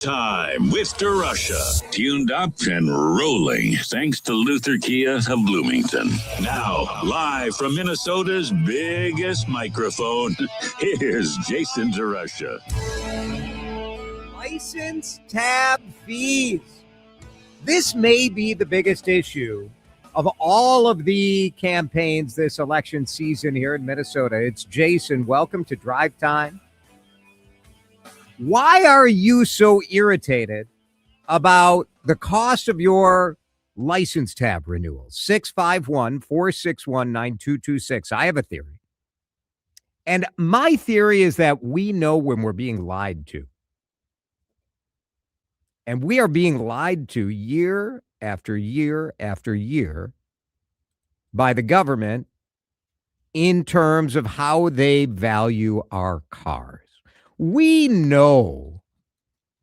Time with DeRusha. Tuned up and rolling thanks to Luther Kia of Bloomington. Now, live from Minnesota's biggest microphone, here's Jason DeRusha. License tab fees. This may be the biggest issue of all of the campaigns this election season here in Minnesota. It's Jason. Welcome to Drive Time. Why are you so irritated about the cost of your license tab renewal? 651-461-9226. I have a theory. And my theory is that we know when we're being lied to. And we are being lied to year after year after year by the government in terms of how they value our cars. We know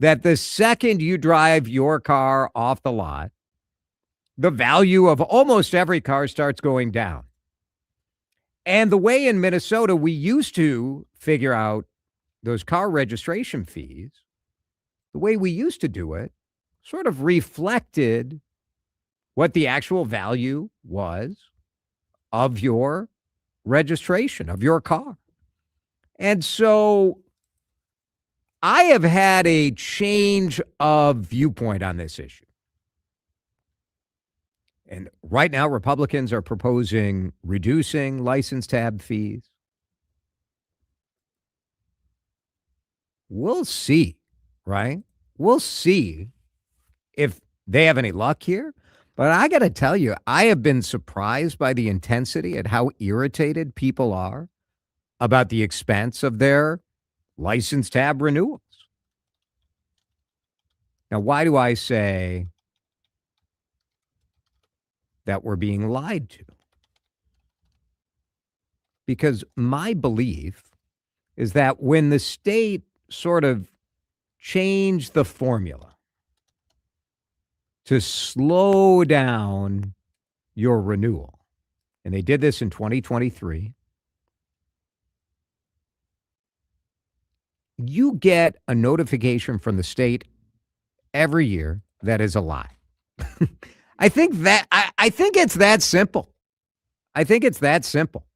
that the second you drive your car off the lot, the value of almost every car starts going down. And the way in Minnesota we used to figure out those car registration fees, the way we used to do it sort of reflected what the actual value was of your registration, of your car. And so I have had a change of viewpoint on this issue. And right now, Republicans are proposing reducing license tab fees. We'll see, right? We'll see if they have any luck here. But I got to tell you, I have been surprised by the intensity at how irritated people are about the expense of their license tab renewals. Now, why do I say that we're being lied to? Because my belief is that when the state sort of changed the formula to slow down your renewal, and they did this in 2023, you get a notification from the state every year that is a lie. I think it's that simple. I think it's that simple.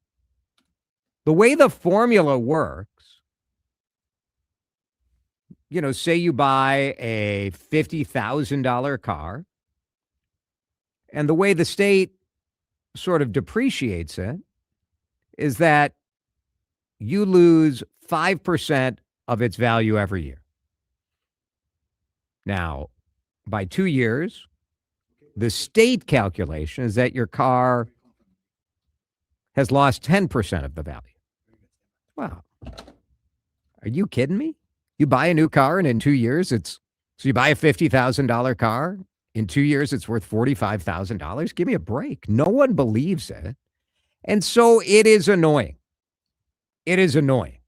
The way the formula works, say you buy a $50,000 car, and the way the state sort of depreciates it is that you lose 5% of its value every year. Now, by 2 years, the state calculation is that your car has lost 10% of the value. Wow. Are you kidding me? You buy a new car and in 2 years, so you buy a $50,000 car. In 2 years, it's worth $45,000. Give me a break. No one believes it. And so it is annoying. It is annoying.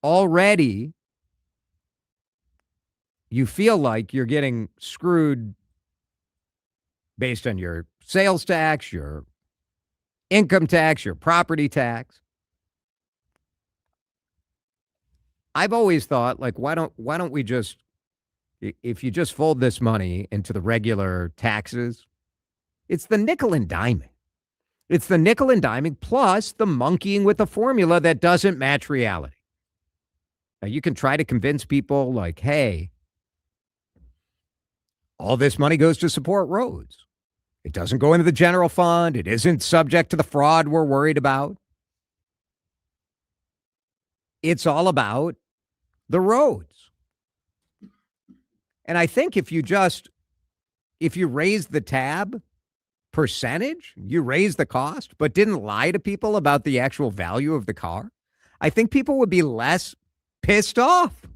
Already, you feel like you're getting screwed based on your sales tax, your income tax, your property tax. I've always thought, why don't we just, if you just fold this money into the regular taxes, it's the nickel and diming. It's the nickel and diming plus the monkeying with the formula that doesn't match reality. Now, you can try to convince people hey, all this money goes to support roads. It doesn't go into the general fund. It isn't subject to the fraud we're worried about. It's all about the roads. And I think if you raise the tab percentage, you raise the cost, but didn't lie to people about the actual value of the car, I think people would be less pissed off.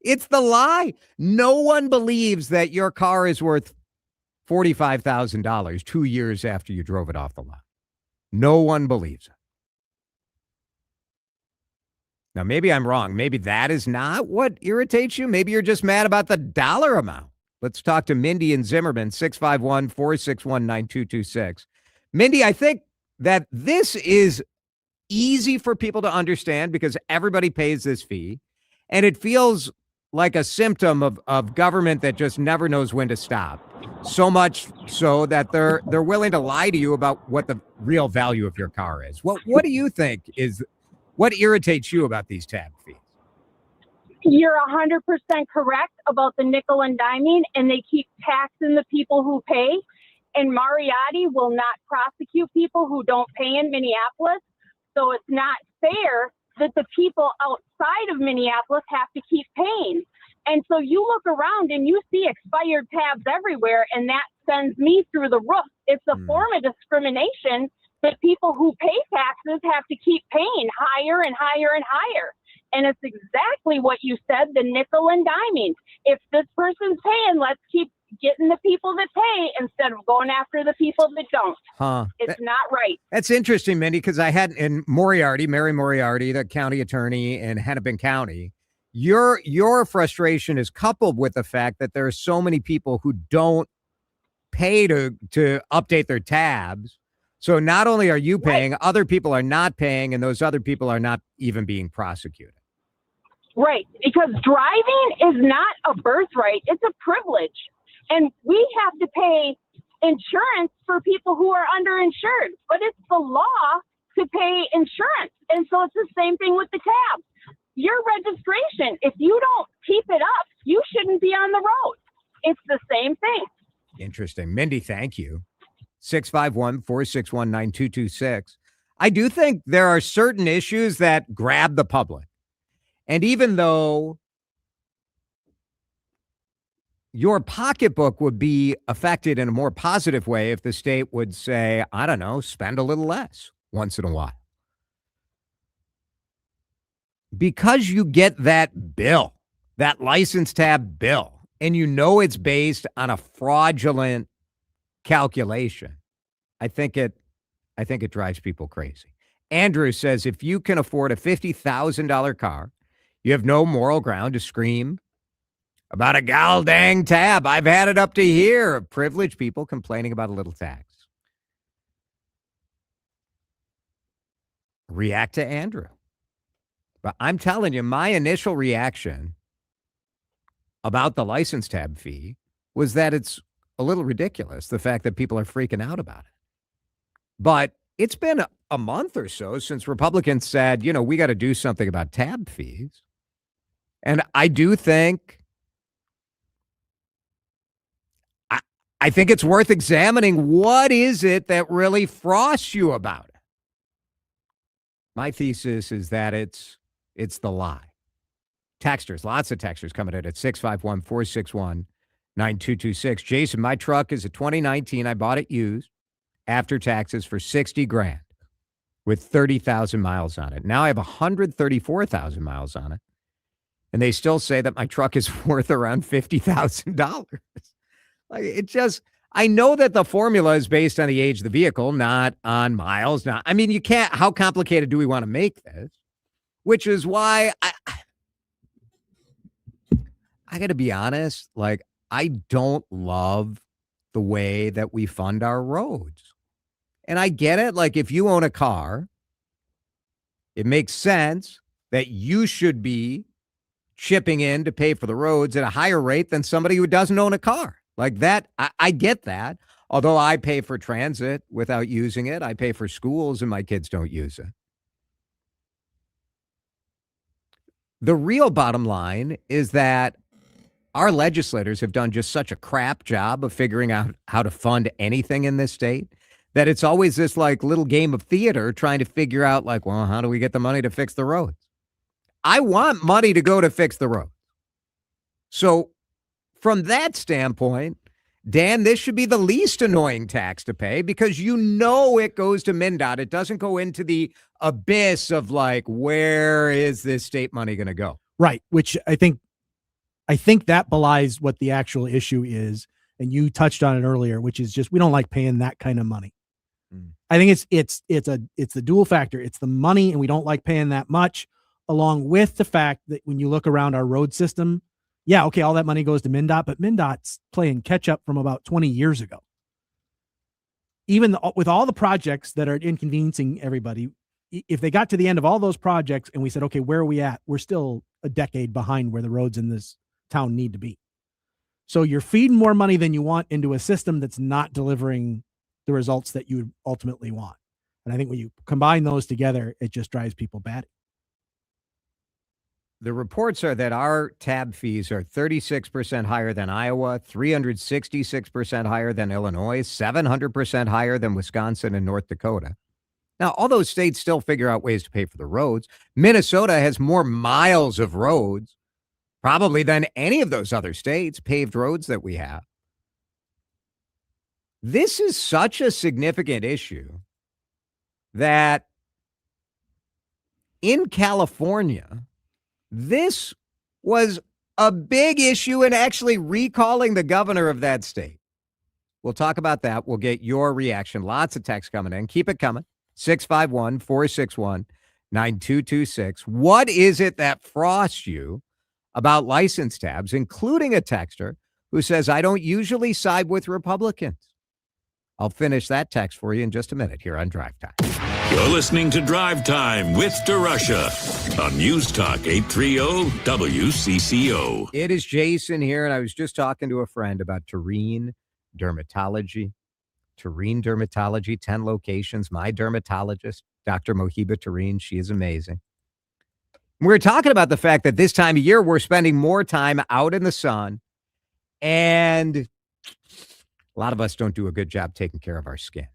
It's the lie. No one believes that your car is worth $45,000 2 years after you drove it off the lot. No one believes it. Now, maybe I'm wrong. Maybe that is not what irritates you. Maybe you're just mad about the dollar amount. Let's talk to Mindy in Zimmerman, 651-461-9226. Mindy, I think that this is easy for people to understand because everybody pays this fee. And it feels like a symptom of government that just never knows when to stop. So much so that they're willing to lie to you about what the real value of your car is. What do you think is what irritates you about these tab fees? You're 100% correct about the nickel and diming, and they keep taxing the people who pay. And Mariotti will not prosecute people who don't pay in Minneapolis. So it's not fair that the people outside of Minneapolis have to keep paying. And so you look around and you see expired tabs everywhere, and that sends me through the roof. It's a form of discrimination that people who pay taxes have to keep paying higher and higher and higher. And it's exactly what you said, the nickel and diming. If this person's paying, let's keep getting the people that pay instead of going after the people that don't. It's not right. That's interesting, Mindy, because I had in Mary Moriarty, the county attorney in Hennepin County, your frustration is coupled with the fact that there are so many people who don't pay to update their tabs. So not only are you paying, other people are not paying, and those other people are not even being prosecuted. Right, because driving is not a birthright, it's a privilege. And we have to pay insurance for people who are underinsured, but it's the law to pay insurance. And so it's the same thing with the tabs. Your registration, if you don't keep it up, you shouldn't be on the road. It's the same thing. Interesting. Mindy, thank you. 651-461-9226. I do think there are certain issues that grab the public. And even though your pocketbook would be affected in a more positive way if the state would say, I don't know, spend a little less once in a while. Because you get that bill, that license tab bill, and you know it's based on a fraudulent calculation, I think it drives people crazy. Andrew says if you can afford a $50,000 car, you have no moral ground to scream about a gal dang tab. I've had it up to here of privileged people complaining about a little tax. React to Andrew. But I'm telling you, my initial reaction about the license tab fee was that it's a little ridiculous, the fact that people are freaking out about it. But it's been a month or so since Republicans said, we got to do something about tab fees. And I do think, I think it's worth examining what is it that really frosts you about it. My thesis is that it's the lie. Texters, lots of texters coming in at 651-461-9226. Jason, my truck is a 2019. I bought it used after taxes for $60,000 with 30,000 miles on it. Now I have 134,000 miles on it. And they still say that my truck is worth around $50,000. I know that the formula is based on the age of the vehicle, not on miles. You can't, how complicated do we want to make this? Which is why I got to be honest, I don't love the way that we fund our roads. And I get it. If you own a car, it makes sense that you should be chipping in to pay for the roads at a higher rate than somebody who doesn't own a car. I get that. Although I pay for transit without using it. I pay for schools and my kids don't use it. The real bottom line is that our legislators have done just such a crap job of figuring out how to fund anything in this state that it's always this little game of theater trying to figure out how do we get the money to fix the roads? I want money to go to fix the roads. So from that standpoint, Dan, this should be the least annoying tax to pay because it goes to MnDOT. It doesn't go into the abyss of where is this state money going to go? Right, which I think that belies what the actual issue is. And you touched on it earlier, which is just we don't like paying that kind of money. I think it's the dual factor. It's the money, and we don't like paying that much, along with the fact that when you look around our road system, yeah, okay, all that money goes to MnDOT, but MnDOT's playing catch up from about 20 years ago. Even with all the projects that are inconveniencing everybody, if they got to the end of all those projects and we said, okay, where are we at? We're still a decade behind where the roads in this town need to be. So you're feeding more money than you want into a system that's not delivering the results that you ultimately want. And I think when you combine those together, it just drives people batty. The reports are that our tab fees are 36% higher than Iowa, 366% higher than Illinois, 700% higher than Wisconsin and North Dakota. Now, all those states still figure out ways to pay for the roads. Minnesota has more miles of roads, probably than any of those other states, paved roads that we have. This is such a significant issue that in California, this was a big issue in actually recalling the governor of that state. We'll talk about that. We'll get your reaction. Lots of text coming in. Keep it coming. 651-461-9226. What is it that frosts you about license tabs, including a texter who says, I don't usually side with Republicans? I'll finish that text for you in just a minute here on Drive Time. You're listening to Drive Time with DeRusha on News Talk 830 WCCO. It is Jason here, and I was just talking to a friend about Terrene Dermatology. Terrene Dermatology, 10 locations. My dermatologist, Dr. Mohiba Terrene, she is amazing. We're talking about the fact that this time of year, we're spending more time out in the sun, and a lot of us don't do a good job taking care of our skin.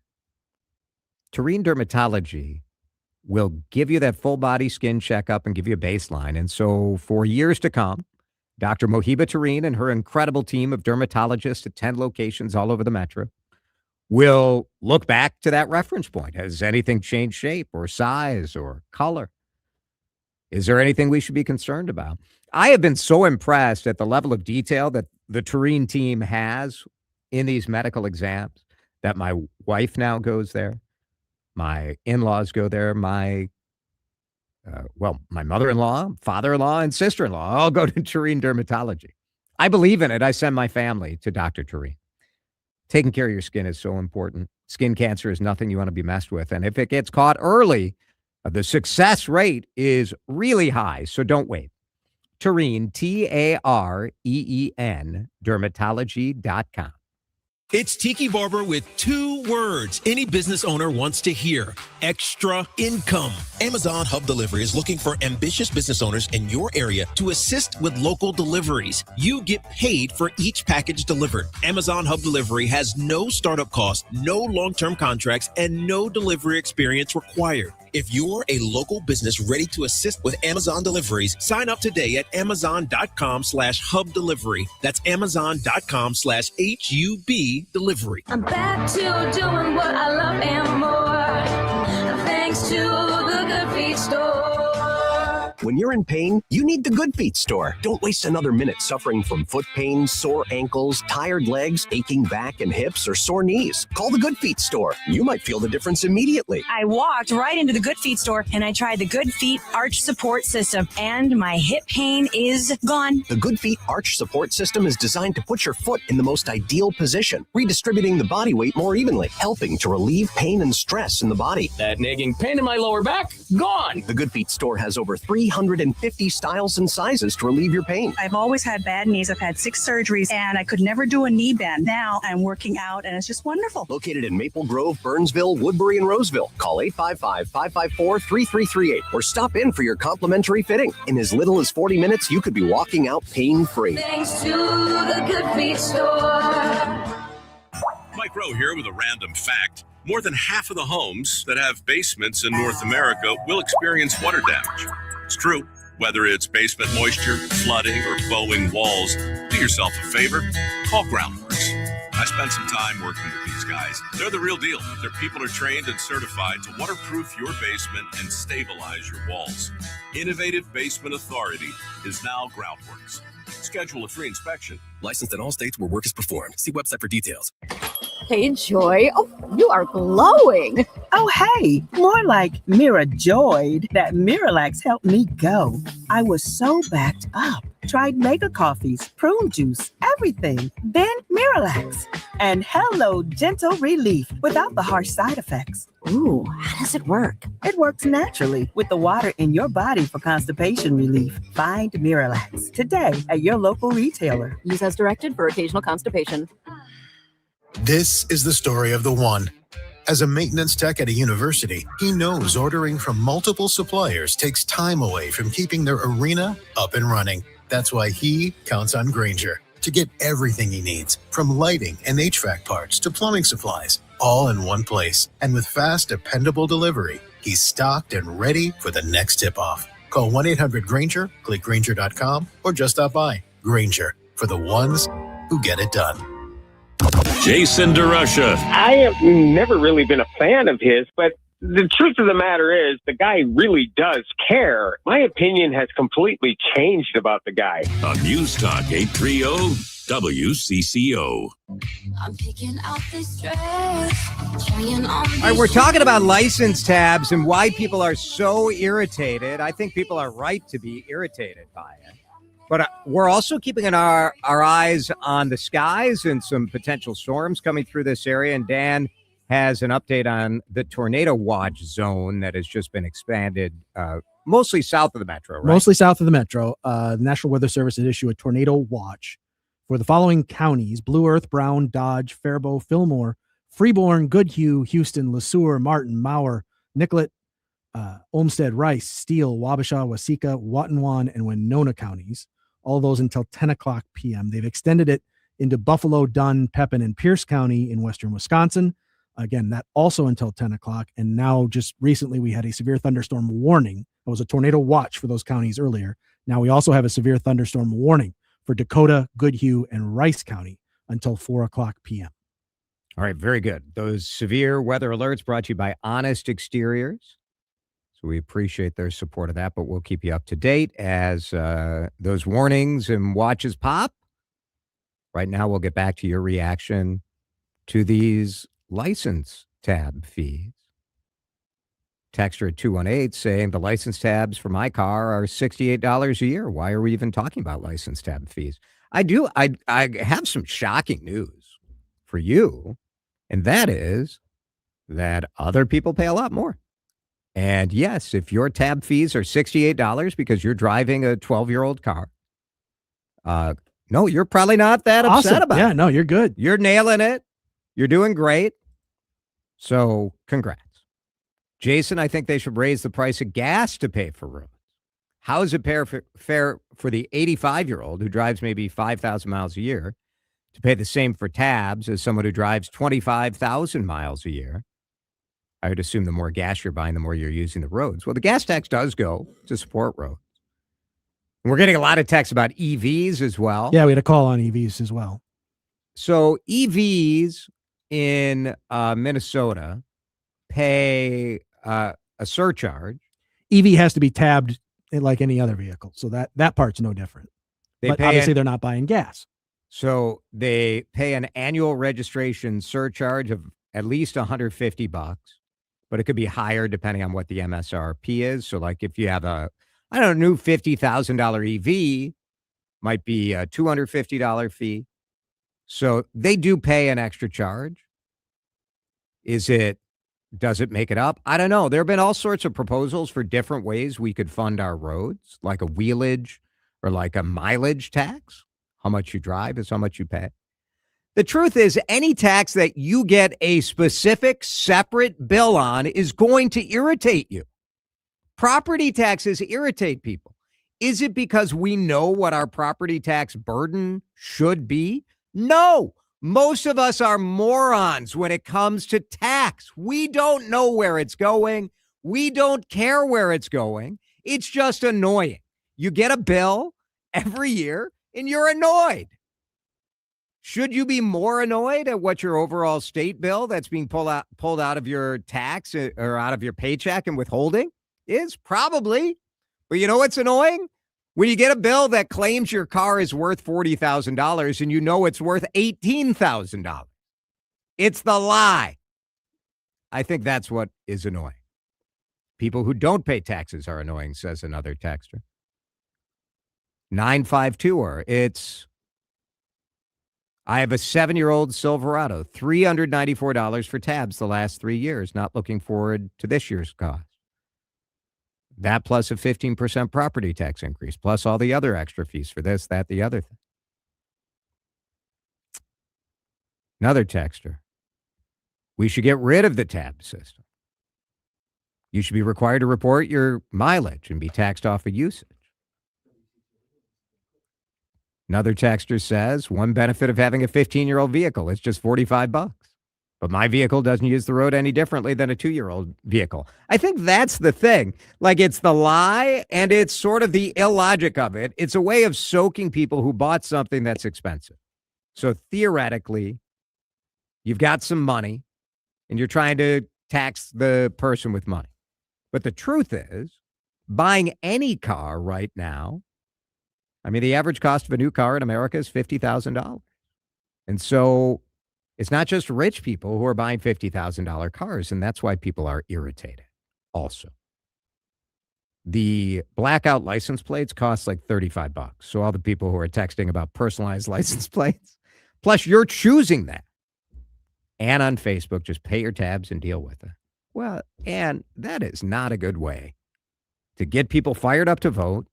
Terrene Dermatology will give you that full body skin checkup and give you a baseline. And so for years to come, Dr. Mohiba Terrene and her incredible team of dermatologists at 10 locations all over the metro will look back to that reference point. Has anything changed shape or size or color? Is there anything we should be concerned about? I have been so impressed at the level of detail that the Terrene team has in these medical exams that my wife now goes there. My in-laws go there. My mother-in-law, father-in-law, and sister-in-law all go to Terrene Dermatology. I believe in it. I send my family to Dr. Terrene. Taking care of your skin is so important. Skin cancer is nothing you want to be messed with. And if it gets caught early, the success rate is really high. So don't wait. Terrene, Tareen, dermatology.com. It's Tiki Barber with 2 words any business owner wants to hear: extra income. Amazon Hub Delivery is looking for ambitious business owners in your area to assist with local deliveries. You get paid for each package delivered. Amazon Hub Delivery has no startup cost, no long-term contracts, and no delivery experience required. If you're a local business ready to assist with Amazon deliveries, sign up today at amazon.com/hub delivery. That's amazon.com/HUB delivery. I'm back to doing what I love and more, thanks to the Good Feet store. When you're in pain, you need the Good Feet store. Don't waste another minute suffering from foot pain, sore ankles, tired legs, aching back and hips, or sore knees. Call the Good Feet store. You might feel the difference immediately. I walked right into the Good Feet store and I tried the Good Feet Arch Support System, and my hip pain is gone. The Good Feet Arch Support System is designed to put your foot in the most ideal position, redistributing the body weight more evenly, helping to relieve pain and stress in the body. That nagging pain in my lower back, gone. The Good Feet store has over 350 styles and sizes to relieve your pain. I've always had bad knees. I've had 6 surgeries and I could never do a knee bend. Now I'm working out and it's just wonderful. Located in Maple Grove, Burnsville, Woodbury, and Roseville. Call 855-554-3338 or stop in for your complimentary fitting. In as little as 40 minutes, you could be walking out pain-free. Thanks to the Good Feet store. Mike Rowe here with a random fact. More than half of the homes that have basements in North America will experience water damage. It's true. Whether it's basement moisture, flooding, or bowing walls, do yourself a favor. Call Groundworks. I spent some time working with these guys. They're the real deal. Their people are trained and certified to waterproof your basement and stabilize your walls. Innovative Basement Authority is now Groundworks. Schedule a free inspection. Licensed in all states where work is performed. See website for details. Hey, Choi. Oh, you are glowing. Oh, hey, more like Mira joyed that Miralax helped me go. I was so backed up. Tried mega coffees, prune juice, everything. Then Miralax. And hello, gentle relief without the harsh side effects. Ooh, how does it work? It works naturally with the water in your body for constipation relief. Find Miralax today at your local retailer. Use as directed for occasional constipation. This is the story of the one. As a maintenance tech at a university, he knows ordering from multiple suppliers takes time away from keeping their arena up and running. That's why he counts on Grainger to get everything he needs, from lighting and HVAC parts to plumbing supplies, all in one place. And with fast, dependable delivery, he's stocked and ready for the next tip-off. Call 1-800-GRAINGER, click Grainger.com, or just stop by. Grainger, for the ones who get it done. Jason DeRusha. I have never really been a fan of his, but the truth of the matter is the guy really does care. My opinion has completely changed about the guy. On News Talk 830 WCCO. I'm picking out this dress, trying on All right, we're talking about license tabs and why people are so irritated. I think people are right to be irritated by it. But we're also keeping our eyes on the skies and some potential storms coming through this area. And Dan has an update on the tornado watch zone that has just been expanded, mostly south of the metro, right? Mostly south of the metro. The National Weather Service has issued a tornado watch for the following counties: Blue Earth, Brown, Dodge, Faribault, Fillmore, Freeborn, Goodhue, Houston, LeSueur, Martin, Mower, Nicollet, Olmsted, Rice, Steele, Wabasha, Waseca, Watonwan, and Winona counties. All those until 10 o'clock p.m. They've extended it into Buffalo, Dunn, Pepin, and Pierce County in western Wisconsin. Again, that also until 10 o'clock. And now just recently we had a severe thunderstorm warning. It was a tornado watch for those counties earlier. Now we also have a severe thunderstorm warning for Dakota, Goodhue, and Rice County until 4 o'clock p.m. All right, very good. Those severe weather alerts brought to you by Honest Exteriors. So we appreciate their support of that, but we'll keep you up to date as those warnings and watches pop. Right now, we'll get back to your reaction to these license tab fees. Texter at 218 saying the license tabs for my car are $68 a year. Why are we even talking about license tab fees? I have some shocking news for you, and that is that other people pay a lot more. And yes, if your tab fees are $68 because you're driving a 12-year-old car, no, you're probably not that upset about it. Yeah, no, you're good. You're nailing it. You're doing great. So congrats. Jason, I think they should raise the price of gas to pay for roads. How is it fair for the 85-year-old who drives maybe 5,000 miles a year to pay the same for tabs as someone who drives 25,000 miles a year? I would assume the more gas you're buying, the more you're using the roads. Well, the gas tax does go to support roads. And we're getting a lot of texts about EVs as well. Yeah, we had a call on EVs as well. So EVs in Minnesota pay a surcharge. EV has to be tabbed like any other vehicle. So that part's no different. But obviously they're not buying gas. So they pay an annual registration surcharge of at least $150. But it could be higher depending on what the MSRP is. So like if you have a new $50,000 EV, might be a $250 fee. So they do pay an extra charge. Does it make it up? I don't know. There have been all sorts of proposals for different ways we could fund our roads, like a wheelage or like a mileage tax. How much you drive is how much you pay. The truth is, any tax that you get a specific separate bill on is going to irritate you. Property taxes irritate people. Is it because we know what our property tax burden should be? No. Most of us are morons when it comes to tax. We don't know where it's going. We don't care where it's going. It's just annoying. You get a bill every year and you're annoyed. Should you be more annoyed at what your overall state bill that's being pulled out of your tax or out of your paycheck and withholding is? Probably. But you know what's annoying? When you get a bill that claims your car is worth $40,000 and you know it's worth $18,000. It's the lie. I think that's what is annoying. People who don't pay taxes are annoying, says another texter. 952er, it's I have a 7-year-old Silverado, $394 for tabs the last 3 years, not looking forward to this year's cost. That plus a 15% property tax increase, plus all the other extra fees for this, that, the other thing. Another texter. We should get rid of the tab system. You should be required to report your mileage and be taxed off of usage. Another texter says, one benefit of having a 15-year-old vehicle, it's just $45. But my vehicle doesn't use the road any differently than a 2-year-old vehicle. I think that's the thing. Like, it's the lie and it's sort of the illogic of it. It's a way of soaking people who bought something that's expensive. So theoretically, you've got some money and you're trying to tax the person with money. But the truth is, buying any car right now, I mean, the average cost of a new car in America is $50,000. And so it's not just rich people who are buying $50,000 cars, and that's why people are irritated also. The blackout license plates cost like $35. So all the people who are texting about personalized license plates, plus you're choosing that. And on Facebook, just pay your tabs and deal with it. Well, and that is not a good way to get people fired up to vote.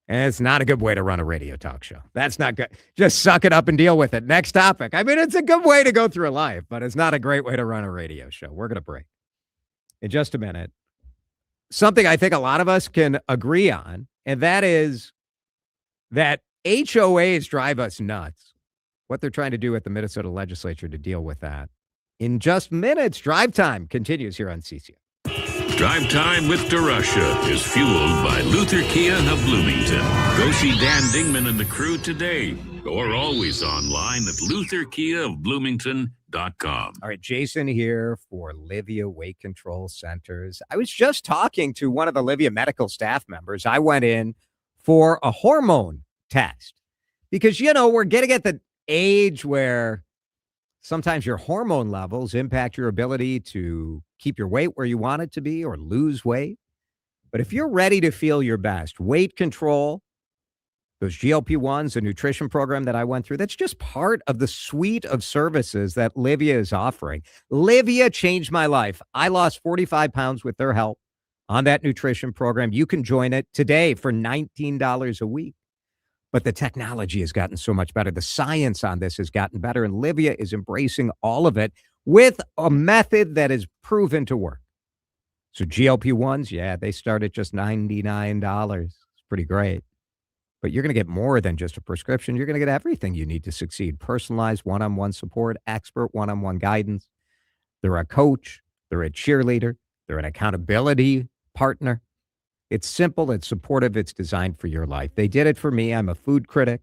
And it's not a good way to run a radio talk show. That's not good. Just suck it up and deal with it. Next topic. I mean, it's a good way to go through life, but it's not a great way to run a radio show. We're going to break in just a minute. Something I think a lot of us can agree on, and that is that HOAs drive us nuts. What they're trying to do at the Minnesota legislature to deal with that. In just minutes, Drive Time continues here on CCO. Drive Time with DeRusha is fueled by Luther Kia of Bloomington. Go see Dan Dingman and the crew today, or always online at lutherkiaofbloomington.com. All right, Jason here for Livia Weight Control Centers. I was just talking to one of the Livia medical staff members. I went in for a hormone test because, you know, we're getting at the age where sometimes your hormone levels impact your ability to keep your weight where you want it to be or lose weight. But if you're ready to feel your best, weight control, those GLP-1s, the nutrition program that I went through, that's just part of the suite of services that Livia is offering. Livia changed my life. I lost 45 pounds with their help on that nutrition program. You can join it today for $19 a week. But the technology has gotten so much better. The science on this has gotten better, and Livia is embracing all of it with a method that is proven to work. So GLP-1s, yeah, they start at just $99. It's pretty great. But you're going to get more than just a prescription. You're going to get everything you need to succeed. Personalized one-on-one support, expert one-on-one guidance. They're a coach. They're a cheerleader. They're an accountability partner. It's simple, it's supportive, it's designed for your life. They did it for me. I'm a food critic.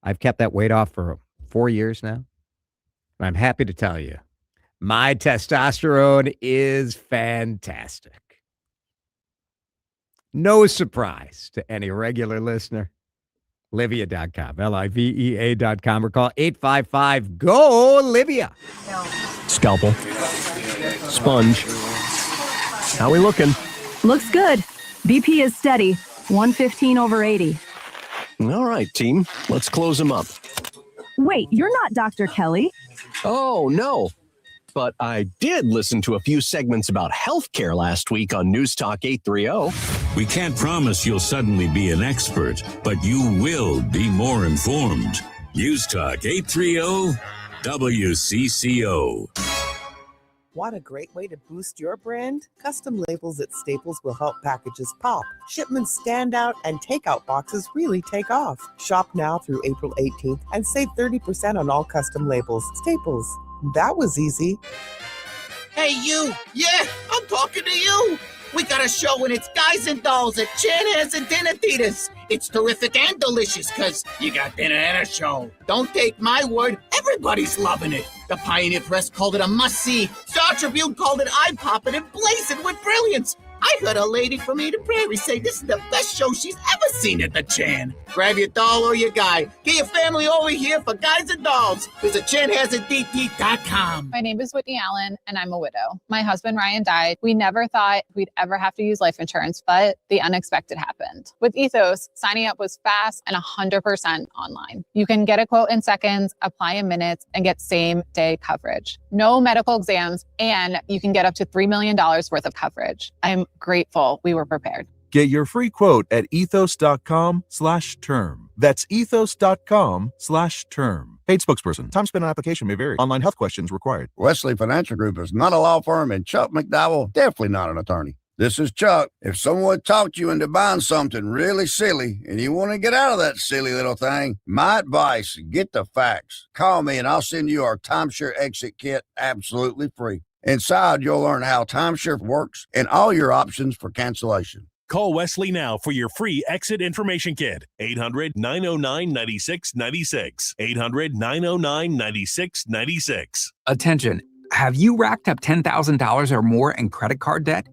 I've kept that weight off for 4 years now. And I'm happy to tell you, my testosterone is fantastic. No surprise to any regular listener. Livia.com, Livea.com, or call 855-GO-LIVIA. Scalpel. Sponge. How we looking? Looks good. BP is steady. 115/80. All right, team. Let's close them up. Wait, you're not Dr. Kelly. Oh, no. But I did listen to a few segments about healthcare last week on News Talk 830. We can't promise you'll suddenly be an expert, but you will be more informed. News Talk 830 WCCO. Want a great way to boost your brand? Custom labels at Staples will help packages pop, shipments stand out, and takeout boxes really take off. Shop now through April 18th and save 30% on all custom labels. Staples. That was easy. Hey, you! Yeah, I'm talking to you! We got a show and it's Guys and Dolls at Chanhassen and Dinner Theaters. It's terrific and delicious because you got dinner and a show. Don't take my word, everybody's loving it. The Pioneer Press called it a must-see. Star Tribune called it eye-popping and blazing with brilliance. I heard a lady from Eden Prairie say this is the best show she's ever seen at the Chan. Grab your doll or your guy. Get your family over here for Guys and Dolls. Visit ChanHasItDT.com. My name is Whitney Allen, and I'm a widow. My husband, Ryan, died. We never thought we'd ever have to use life insurance, but the unexpected happened. With Ethos, signing up was fast and 100% online. You can get a quote in seconds, apply in minutes, and get same-day coverage. No medical exams, and you can get up to $3 million worth of coverage. I'm grateful we were prepared. Get your free quote at ethos.com/term. That's ethos.com/term. Paid spokesperson. Time spent on application may vary. Online health questions required. Wesley Financial Group is not a law firm, and Chuck McDowell definitely not an attorney. This is Chuck. If someone talked you into buying something really silly and you want to get out of that silly little thing, my advice, get the facts. Call me and I'll send you our timeshare exit kit absolutely free. Inside, you'll learn how timeshare works and all your options for cancellation. Call Wesley now for your free exit information kit. 800-909-9696. 800-909-9696. Attention. Have you racked up $10,000 or more in credit card debt?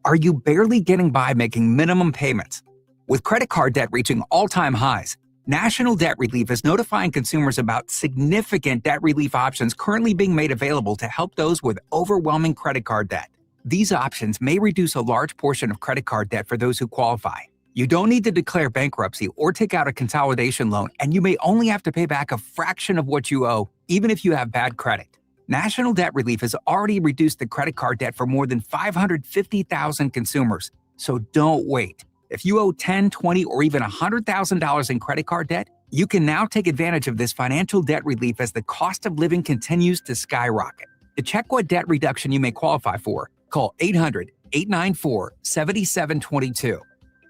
Are you barely getting by making minimum payments? With credit card debt reaching all-time highs, National Debt Relief is notifying consumers about significant debt relief options currently being made available to help those with overwhelming credit card debt. These options may reduce a large portion of credit card debt for those who qualify. You don't need to declare bankruptcy or take out a consolidation loan, and you may only have to pay back a fraction of what you owe, even if you have bad credit. National Debt Relief has already reduced the credit card debt for more than 550,000 consumers, so don't wait. If you owe $10, $20, or even $100,000 in credit card debt, you can now take advantage of this financial debt relief as the cost of living continues to skyrocket. To check what debt reduction you may qualify for, call 800-894-7722.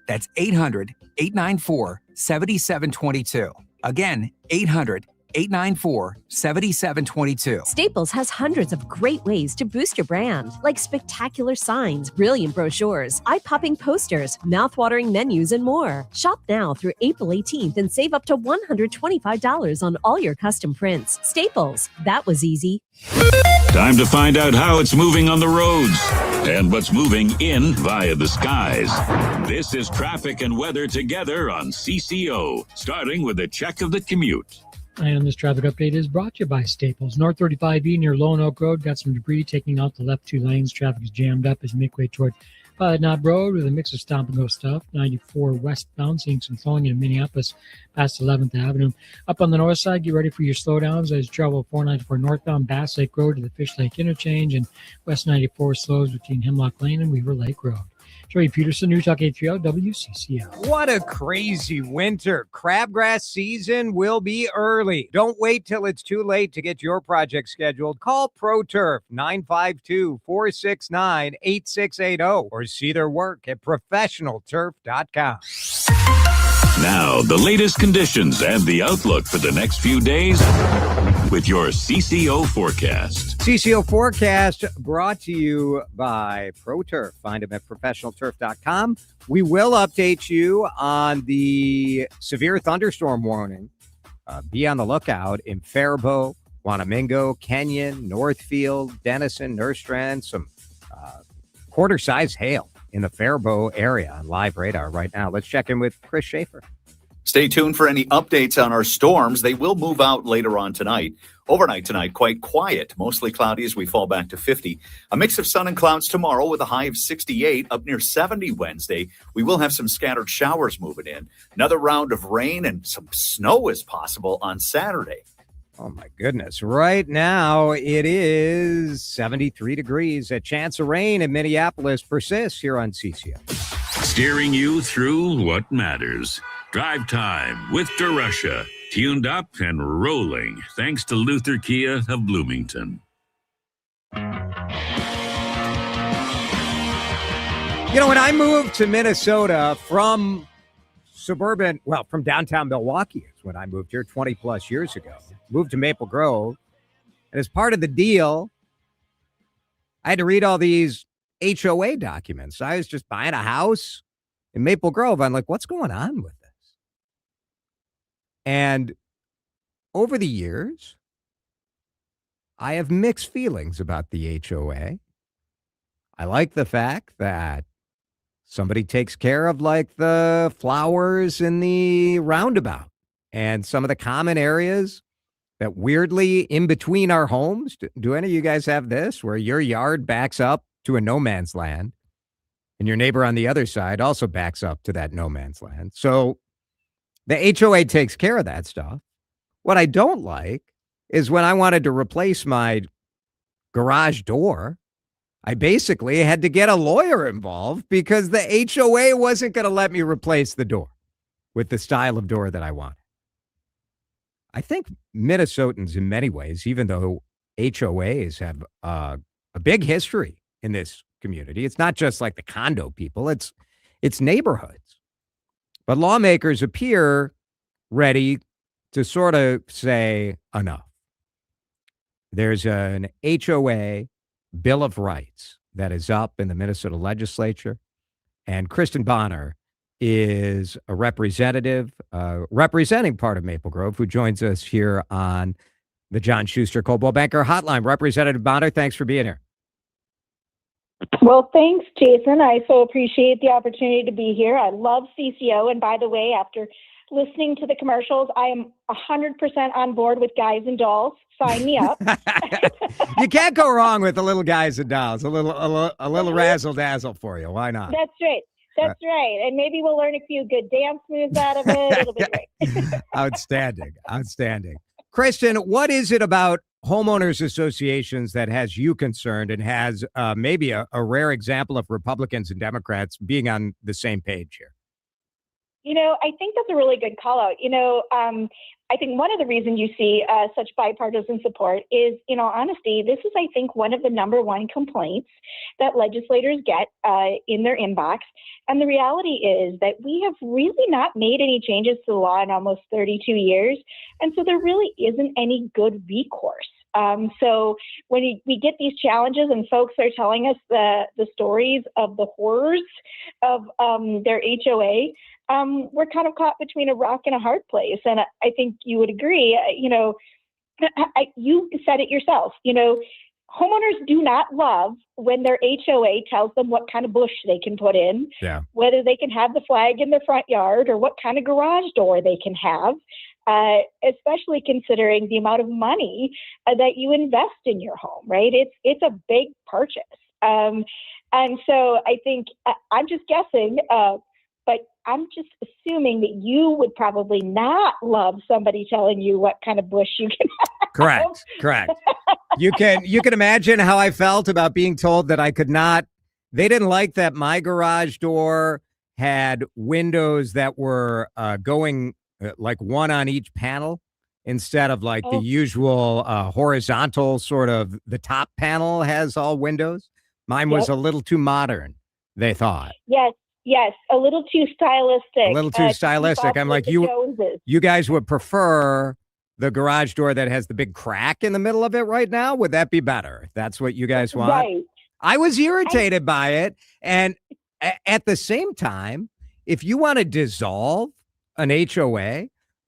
That's 800-894-7722. Again, 800-894-7722. Staples has hundreds of great ways to boost your brand, like spectacular signs, brilliant brochures, eye-popping posters, mouth-watering menus, and more. Shop now through April 18th and save up to $125 on all your custom prints. Staples, that was easy. Time to find out how it's moving on the roads and what's moving in via the skies. This is traffic and weather together on CCO, starting with a check of the commute. And this traffic update is brought to you by Staples. North 35E near Lone Oak Road got some debris taking out the left two lanes. Traffic is jammed up as you make way toward Pilot Knob Road with a mix of stop and go stuff. 94 westbound, seeing some flowing in Minneapolis past 11th Avenue. Up on the north side, get ready for your slowdowns as you travel 494 northbound Bass Lake Road to the Fish Lake Interchange, and West 94 slows between Hemlock Lane and Weaver Lake Road. Joey Peterson, New Talk 830 WCCO. What a crazy winter. Crabgrass season will be early. Don't wait till it's too late to get your project scheduled. Call ProTurf 952-469-8680 or see their work at professionalturf.com. Now, the latest conditions and the outlook for the next few days with your CCO forecast. CCO forecast brought to you by ProTurf. Find them at professionalturf.com. We will update you on the severe thunderstorm warning. Be on the lookout in Faribault, Wanamingo, Kenyon, Northfield, Denison, Nerstrand. Some quarter-size hail in the Faribault area on live radar right now. Let's check in with Chris Schaefer. Stay tuned for any updates on our storms. They will move out later on tonight. Overnight tonight, quite quiet, mostly cloudy as we fall back to 50. A mix of sun and clouds tomorrow with a high of 68, up near 70 Wednesday. We will have some scattered showers moving in. Another round of rain and some snow is possible on Saturday. Oh, my goodness. Right now, it is 73 degrees. A chance of rain in Minneapolis persists here on CCO. Steering you through what matters. Drive time with DeRusha. Tuned up and rolling thanks to Luther Kia of Bloomington. You know, when I moved to Minnesota from from downtown Milwaukee is when I moved here 20 plus years ago. Moved to Maple Grove. And as part of the deal, I had to read all these HOA documents. I was just buying a house in Maple Grove. I'm like, what's going on with this? And over the years, I have mixed feelings about the HOA. I like the fact that Somebody takes care of like the flowers in the roundabout and some of the common areas that weirdly in between our homes. Do any of you guys have this where your yard backs up to a no man's land and your neighbor on the other side also backs up to that no man's land? So the HOA takes care of that stuff. What I don't like is when I wanted to replace my garage door, I basically had to get a lawyer involved because the HOA wasn't going to let me replace the door with the style of door that I wanted. I think Minnesotans in many ways, even though HOAs have a big history in this community, it's not just like the condo people, it's neighborhoods. But lawmakers appear ready to sort of say enough. There's an HOA Bill of Rights that is up in the Minnesota legislature, and Kristin Bahner is a representative representing part of Maple Grove who joins us here on the John Schuster Coldwell Banker Hotline. Representative Bahner, thanks for being here. Well, thanks, Jason. I so appreciate the opportunity to be here. I love CCO, and by the way, after listening to the commercials, I am 100% on board with Guys and Dolls. Sign me up. You can't go wrong with the little Guys and Dolls. A little razzle dazzle for you. Why not? That's right. That's right. And maybe we'll learn a few good dance moves out of it. It'll be great. Outstanding. Outstanding. Kristin, what is it about homeowners associations that has you concerned and has maybe a rare example of Republicans and Democrats being on the same page here? I think that's a really good call out. I think one of the reasons you see such bipartisan support is, in all honesty, this is, I think, one of the number one complaints that legislators get in their inbox. And the reality is that we have really not made any changes to the law in almost 32 years. And so there really isn't any good recourse. So when we get these challenges and folks are telling us the stories of the horrors of their HOA, we're kind of caught between a rock and a hard place. And I think you would agree, you said it yourself, homeowners do not love when their HOA tells them what kind of bush they can put in, whether they can have the flag in their front yard or what kind of garage door they can have, especially considering the amount of money that you invest in your home, right? It's a big purchase. And so I think I'm just guessing, but I'm just assuming that you would probably not love somebody telling you what kind of bush you can have. Correct. You can imagine how I felt about being told that I could not. They didn't like that my garage door had windows that were going like one on each panel instead of like the usual horizontal sort of the top panel has all windows. Mine was a little too modern, they thought. Yes, a little too stylistic. I'm like, you guys would prefer the garage door that has the big crack in the middle of it right now? Would that be better? If that's what you guys want? Right. I was irritated by it. And at the same time, if you want to dissolve an HOA,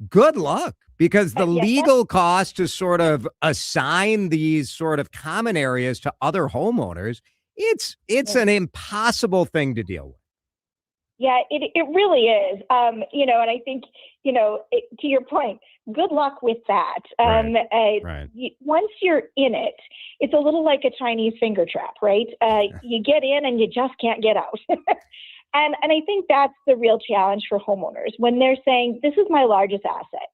good luck. Because the legal cost to sort of assign these sort of common areas to other homeowners, it's an impossible thing to deal with. Yeah, it really is. And I think, to your point, good luck with that. Right. Once you're in it, it's a little like a Chinese finger trap, right? You get in and you just can't get out. And I think that's the real challenge for homeowners when they're saying, this is my largest asset.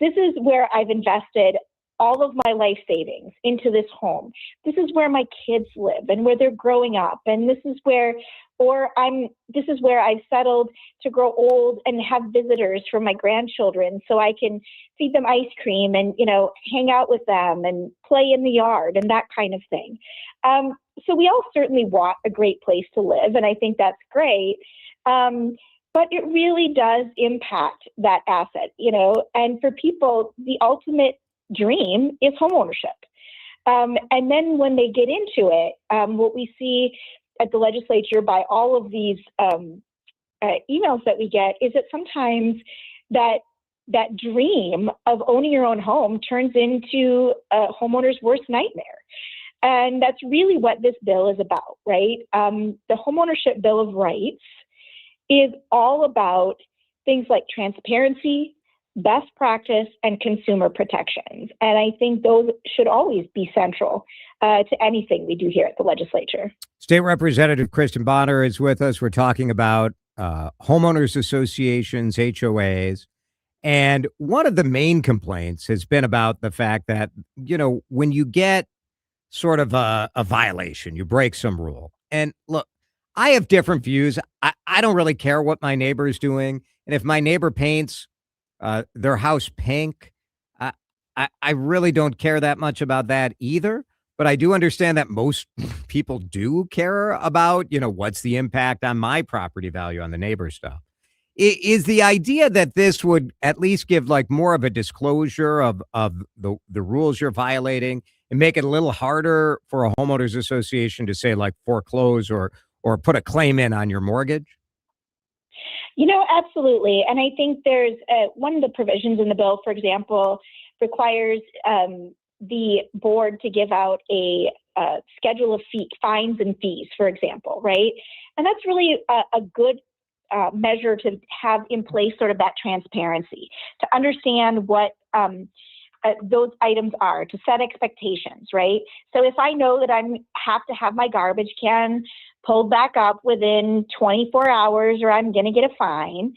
This is where I've invested all of my life savings into this home. This is where my kids live and where they're growing up. And this is where I've settled to grow old and have visitors from my grandchildren so I can feed them ice cream and, hang out with them and play in the yard and that kind of thing. So we all certainly want a great place to live, and I think that's great. But it really does impact that asset, and for people, the ultimate dream is homeownership. And then when they get into it, what we see at the legislature by all of these emails that we get is that sometimes that dream of owning your own home turns into a homeowner's worst nightmare. And that's really what this bill is about, right? The Homeownership Bill of Rights is all about things like transparency, best practice, and consumer protections. And I think those should always be central to anything we do here at the legislature. State Representative Kristin Bahner is with us. We're talking about homeowners associations, HOAs. And one of the main complaints has been about the fact that, when you get sort of a violation, you break some rule. And look, I have different views. I don't really care what my neighbor is doing. And if my neighbor paints their house pink, I really don't care that much about that either. But I do understand that most people do care about, what's the impact on my property value on the neighbor stuff. Is the idea that this would at least give like more of a disclosure of the rules you're violating and make it a little harder for a homeowners association to say like foreclose or put a claim in on your mortgage? Absolutely. And I think there's one of the provisions in the bill, for example, requires the board to give out a schedule of fines and fees, for example, right? And that's really a good measure to have in place, sort of that transparency, to understand what those items are, to set expectations, right? So if I know that I have to have my garbage can pulled back up within 24 hours or I'm going to get a fine,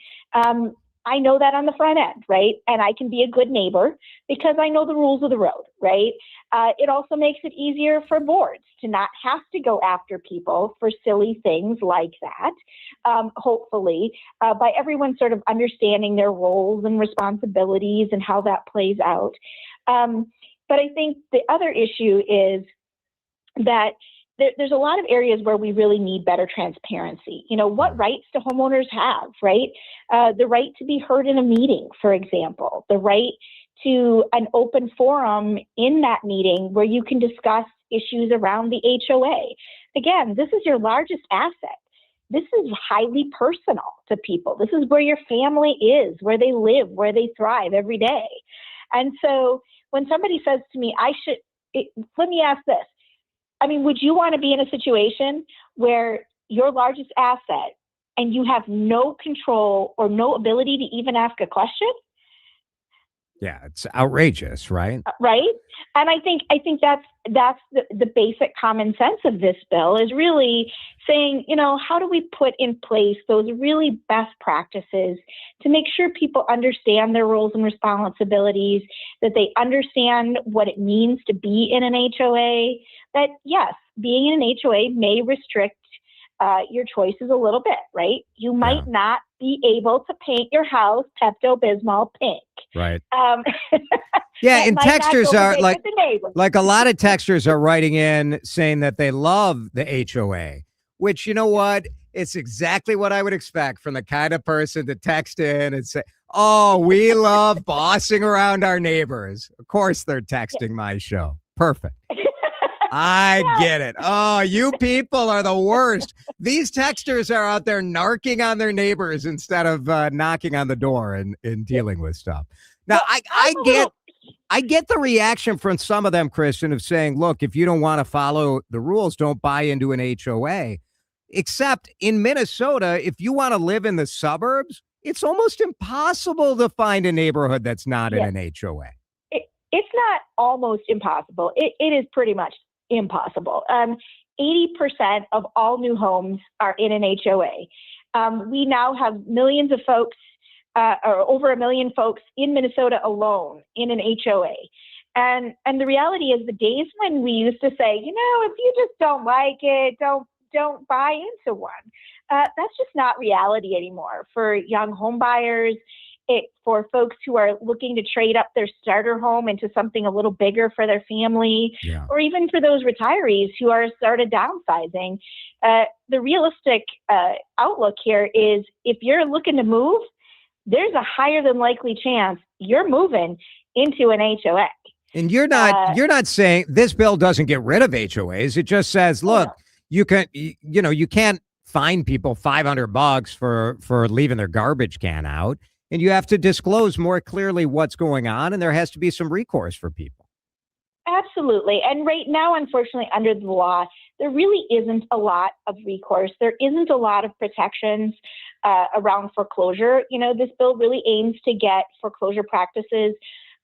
I know that on the front end, right? And I can be a good neighbor because I know the rules of the road, right? It also makes it easier for boards to not have to go after people for silly things like that, hopefully, by everyone sort of understanding their roles and responsibilities and how that plays out. But I think the other issue is that there's a lot of areas where we really need better transparency. What rights do homeowners have, right? The right to be heard in a meeting, for example, the right to an open forum in that meeting where you can discuss issues around the HOA. Again, this is your largest asset. This is highly personal to people. This is where your family is, where they live, where they thrive every day. And so when somebody says to me, let me ask this. Would you want to be in a situation where your largest asset and you have no control or no ability to even ask a question? Yeah, it's outrageous, right? Right. And I think that's the basic common sense of this bill is really saying, how do we put in place those really best practices to make sure people understand their roles and responsibilities, that they understand what it means to be in an HOA, that yes, being in an HOA may restrict your choices a little bit, right? You might not be able to paint your house Pepto-Bismol pink. Right. Yeah, and texters are like a lot of texters are writing in saying that they love the HOA, which, you know what? It's exactly what I would expect from the kind of person to text in and say, oh, we love bossing around our neighbors. Of course, they're texting my show. Perfect. I get it. Oh, you people are the worst. These texters are out there narking on their neighbors instead of knocking on the door and dealing with stuff. Now, I get the reaction from some of them, Kristin, of saying, look, if you don't want to follow the rules, don't buy into an HOA. Except in Minnesota, if you want to live in the suburbs, it's almost impossible to find a neighborhood that's not in an HOA. It's not almost impossible. It is pretty much impossible. 80% of all new homes are in an HOA. We now have millions of folks, or over 1 million folks in Minnesota alone in an HOA. And the reality is the days when we used to say, if you just don't like it, don't buy into one. That's just not reality anymore for young home buyers. For folks who are looking to trade up their starter home into something a little bigger for their family, or even for those retirees who are sort of downsizing. The realistic outlook here is if you're looking to move, there's a higher than likely chance you're moving into an HOA. And you're not saying this bill doesn't get rid of HOAs. It just says, look, you can't fine people $500 for leaving their garbage can out. And you have to disclose more clearly what's going on, and there has to be some recourse for people. Absolutely. And right now, unfortunately, under the law, there really isn't a lot of recourse. There isn't a lot of protections. around foreclosure. This bill really aims to get foreclosure practices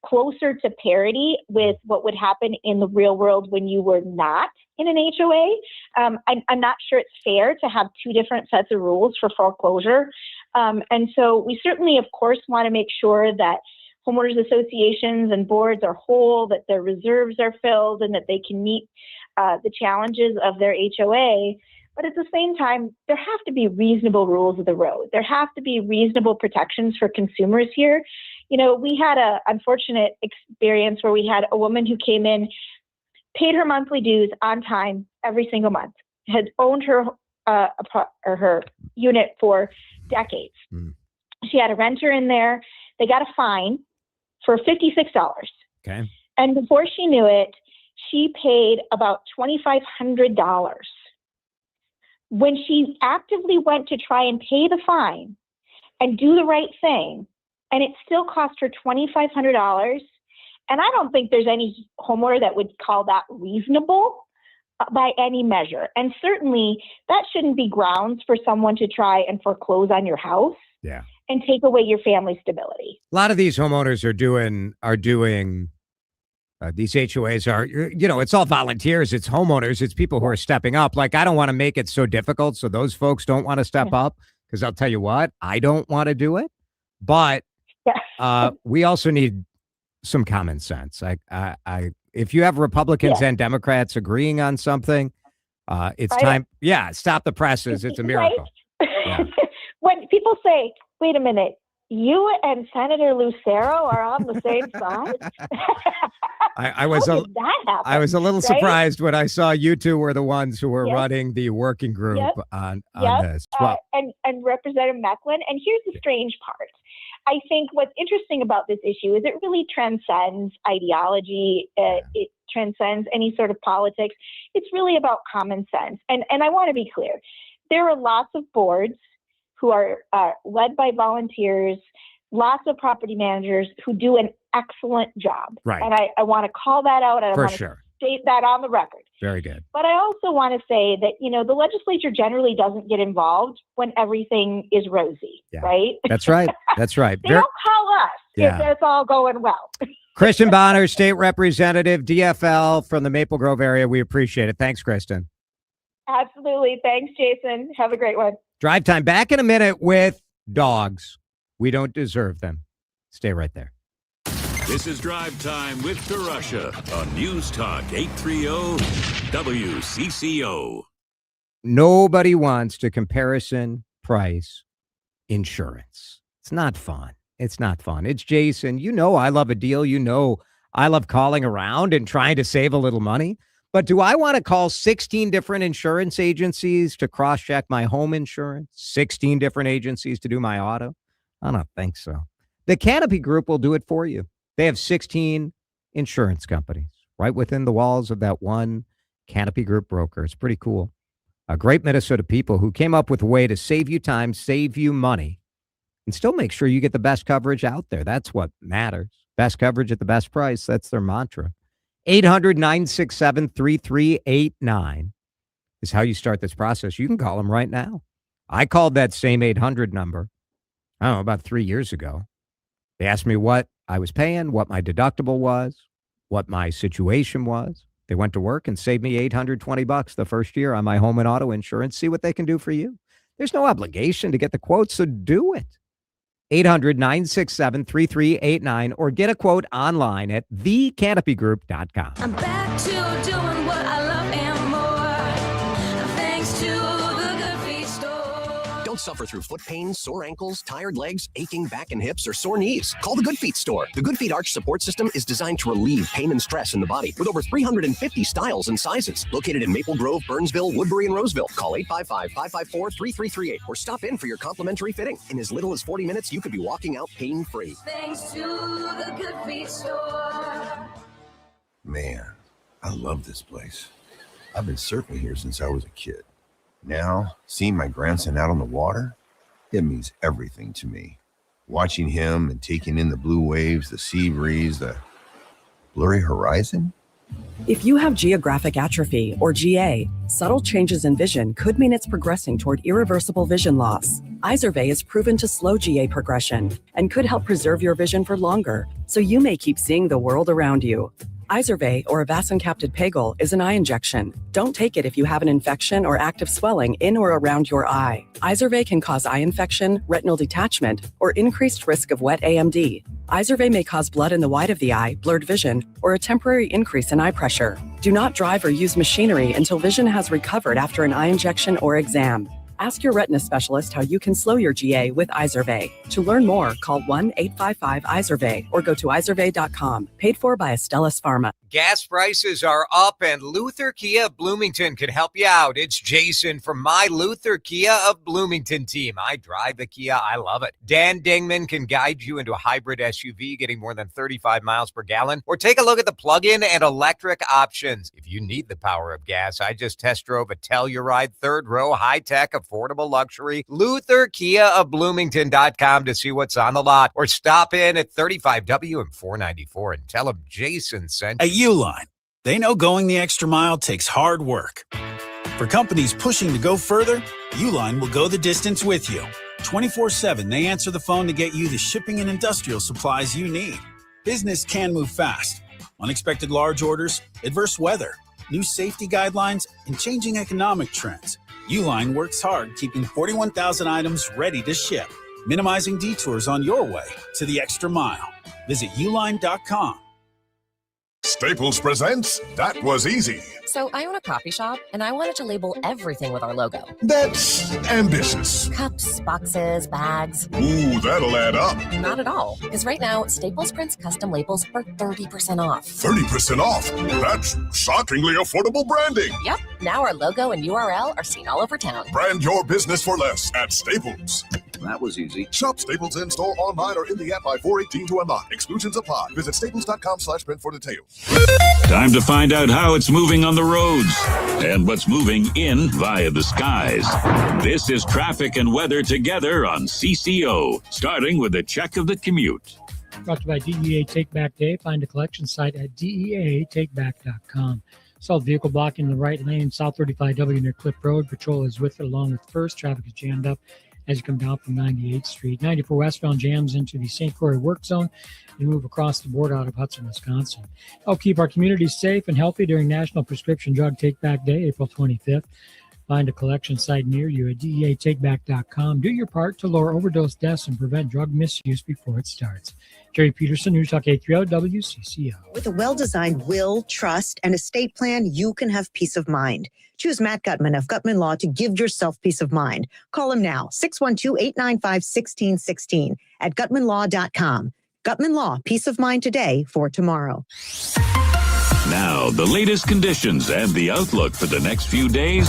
closer to parity with what would happen in the real world when you were not in an HOA. I'm not sure it's fair to have two different sets of rules for foreclosure. And so we certainly, of course, want to make sure that homeowners associations and boards are whole, that their reserves are filled, and that they can meet the challenges of their HOA. But at the same time, there have to be reasonable rules of the road. There have to be reasonable protections for consumers here. We had an unfortunate experience where we had a woman who came in, paid her monthly dues on time every single month, had owned her her unit for decades. She had a renter in there. They got a fine for $56. Okay. And before she knew it, she paid about $2,500. When she actively went to try and pay the fine and do the right thing, and it still cost her $2,500. And I don't think there's any homeowner that would call that reasonable by any measure. And certainly that shouldn't be grounds for someone to try and foreclose on your house. Yeah. And take away your family's stability. A lot of these homeowners are doing these HOAs are, it's all volunteers. It's homeowners. It's people who are stepping up. Like, I don't want to make it so difficult so those folks don't want to step up, because I'll tell you what, I don't want to do it. But we also need some common sense. If you have Republicans and Democrats agreeing on something, it's time. Yeah, stop the presses. It's a miracle. Right? Yeah. When people say, wait a minute, you and Senator Lucero are on the same side? I was a little surprised when I saw you two were the ones who were running the working group on this. Well, and Representative Mecklin. And here's the strange part. I think what's interesting about this issue is it really transcends ideology. It transcends any sort of politics. It's really about common sense. And I want to be clear. There are lots of boards who are led by volunteers, lots of property managers who do an excellent job. Right. And I want to call that out. And I want to state that on the record. Very good. But I also want to say that, the legislature generally doesn't get involved when everything is rosy, right? That's right. That's right. They don't call us if it's all going well. Kristin Bahner, State Representative, DFL from the Maple Grove area. We appreciate it. Thanks, Kristin. Absolutely. Thanks, Jason. Have a great one. Drive Time. Back in a minute with dogs. We don't deserve them. Stay right there. This is Drive Time with DeRusha on News Talk 830 WCCO. Nobody wants to comparison price insurance. It's not fun. It's not fun. It's Jason. I love a deal. I love calling around and trying to save a little money. But do I want to call 16 different insurance agencies to cross-check my home insurance? 16 different agencies to do my auto? I don't think so. The Canopy Group will do it for you. They have 16 insurance companies right within the walls of that one Canopy Group broker. It's pretty cool. Great Minnesota people who came up with a way to save you time, save you money, and still make sure you get the best coverage out there. That's what matters. Best coverage at the best price. That's their mantra. 800-967-3389 is how you start this process. You can call them right now. I called that same 800 number, about 3 years ago. They asked me what I was paying, what my deductible was, what my situation was. They went to work and saved me $820 the first year on my home and auto insurance. See what they can do for you. There's no obligation to get the quote, so do it. 800-967-3389 or get a quote online at thecanopygroup.com. I'm back to doing what I love and more. Thanks to the Good Feet store. Don't suffer through foot pain, sore ankles, tired legs, aching back and hips, or sore knees. Call the Good Feet store. The Good Feet Arch Support System is designed to relieve pain and stress in the body with over 350 styles and sizes. Located in Maple Grove, Burnsville, Woodbury, and Roseville. Call 855-554-3338 or stop in for your complimentary fitting. In as little as 40 minutes, you could be walking out pain-free. Thanks to the Good Feet store. Man, I love this place. I've been surfing here since I was a kid. Now, seeing my grandson out on the water, it means everything to me. Watching him and taking in the blue waves, the sea breeze, the blurry horizon. If you have geographic atrophy, or GA, subtle changes in vision could mean it's progressing toward irreversible vision loss. Izervay is proven to slow GA progression and could help preserve your vision for longer, so you may keep seeing the world around you. Izervay, or avacincaptad pegol, is an eye injection. Don't take it if you have an infection or active swelling in or around your eye. Izervay can cause eye infection, retinal detachment, or increased risk of wet AMD. Izervay may cause blood in the white of the eye, blurred vision, or a temporary increase in eye pressure. Do not drive or use machinery until vision has recovered after an eye injection or exam. Ask your retina specialist how you can slow your GA with Izervay. To learn more, call 1-855-IZERVAY or go to izervay.com. Paid for by Astellas Pharma. Gas prices are up, and Luther Kia of Bloomington can help you out. It's Jason from my Luther Kia of Bloomington team. I drive the Kia. I love it. Dan Dingman can guide you into a hybrid SUV getting more than 35 miles per gallon, or take a look at the plug-in and electric options. If you need the power of gas, I just test drove a Telluride third row high-tech affordable luxury. Luther Kia of Bloomington.com to see what's on the lot, or stop in at 35W and 494 and tell them Jason sent you. Uline. They know going the extra mile takes hard work. For companies pushing to go further, Uline will go the distance with you. 24/7, they answer the phone to get you the shipping and industrial supplies you need. Business can move fast. Unexpected large orders, adverse weather, new safety guidelines, and changing economic trends. Uline works hard keeping 41,000 items ready to ship, minimizing detours on your way to the extra mile. Visit uline.com. Staples presents That Was Easy. So I own a coffee shop, and I wanted to label everything with our logo. That's ambitious. Cups, boxes, bags. Ooh, that'll add up. Not at all. Because right now, Staples prints custom labels for 30% off. 30% off? That's shockingly affordable branding. Yep. Now our logo and URL are seen all over town. Brand your business for less at Staples. That was easy. Shop Staples in-store, online, or in the app by 4/18 to unlock. Exclusions apply. Visit staples.com/print for details. Time to find out how it's moving on the roads and what's moving in via the skies. This is traffic and weather together on CCO, starting with a check of the commute. Brought to you by DEA Take Back Day. Find a collection site at DEATakeback.com. Saw vehicle blocking in the right lane, South 35W near Cliff Road. Patrol is with it along with First. Traffic is jammed up as you come down from 98th Street. 94 westbound jams into the St. Croix work zone and move across the border out of Hudson, Wisconsin. Help keep our communities safe and healthy during National Prescription Drug Take Back Day, April 25th. Find a collection site near you at DEATakeback.com. Do your part to lower overdose deaths and prevent drug misuse before it starts. Jerry Peterson, News Talk 830 WCCO. With a well-designed will, trust, and estate plan, you can have peace of mind. Choose Matt Gutman of Gutman Law to give yourself peace of mind. Call him now, 612-895-1616 at gutmanlaw.com. Gutman Law, peace of mind today for tomorrow. Now, the latest conditions and the outlook for the next few days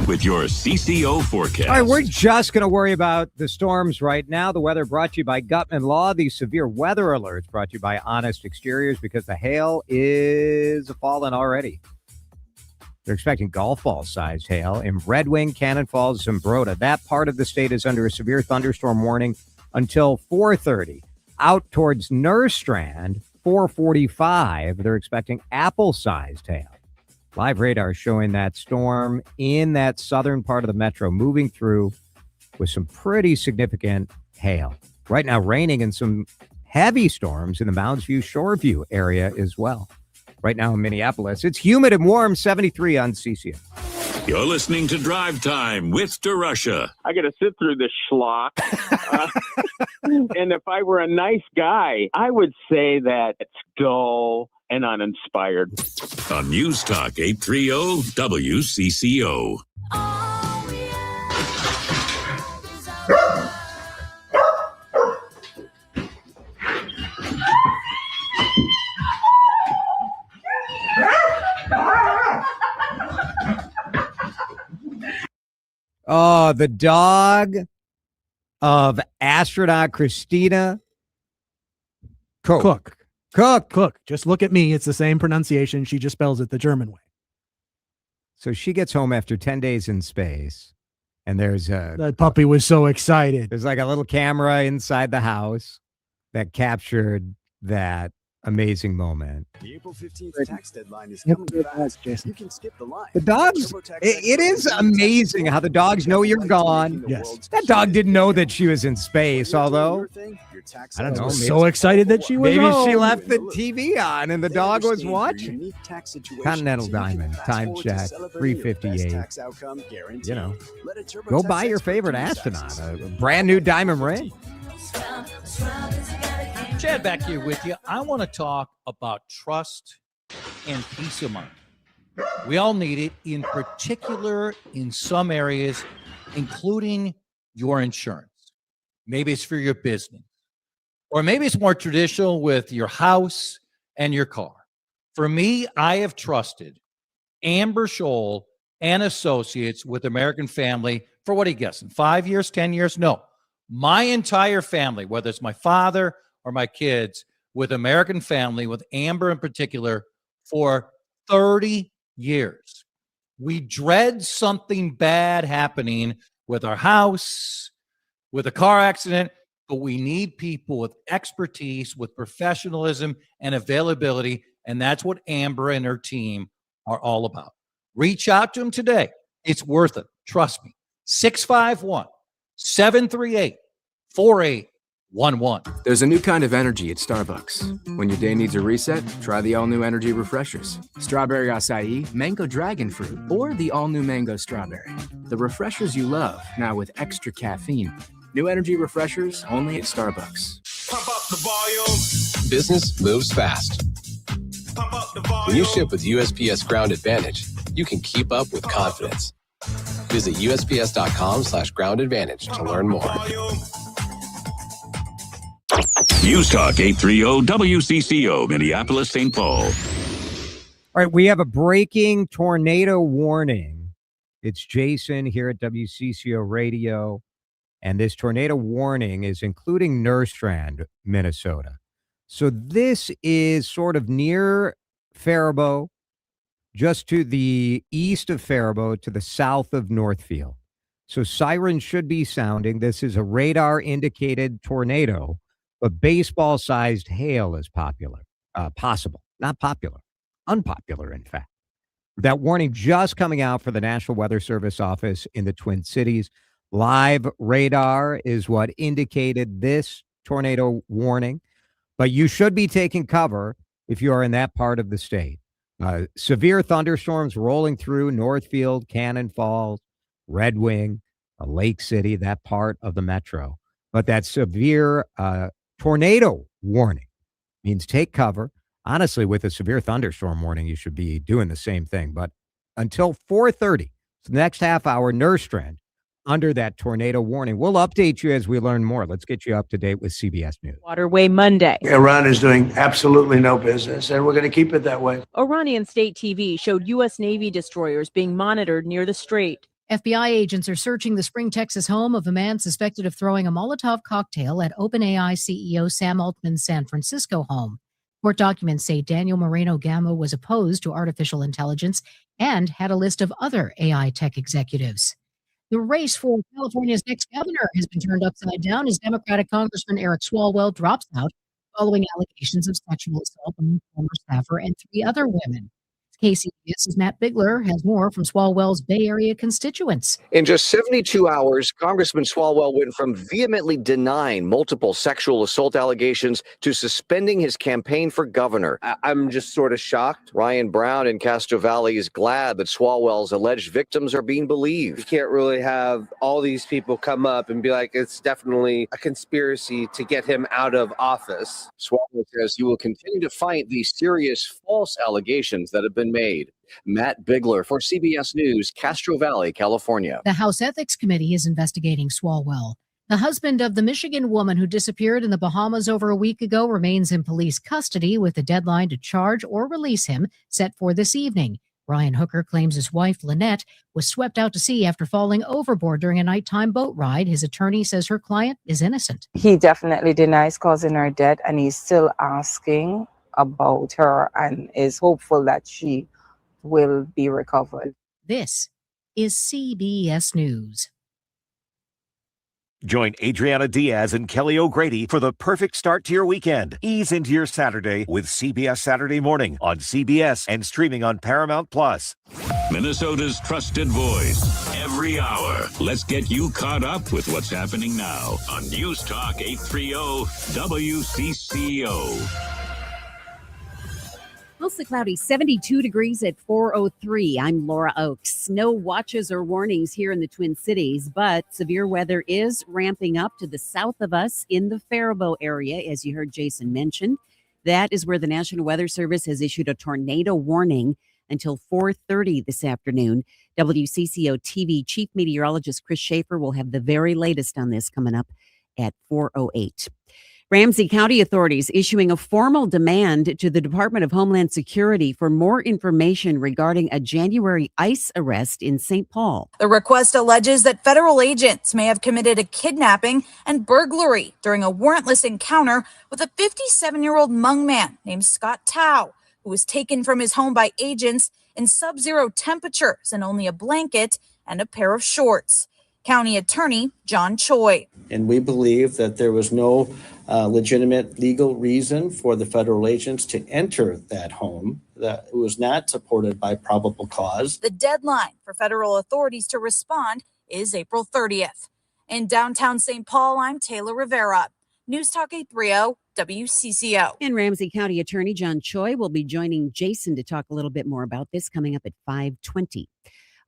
with your CCO forecast. All right, we're just going to worry about the storms right now. The weather brought to you by Gutman Law. These severe weather alerts brought to you by Honest Exteriors because the hail is falling already. They're expecting golf ball sized hail in Red Wing, Cannon Falls, Zumbrota. That part of the state is under a severe thunderstorm warning until 4:30. Out towards Nerstrand, 4:45, they're expecting apple-sized hail. Live radar showing that storm in that southern part of the metro moving through with some pretty significant hail. Right now, raining and some heavy storms in the Mounds View, Shoreview area as well. Right now in Minneapolis, it's humid and warm, 73 on CCO. You're listening to Drive Time with DeRusha. I got to sit through this schlock. And if I were a nice guy, I would say that it's dull and uninspired. On News Talk 830 WCCO. Oh, the dog of astronaut Christina Cook. Just look at me. It's the same pronunciation. She just spells it the German way. So she gets home after 10 days in space, and that puppy was so excited. There's like a little camera inside the house that captured that amazing moment. The April 15th tax deadline is coming fast. You can skip the line. The dogs, it is amazing how the dogs know you're gone. Yes. That dog didn't know that she was in space, although, I don't know. Was so excited that she was Maybe she home. left the TV on and the dog was watching. Continental Diamond, time check, 358. You know, go buy your favorite astronaut, a brand new diamond ring. Chad back here with you. I want to talk about trust and peace of mind. We all need it, in particular in some areas, including your insurance. Maybe it's for your business, or maybe it's more traditional with your house and your car. For me, I have trusted Amber Scholl and Associates with American Family for what are you guessing, 5 years, 10 years? No. My entire family, whether it's my father or my kids, with American Family, with Amber in particular, for 30 years. We dread something bad happening with our house, with a car accident, but we need people with expertise, with professionalism and availability, and that's what Amber and her team are all about. Reach out to them today. It's worth it. Trust me. 651-738-4811. There's a new kind of energy at Starbucks. When your day needs a reset, try the all-new energy refreshers. Strawberry acai, mango dragon fruit, or the all-new mango strawberry. The refreshers you love, now with extra caffeine. New energy refreshers only at Starbucks. Pump up the volume. Business moves fast. Pump up the volume. When you ship with USPS Ground Advantage, you can keep up with confidence. Visit USPS.com/Ground Advantage to learn more. News Talk 830 WCCO, Minneapolis, St. Paul. All right, we have a breaking tornado warning. It's Jason here at WCCO Radio, and this tornado warning is including Nerstrand, Minnesota. So this is sort of near Faribault, just to the east of Faribault, to the south of Northfield. So sirens should be sounding. This is a radar-indicated tornado, but baseball-sized hail is possible. Not popular. Unpopular, in fact. That warning just coming out for the National Weather Service office in the Twin Cities. Live radar is what indicated this tornado warning, but you should be taking cover if you are in that part of the state. Severe thunderstorms rolling through Northfield, Cannon Falls, Red Wing, Lake City, that part of the metro. But that severe tornado warning means take cover. Honestly, with a severe thunderstorm warning, you should be doing the same thing. But until 4:30, so the next half hour, Nerstrand under that tornado warning. We'll update you as we learn more. Let's get you up to date with CBS News. Waterway Monday. Iran is doing absolutely no business, and we're going to keep it that way. Iranian state TV showed U.S. Navy destroyers being monitored near the strait. FBI agents are searching the Spring, Texas home of a man suspected of throwing a Molotov cocktail at OpenAI CEO Sam Altman's San Francisco home. Court documents say Daniel Moreno-Gamo was opposed to artificial intelligence and had a list of other AI tech executives. The race for California's next governor has been turned upside down as Democratic Congressman Eric Swalwell drops out following allegations of sexual assault on a former staffer and 3 other women. KCBS's Matt Bigler has more from Swalwell's Bay Area constituents. In just 72 hours, Congressman Swalwell went from vehemently denying multiple sexual assault allegations to suspending his campaign for governor. I'm just sort of shocked. Ryan Brown in Castro Valley is glad that Swalwell's alleged victims are being believed. You can't really have all these people come up and be like, it's definitely a conspiracy to get him out of office. Swalwell says he will continue to fight these serious false allegations that have been made. Matt Bigler for CBS News, Castro Valley, California. The House Ethics Committee is investigating Swalwell. The husband of the Michigan woman who disappeared in the Bahamas over a week ago remains in police custody with a deadline to charge or release him set for this evening. Ryan Hooker claims his wife, Lynette, was swept out to sea after falling overboard during a nighttime boat ride. His attorney says her client is innocent. He definitely denies causing her death, and he's still asking about her and is hopeful that she will be recovered. This is CBS News. Join Adriana Diaz and Kelly O'Grady for the perfect start to your weekend. Ease into your Saturday with CBS Saturday Morning on CBS and streaming on Paramount+. Minnesota's trusted voice, every hour. Let's get you caught up with what's happening now on News Talk 830 WCCO. Mostly cloudy, 72 degrees at 4:03. I'm Laura Oakes. No watches or warnings here in the Twin Cities, but severe weather is ramping up to the south of us in the Faribault area, as you heard Jason mention. That is where the National Weather Service has issued a tornado warning until 4:30 this afternoon. WCCO TV Chief Meteorologist Chris Schaefer will have the very latest on this coming up at 4:08. Ramsey County authorities issuing a formal demand to the Department of Homeland Security for more information regarding a January ICE arrest in St. Paul. The request alleges that federal agents may have committed a kidnapping and burglary during a warrantless encounter with a 57-year-old Hmong man named Scott Tao, who was taken from his home by agents in sub-zero temperatures and only a blanket and a pair of shorts. County Attorney John Choi. And we believe that there was no legitimate legal reason for the federal agents to enter that home, that it was not supported by probable cause. The deadline for federal authorities to respond is April 30th. In downtown St. Paul, I'm Taylor Rivera. News Talk 830 WCCO. And Ramsey County Attorney John Choi will be joining Jason to talk a little bit more about this coming up at 5:20.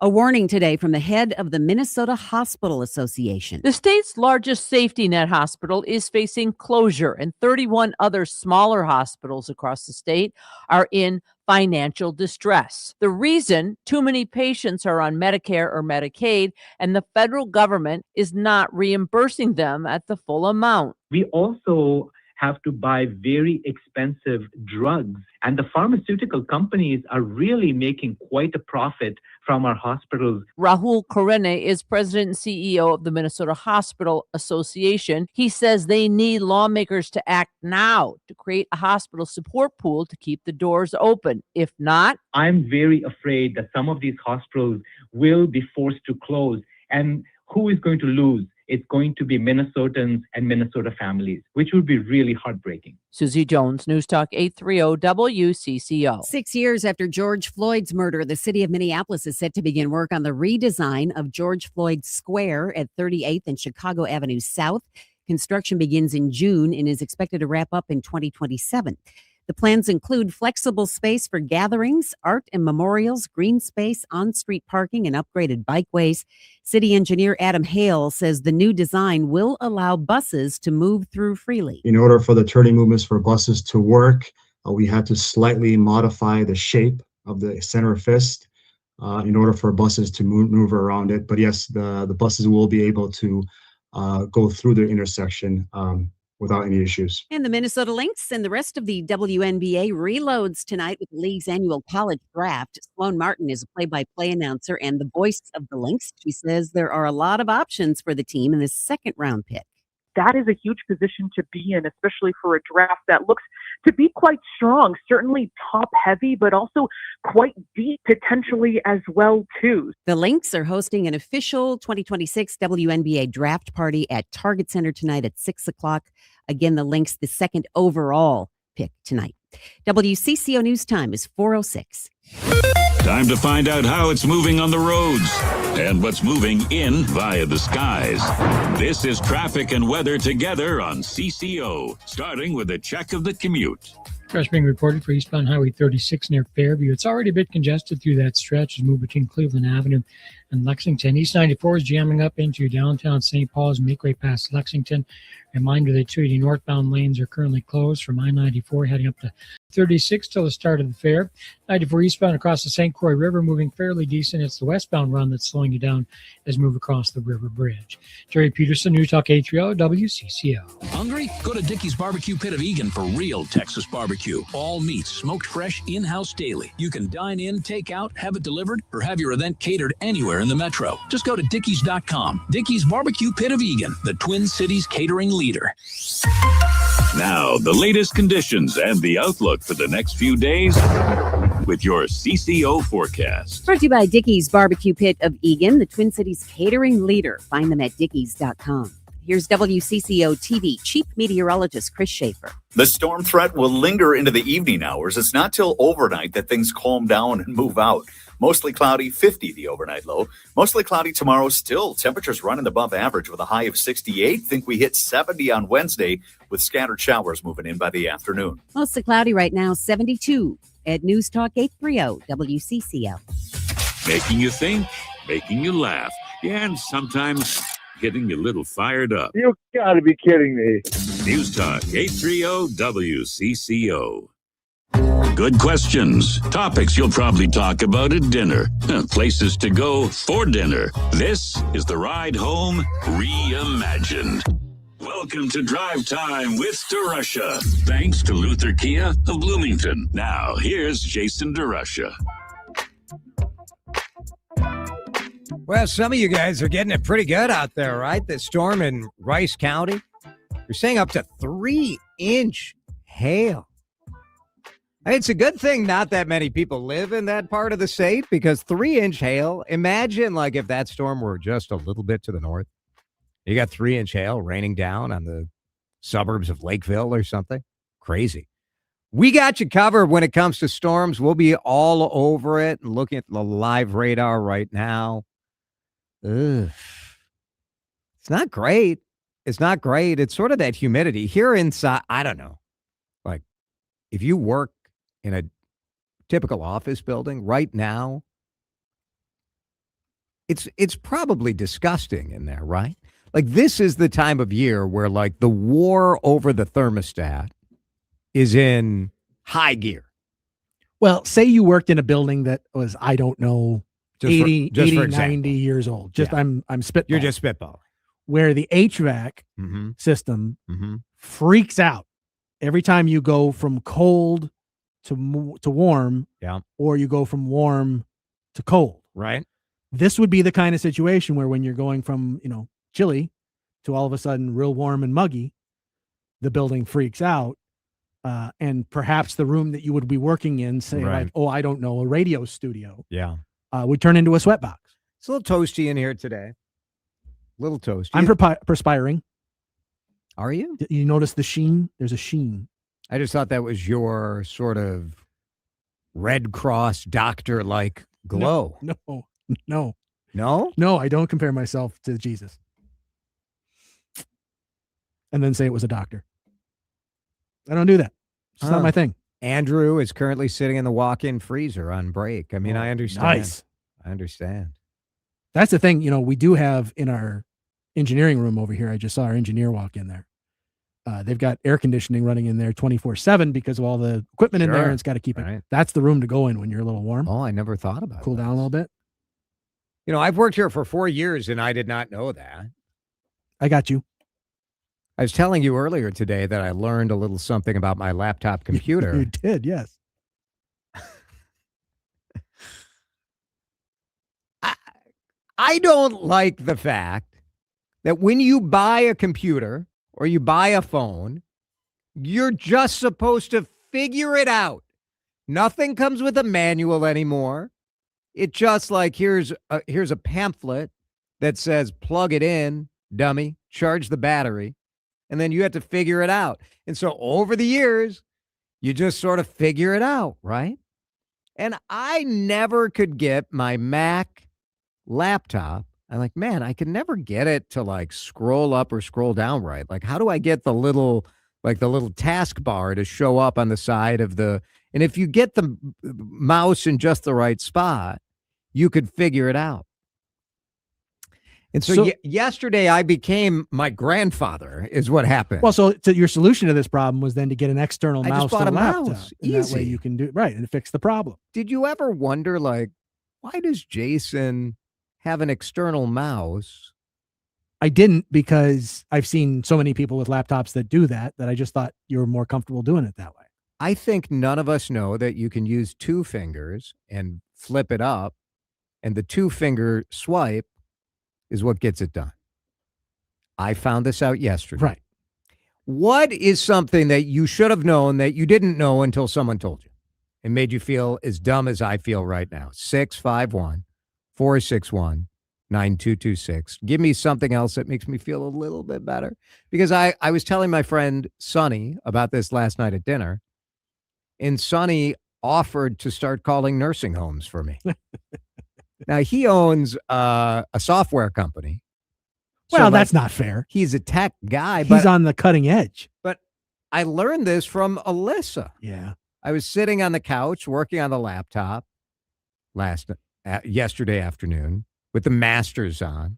A warning today from the head of the Minnesota Hospital Association. The state's largest safety net hospital is facing closure, and 31 other smaller hospitals across the state are in financial distress. The reason: too many patients are on Medicare or Medicaid, and the federal government is not reimbursing them at the full amount. We also have to buy very expensive drugs, and the pharmaceutical companies are really making quite a profit from our hospitals. Rahul Khurana is president and CEO of the Minnesota Hospital Association. He says they need lawmakers to act now to create a hospital support pool to keep the doors open. If not, I'm very afraid that some of these hospitals will be forced to close. And who is going to lose? It's going to be Minnesotans and Minnesota families, which would be really heartbreaking. Susie Jones, News Talk 830 WCCO. 6 years after George Floyd's murder, the city of Minneapolis is set to begin work on the redesign of George Floyd Square at 38th and Chicago Avenue South. Construction begins in June and is expected to wrap up in 2027. The plans include flexible space for gatherings, art and memorials, green space, on-street parking, and upgraded bikeways. City engineer Adam Hale says the new design will allow buses to move through freely. In order for the turning movements for buses to work, we had to slightly modify the shape of the center fist in order for buses to move around it. But yes, the buses will be able to go through the intersection without any issues. And the Minnesota Lynx and the rest of the WNBA reloads tonight with the league's annual college draft. Sloan Martin is a play-by-play announcer and the voice of the Lynx. She says there are a lot of options for the team in the second-round pick. That is a huge position to be in, especially for a draft that looks to be quite strong, certainly top heavy, but also quite deep potentially as well, too. The Lynx are hosting an official 2026 WNBA draft party at Target Center tonight at 6 o'clock. Again, the Lynx, the second overall pick tonight. WCCO News Time is 4:06. Time to find out how it's moving on the roads and what's moving in via the skies. This is traffic and weather together on CCO, starting with a check of the commute. Crash being reported for eastbound Highway 36 near Fairview. It's already a bit congested through that stretch as move between Cleveland Avenue and Lexington. East 94 is jamming up into downtown St. Paul as you make way past Lexington. Reminder that 280 northbound lanes are currently closed from I-94 heading up to 36 till the start of the fair. 94 eastbound across the St. Croix River moving fairly decent. It's the westbound run that's slowing you down as you move across the river bridge. Jerry Peterson, News Talk 830 WCCO. Hungry? Go to Dickey's Barbecue Pit of Egan for real Texas barbecue. All meats smoked fresh in-house daily. You can dine in, take out, have it delivered, or have your event catered anywhere in the metro. Just go to Dickeys.com. Dickey's Barbecue Pit of Egan, the Twin Cities catering leader. Now, the latest conditions and the outlook for the next few days with your CCO forecast. Brought to you by Dickey's Barbecue Pit of Egan, the Twin Cities catering leader. Find them at Dickeys.com. Here's WCCO TV Chief Meteorologist Chris Schaefer. The storm threat will linger into the evening hours. It's not till overnight that things calm down and move out. Mostly cloudy, 50 the overnight low. Mostly cloudy tomorrow still. Temperatures running above average with a high of 68. Think we hit 70 on Wednesday with scattered showers moving in by the afternoon. Mostly cloudy right now, 72 at News Talk 830 WCCO. Making you think, making you laugh, and sometimes getting you a little fired up. You gotta be kidding me. News Talk 830 WCCO. Good questions. Topics you'll probably talk about at dinner. Places to go for dinner. This is the Ride Home Reimagined. Welcome to Drive Time with DeRusha. Thanks to Luther Kia of Bloomington. Now, here's Jason DeRusha. Well, some of you guys are getting it pretty good out there, right? The storm in Rice County. You're saying up to 3-inch hail. It's a good thing not that many people live in that part of the state, because 3-inch hail, imagine like if that storm were just a little bit to the north. You got 3-inch hail raining down on the suburbs of Lakeville or something. Crazy. We got you covered when it comes to storms. We'll be all over it and looking at the live radar right now. Ugh. It's not great. It's not great. It's sort of that humidity here inside. I don't know. Like if you work in a typical office building right now, it's probably disgusting in there, right? Like this is the time of year where like the war over the thermostat is in high gear. Well, say you worked in a building that was, I don't know, Just 80, for 80 example. 90 years old. Just Yeah. I'm spitballing. You're just spitballing. Where the HVAC system freaks out every time you go from cold to warm, or you go from warm to cold. Right. This would be the kind of situation where when you're going from, chilly to all of a sudden real warm and muggy, the building freaks out. And perhaps the room that you would be working in, say, Right. like, I don't know, a radio studio, Yeah. would turn into a sweatbox. It's a little toasty in here today. Little toasty. I'm perspiring. Are you? You notice the sheen? There's a sheen. I just thought that was your sort of Red Cross doctor-like glow. No, I don't compare myself to Jesus. And then say it was a doctor. I don't do that. It's not my thing. Andrew is currently sitting in the walk-in freezer on break. I mean, I understand. Nice. I understand. That's the thing, we do have in our engineering room over here. I just saw our engineer walk in there. They've got air conditioning running in there 24/7 because of all the equipment in there, and it's got to keep it. That's the room to go in when you're a little warm. Oh, I never thought about it. Cool down a little bit. I've worked here for 4 years, and I did not know that. I got you. I was telling you earlier today that I learned a little something about my laptop computer. You did, yes. I don't like the fact that when you buy a computer or you buy a phone, you're just supposed to figure it out. Nothing comes with a manual anymore. It just like, here's a pamphlet that says, plug it in, dummy, charge the battery, and then you have to figure it out. And so over the years, you just sort of figure it out, right? And I never could get my Mac laptop. I'm like, man, I can never get it to like scroll up or scroll down right. Like, how do I get the little taskbar to show up on the side of the, and if you get the mouse in just the right spot, you could figure it out. And so yesterday I became my grandfather is what happened. Well, so your solution to this problem was then to get an external mouse just bought to the a laptop. mouse. And that Easy. way you can do right and fix the problem. Did you ever wonder, like, why does Jason have an external mouse? I didn't, because I've seen so many people with laptops that do that I just thought you were more comfortable doing it that way. I think none of us know that you can use 2 fingers and flip it up, and the 2-finger swipe is what gets it done. I found this out yesterday. Right. What is something that you should have known that you didn't know until someone told you and made you feel as dumb as I feel right now? 651-461-99 9226. Give me something else that makes me feel a little bit better. Because I was telling my friend Sonny about this last night at dinner, and Sonny offered to start calling nursing homes for me. Now, he owns a software company. Well, that's not fair. He's a tech guy. He's on the cutting edge. But I learned this from Alyssa. Yeah. I was sitting on the couch working on the laptop yesterday afternoon with the Masters on.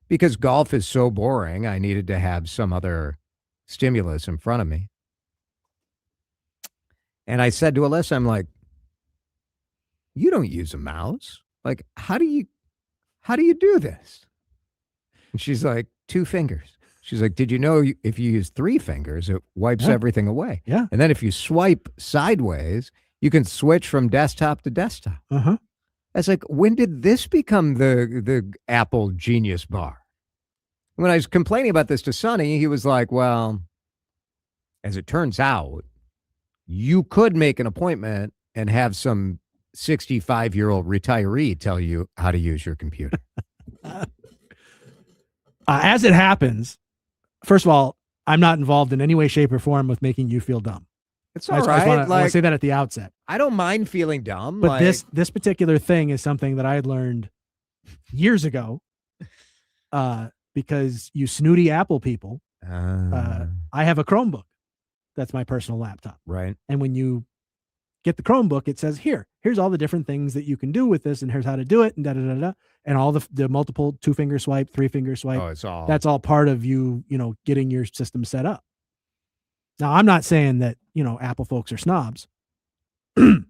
Because golf is so boring, I needed to have some other stimulus in front of me. And I said to Alyssa, I'm like, you don't use a mouse. Like, how do you do this? And she's like, 2 fingers. She's like, did you know if you use 3 fingers, it wipes everything away? Yeah. And then if you swipe sideways, you can switch from desktop to desktop. Uh-huh. I was like, when did this become the Apple Genius Bar? When I was complaining about this to Sonny, he was like, well, as it turns out, you could make an appointment and have some 65-year-old retiree tell you how to use your computer. As it happens, first of all, I'm not involved in any way, shape, or form with making you feel dumb. It's all right. I want to say that at the outset. I don't mind feeling dumb. But this particular thing is something that I had learned years ago because you snooty Apple people, I have a Chromebook. That's my personal laptop. Right. And when you get the Chromebook, it says, here's all the different things that you can do with this, and here's how to do it, and da-da-da-da. And all the multiple 2-finger swipe, 3-finger swipe. Oh, it's all. That's all part of you getting your system set up. Now, I'm not saying that, Apple folks are snobs. But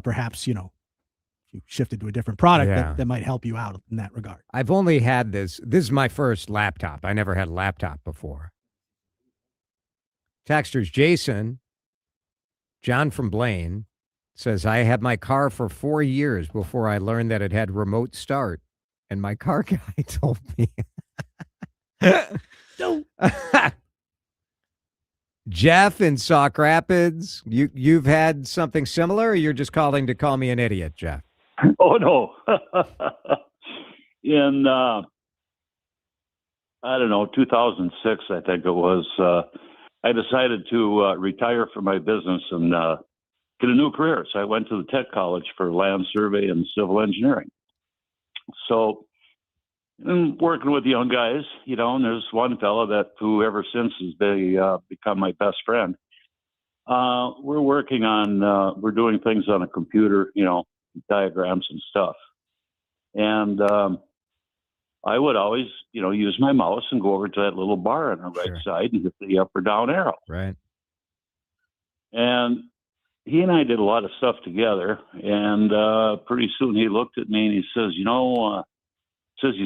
perhaps, you shifted to a different product that might help you out in that regard. I've only had this. This is my first laptop. I never had a laptop before. Texters John from Blaine says, I had my car for 4 years before I learned that it had remote start. And my car guy told me. Don't. Jeff in Sauk Rapids, you've had something similar, or you're just calling to call me an idiot, Jeff? Oh, no. In, I don't know, 2006, I think it was, I decided to retire from my business and get a new career. So I went to the tech college for land survey and civil engineering. So I'm working with young guys, and there's one fella who ever since has become my best friend. We're working on, we're doing things on a computer, diagrams and stuff. And I would always, use my mouse and go over to that little bar on the right side and hit the up or down arrow. Right. And he and I did a lot of stuff together. And pretty soon he looked at me and he says, you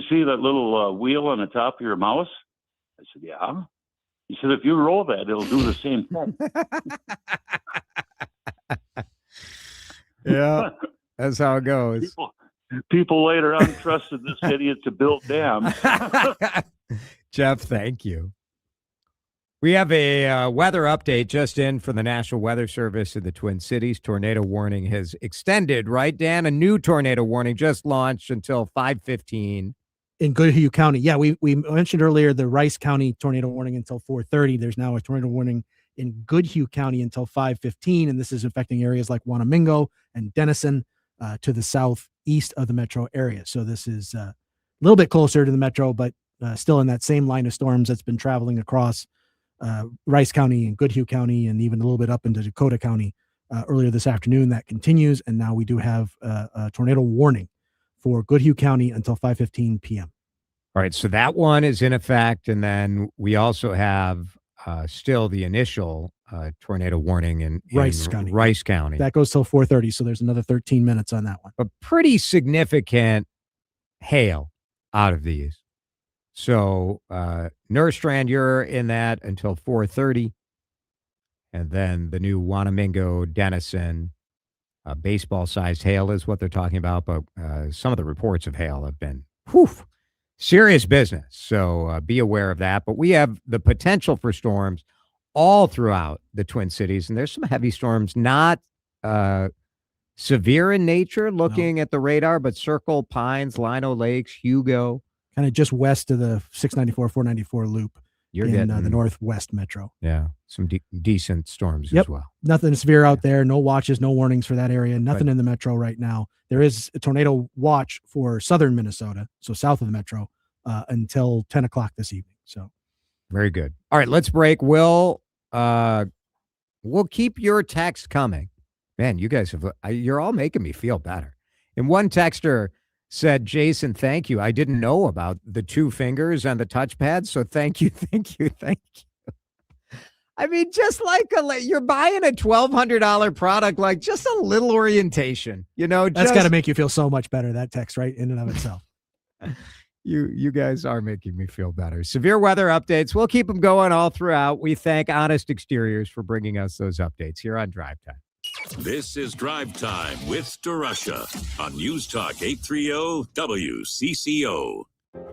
see that little wheel on the top of your mouse? I said, yeah. He said, if you roll that, it'll do the same thing. Yeah, that's how it goes. People later on trusted this idiot to build dams. Jeff, thank you. We have a weather update just in from the National Weather Service in the Twin Cities. Tornado warning has extended, right, Dan? A new tornado warning just launched until 5:15. In Goodhue County. Yeah, we mentioned earlier the Rice County tornado warning until 4:30. There's now a tornado warning in Goodhue County until 5:15, and this is affecting areas like Wanamingo and Denison to the southeast of the metro area. So this is a little bit closer to the metro, but still in that same line of storms that's been traveling across Rice County and Goodhue County and even a little bit up into Dakota County earlier this afternoon. That continues, and now we do have a tornado warning for Goodhue County until 5:15 p.m. All right, so that one is in effect, and then we also have still the initial tornado warning in Rice County. Rice County. That goes till 4:30, so there's another 13 minutes on that one. A pretty significant hail out of these. So Nerstrand, you're in that until 4:30, and then the new Wanamingo, Denison, baseball-sized hail is what they're talking about, but some of the reports of hail have been serious business. So be aware of that. But we have the potential for storms all throughout the Twin Cities, and there's some heavy storms not severe in nature, looking at the radar, but Circle, Pines, Lino Lakes, Hugo. Kind of just west of the 694, 494 loop. You're in getting the northwest metro. Yeah, some decent storms Yep. as well. Nothing severe out there. No watches, no warnings for that area. Nothing in the metro right now. There is a tornado watch for southern Minnesota, so south of the metro, until 10 o'clock this evening. So very good. All right, let's break. We'll keep your text coming. Man, you guys you're all making me feel better. And one texter said, Jason, thank you. I didn't know about the 2 fingers on the touchpad, so thank you. I mean, just like you're buying a $1,200 product, like just a little orientation, that's got to make you feel so much better, that text, right, in and of itself. You guys are making me feel better. Severe weather updates. We'll keep them going all throughout. We thank Honest Exteriors for bringing us those updates here on Drive Time. This is Drive Time with DeRusha on News Talk 830 WCCO.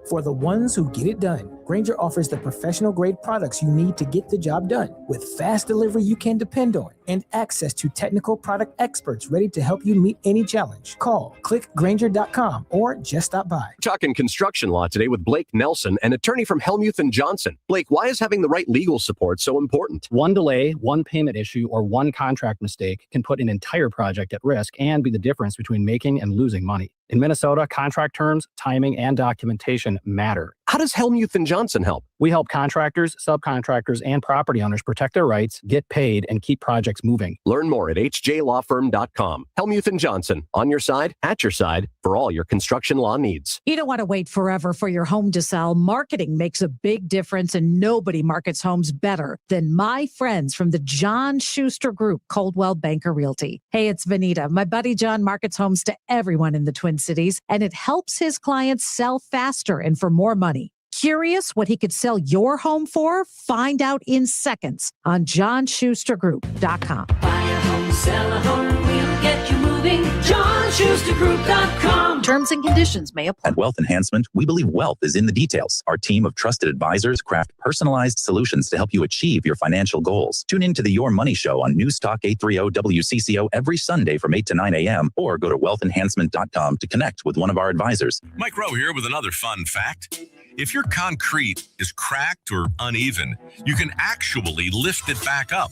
For the ones who get it done, Grainger offers the professional-grade products you need to get the job done, with fast delivery you can depend on and access to technical product experts ready to help you meet any challenge. Call, click Grainger.com, or just stop by. Talking construction law today with Blake Nelson, an attorney from Helmuth & Johnson. Blake, why is having the right legal support so important? One delay, one payment issue, or one contract mistake can put an entire project at risk and be the difference between making and losing money. In Minnesota, contract terms, timing, and documentation matter. How does Helmuth & Johnson help? We help contractors, subcontractors, and property owners protect their rights, get paid, and keep projects moving. Learn more at hjlawfirm.com. Helmuth & Johnson, on your side, at your side, for all your construction law needs. You don't want to wait forever for your home to sell. Marketing makes a big difference, and nobody markets homes better than my friends from the John Schuster Group, Coldwell Banker Realty. Hey, it's Vanita. My buddy John markets homes to everyone in the Twin Cities, and it helps his clients sell faster and for more money. Curious what he could sell your home for? Find out in seconds on johnschustergroup.com. Buy a home, sell a home, we'll get you moving. johnschustergroup.com. Terms and conditions may apply. At Wealth Enhancement, we believe wealth is in the details. Our team of trusted advisors craft personalized solutions to help you achieve your financial goals. Tune in to the Your Money Show on News Talk 830 WCCO every Sunday from 8 to 9 a.m. or go to wealthenhancement.com to connect with one of our advisors. Mike Rowe here with another fun fact. If your concrete is cracked or uneven, you can actually lift it back up.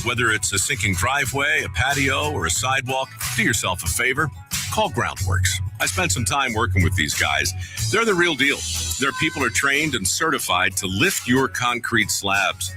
Whether it's a sinking driveway, a patio, or a sidewalk, do yourself a favor. Call Groundworks. I spent some time working with these guys. They're the real deal. Their people are trained and certified to lift your concrete slabs.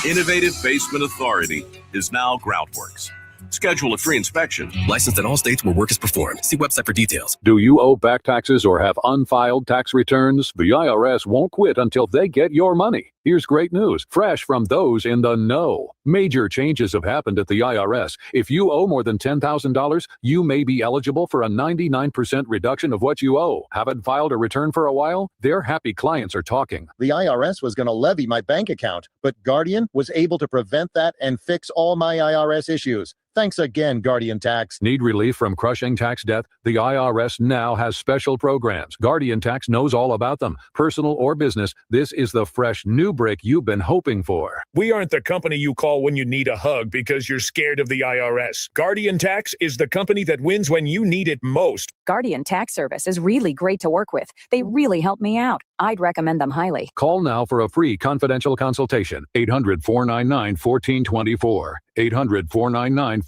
Innovative Basement Authority is now Groundworks. Schedule a free inspection. Licensed in all states where work is performed. See website for details. Do you owe back taxes or have unfiled tax returns? The IRS won't quit until they get your money. Here's great news, fresh from those in the know. Major changes have happened at the IRS. If you owe more than $10,000, you may be eligible for a 99% reduction of what you owe. Haven't filed a return for a while? Their happy clients are talking. The IRS was going to levy my bank account, but Guardian was able to prevent that and fix all my IRS issues. Thanks again, Guardian Tax. Need relief from crushing tax debt? The IRS now has special programs. Guardian Tax knows all about them. Personal or business, this is the fresh new break you've been hoping for. We aren't the company you call when you need a hug because you're scared of the IRS. Guardian Tax is the company that wins when you need it most. Guardian Tax Service is really great to work with. They really help me out. I'd recommend them highly. Call now for a free confidential consultation. 800-499-1424. 800-499-1424.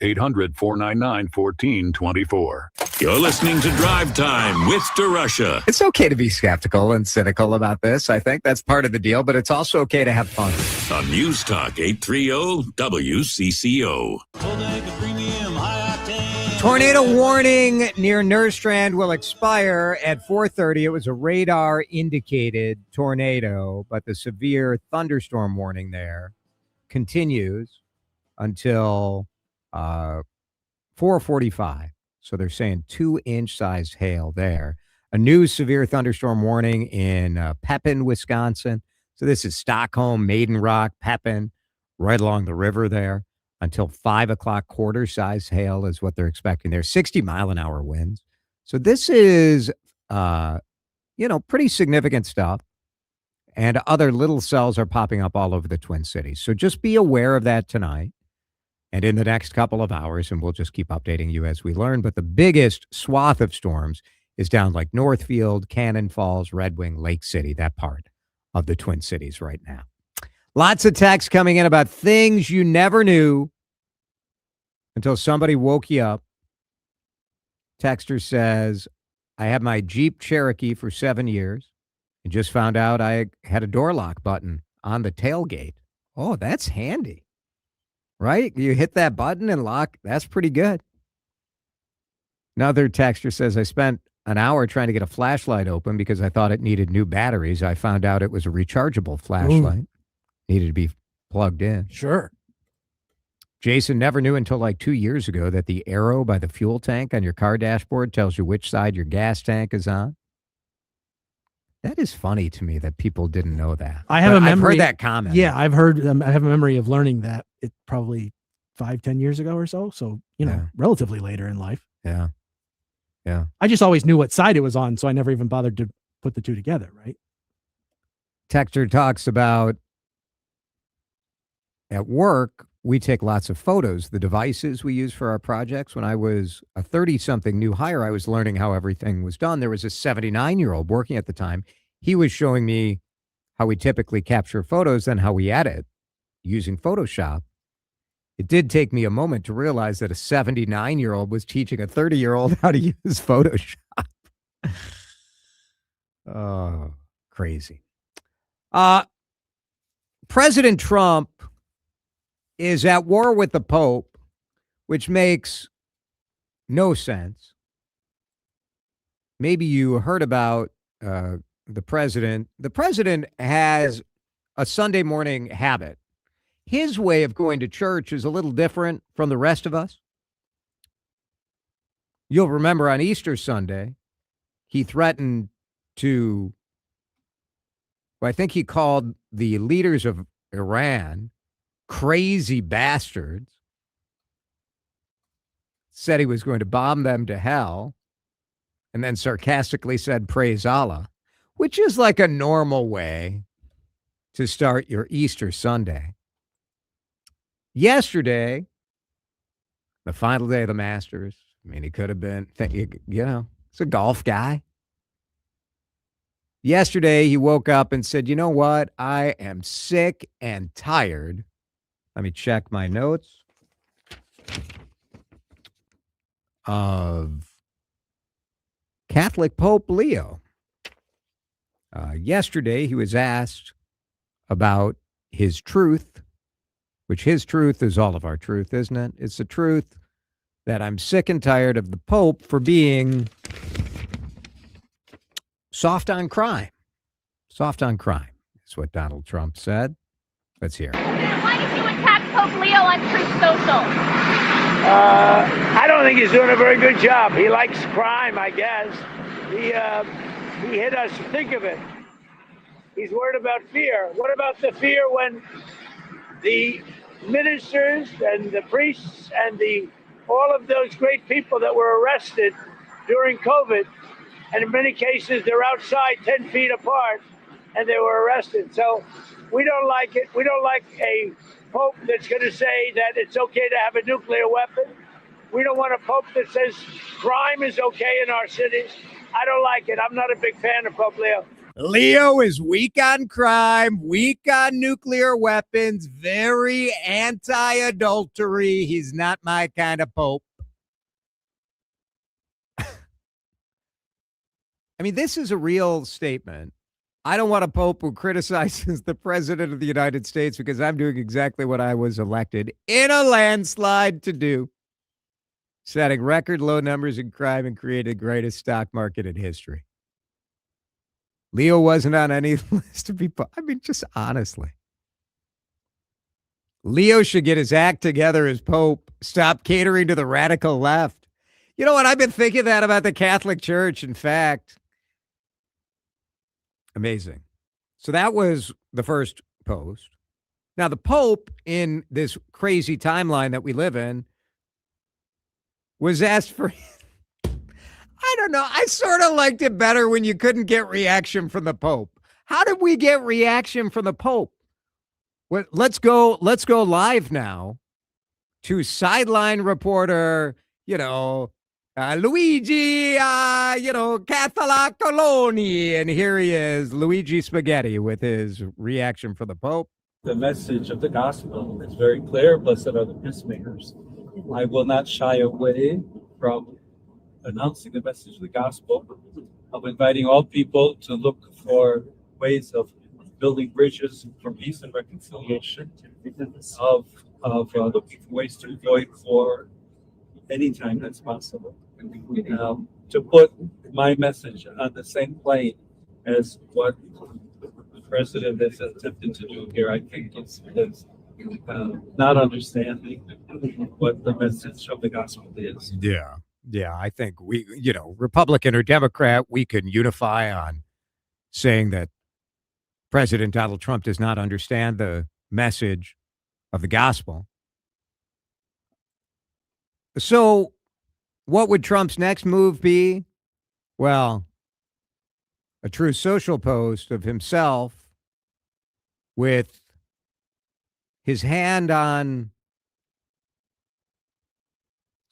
800-499-1424. You're listening to Drive Time with DeRusha. It's okay to be skeptical and cynical about this. I think that's part of the deal, but it's also okay to have fun. On News Talk 830 WCCO. Tornado warning near Nerstrand will expire at 4:30. It was a radar indicated tornado, but the severe thunderstorm warning there continues until 4:45. So they're saying 2-inch sized hail there. A new severe thunderstorm warning in Pepin, Wisconsin. So this is Stockholm, Maiden Rock, Pepin, right along the river there. Until 5 o'clock, quarter-sized hail is what they're expecting there. 60-mile-an-hour winds. So this is, pretty significant stuff. And other little cells are popping up all over the Twin Cities. So just be aware of that tonight. And in the next couple of hours, and we'll just keep updating you as we learn, but the biggest swath of storms is down like Northfield, Cannon Falls, Red Wing, Lake City, that part of the Twin Cities right now. Lots of texts coming in about things you never knew until somebody woke you up. Texter says, I had my Jeep Cherokee for 7 years and just found out I had a door lock button on the tailgate. Oh, that's handy, right? You hit that button and lock. That's pretty good. Another texter says, I spent an hour trying to get a flashlight open because I thought it needed new batteries. I found out it was a rechargeable flashlight. Needed to be plugged in. Sure. Jason never knew until like 2 years ago that the arrow by the fuel tank on your car dashboard tells you which side your gas tank is on. That is funny to me that people didn't know that. I have a memory. I've heard that comment. Yeah, I've heard. I have a memory of learning that it probably 5-10 years ago or so. So, relatively later in life. Yeah. Yeah. I just always knew what side it was on, so I never even bothered to put the two together, right? Texter talks about at work, we take lots of photos, the devices we use for our projects. When I was a 30-something new hire, I was learning how everything was done. There was a 79-year-old working at the time. He was showing me how we typically capture photos and how we edit using Photoshop. It did take me a moment to realize that a 79-year-old was teaching a 30-year-old how to use Photoshop. Oh, crazy. President Trump is at war with the Pope, which makes no sense. Maybe you heard about the president. The president has a Sunday morning habit. His way of going to church is a little different from the rest of us. You'll remember on Easter Sunday, he threatened to, well, I think he called the leaders of Iran crazy bastards, said he was going to bomb them to hell, and then sarcastically said, praise Allah, which is like a normal way to start your Easter Sunday. Yesterday, the final day of the Masters, I mean, he could have been, it's a golf guy. Yesterday, he woke up and said, you know what? I am sick and tired. Let me check my notes of Catholic Pope Leo. Yesterday, he was asked about his truth, which his truth is all of our truth, isn't it? It's the truth that I'm sick and tired of the Pope for being soft on crime. Soft on crime is what Donald Trump said. Let's hear it. Why did you attack Pope Leo on Truth Social? I don't think he's doing a very good job. He likes crime, I guess. He hit us. Think of it. He's worried about fear. What about the fear when the ministers and the priests and all of those great people that were arrested during COVID, and in many cases they're outside 10 feet apart, and they were arrested. So we don't like it. We don't like a pope that's going to say that it's okay to have a nuclear weapon. We don't want a pope that says crime is okay in our cities. I don't like it. I'm not a big fan of Pope Leo. Leo is weak on crime, weak on nuclear weapons, very anti-adultery. He's not my kind of pope. I mean, this is a real statement. I don't want a pope who criticizes the president of the United States because I'm doing exactly what I was elected in a landslide to do, setting record low numbers in crime and creating the greatest stock market in history. Leo wasn't on any list of people. I mean, just honestly. Leo should get his act together as Pope. Stop catering to the radical left. You know what? I've been thinking that about the Catholic Church. In fact, amazing. So that was the first post. Now, the Pope, in this crazy timeline that we live in, was asked for... I don't know. I sort of liked it better when you couldn't get reaction from the Pope. How did we get reaction from the Pope? Well, let's go live now to sideline reporter, Luigi, Catalaccoloni. And here he is, Luigi Spaghetti, with his reaction for the Pope. The message of the gospel is very clear. Blessed are the peacemakers. I will not shy away from announcing the message of the gospel, of inviting all people to look for ways of building bridges for peace and reconciliation, of looking for ways to avoid war anytime that's possible. To put my message on the same plane as what the president has attempted to do here, I think is not understanding what the message of the gospel is. Yeah. Yeah, I think we, Republican or Democrat, we can unify on saying that President Donald Trump does not understand the message of the gospel. So what would Trump's next move be? Well, a True Social post of himself with his hand on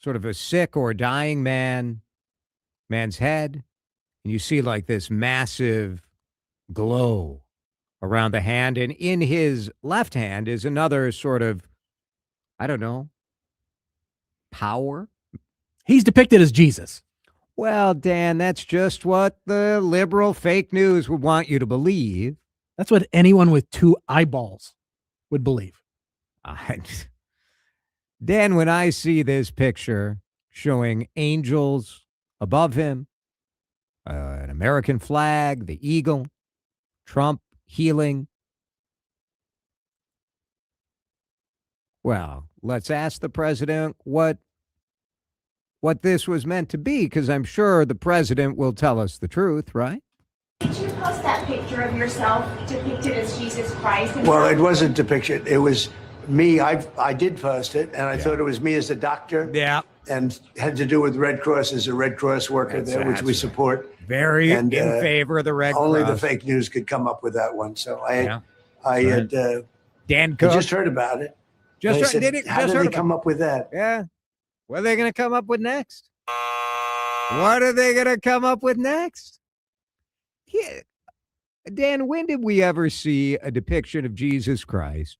sort of a sick or dying man's head, and you see like this massive glow around the hand, and in his left hand is another sort of, I don't know, power. He's depicted as Jesus. Well, Dan, that's just what the liberal fake news would want you to believe. That's what anyone with two eyeballs would believe. Dan, when I see this picture showing angels above him, an American flag, the eagle, Trump healing, well, let's ask the president what this was meant to be, because I'm sure the president will tell us the truth, right? Did you post that picture of yourself depicted as Jesus Christ? Well, it wasn't depicted. It was me. I did post it, and I thought it was me as a doctor. Yeah. And had to do with Red Cross as a Red Cross worker there, which we support. Very in favor of the Red Cross. Only the fake news could come up with that one. So I had Dan Cook. I just heard about it. How did they come up with that? Yeah. What are they going to come up with next? What are they going to come up with next? Yeah. Dan, when did we ever see a depiction of Jesus Christ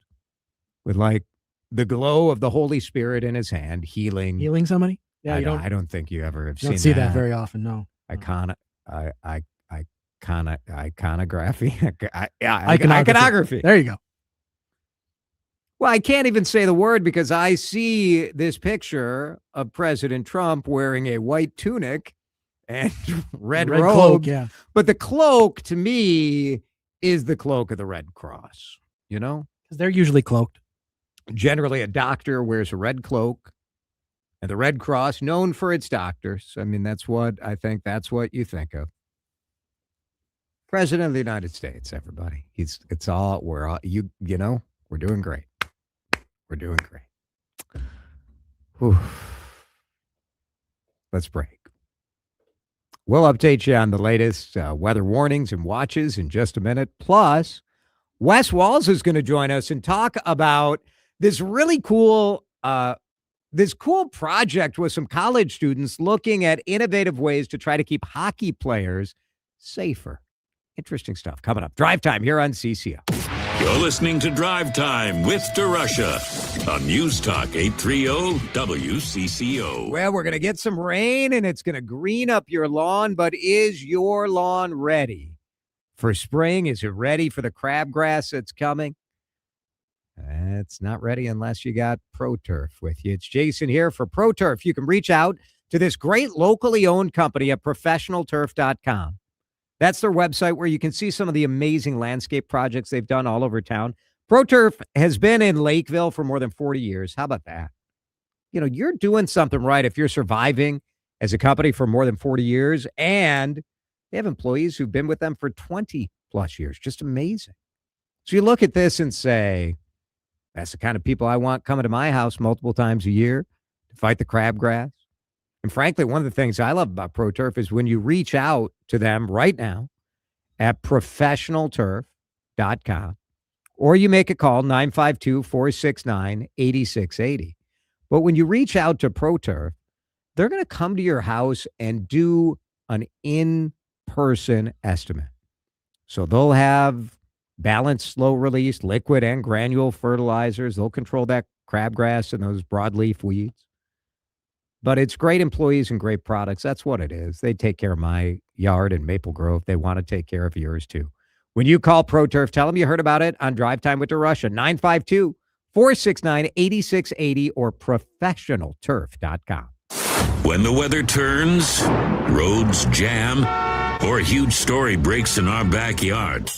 with like the glow of the Holy Spirit in his hand, healing somebody? Yeah, I don't think you ever have seen don't see that very often. No. Iconography. Iconography. There you go. Well, I can't even say the word because I see this picture of President Trump wearing a white tunic and red robe. Cloak, yeah. But the cloak to me is the cloak of the Red Cross, Because they're usually cloaked. Generally, a doctor wears a red cloak, and the Red Cross, known for its doctors. I mean, that's what you think of. President of the United States, everybody. We're doing great. We're doing great. Whew. Let's break. We'll update you on the latest weather warnings and watches in just a minute. Plus, Wes Walz is going to join us and talk about this really cool project with some college students looking at innovative ways to try to keep hockey players safer. Interesting stuff coming up. Drive Time here on CCO. You're listening to Drive Time with DeRusha on News Talk 830 WCCO. Well, we're going to get some rain and it's going to green up your lawn, but is your lawn ready for spring? Is it ready for the crabgrass that's coming? It's not ready unless you got ProTurf with you. It's Jason here for ProTurf. You can reach out to this great locally owned company at professionalturf.com. That's their website where you can see some of the amazing landscape projects they've done all over town. ProTurf has been in Lakeville for more than 40 years. How about that? You're doing something right if you're surviving as a company for more than 40 years, and they have employees who've been with them for 20 plus years. Just amazing. So you look at this and say, that's the kind of people I want coming to my house multiple times a year to fight the crabgrass. And frankly, one of the things I love about ProTurf is when you reach out to them right now at professionalturf.com, or you make a call, 952-469-8680. But when you reach out to ProTurf, they're going to come to your house and do an in-person estimate. So they'll have balanced, slow release, liquid and granule fertilizers. They'll control that crabgrass and those broadleaf weeds. But it's great employees and great products. That's what it is. They take care of my yard in Maple Grove. They want to take care of yours too. When you call ProTurf, tell them you heard about it on Drive Time with DeRusha, 952-469-8680 or professionalturf.com. When the weather turns, roads jam, or a huge story breaks in our backyard,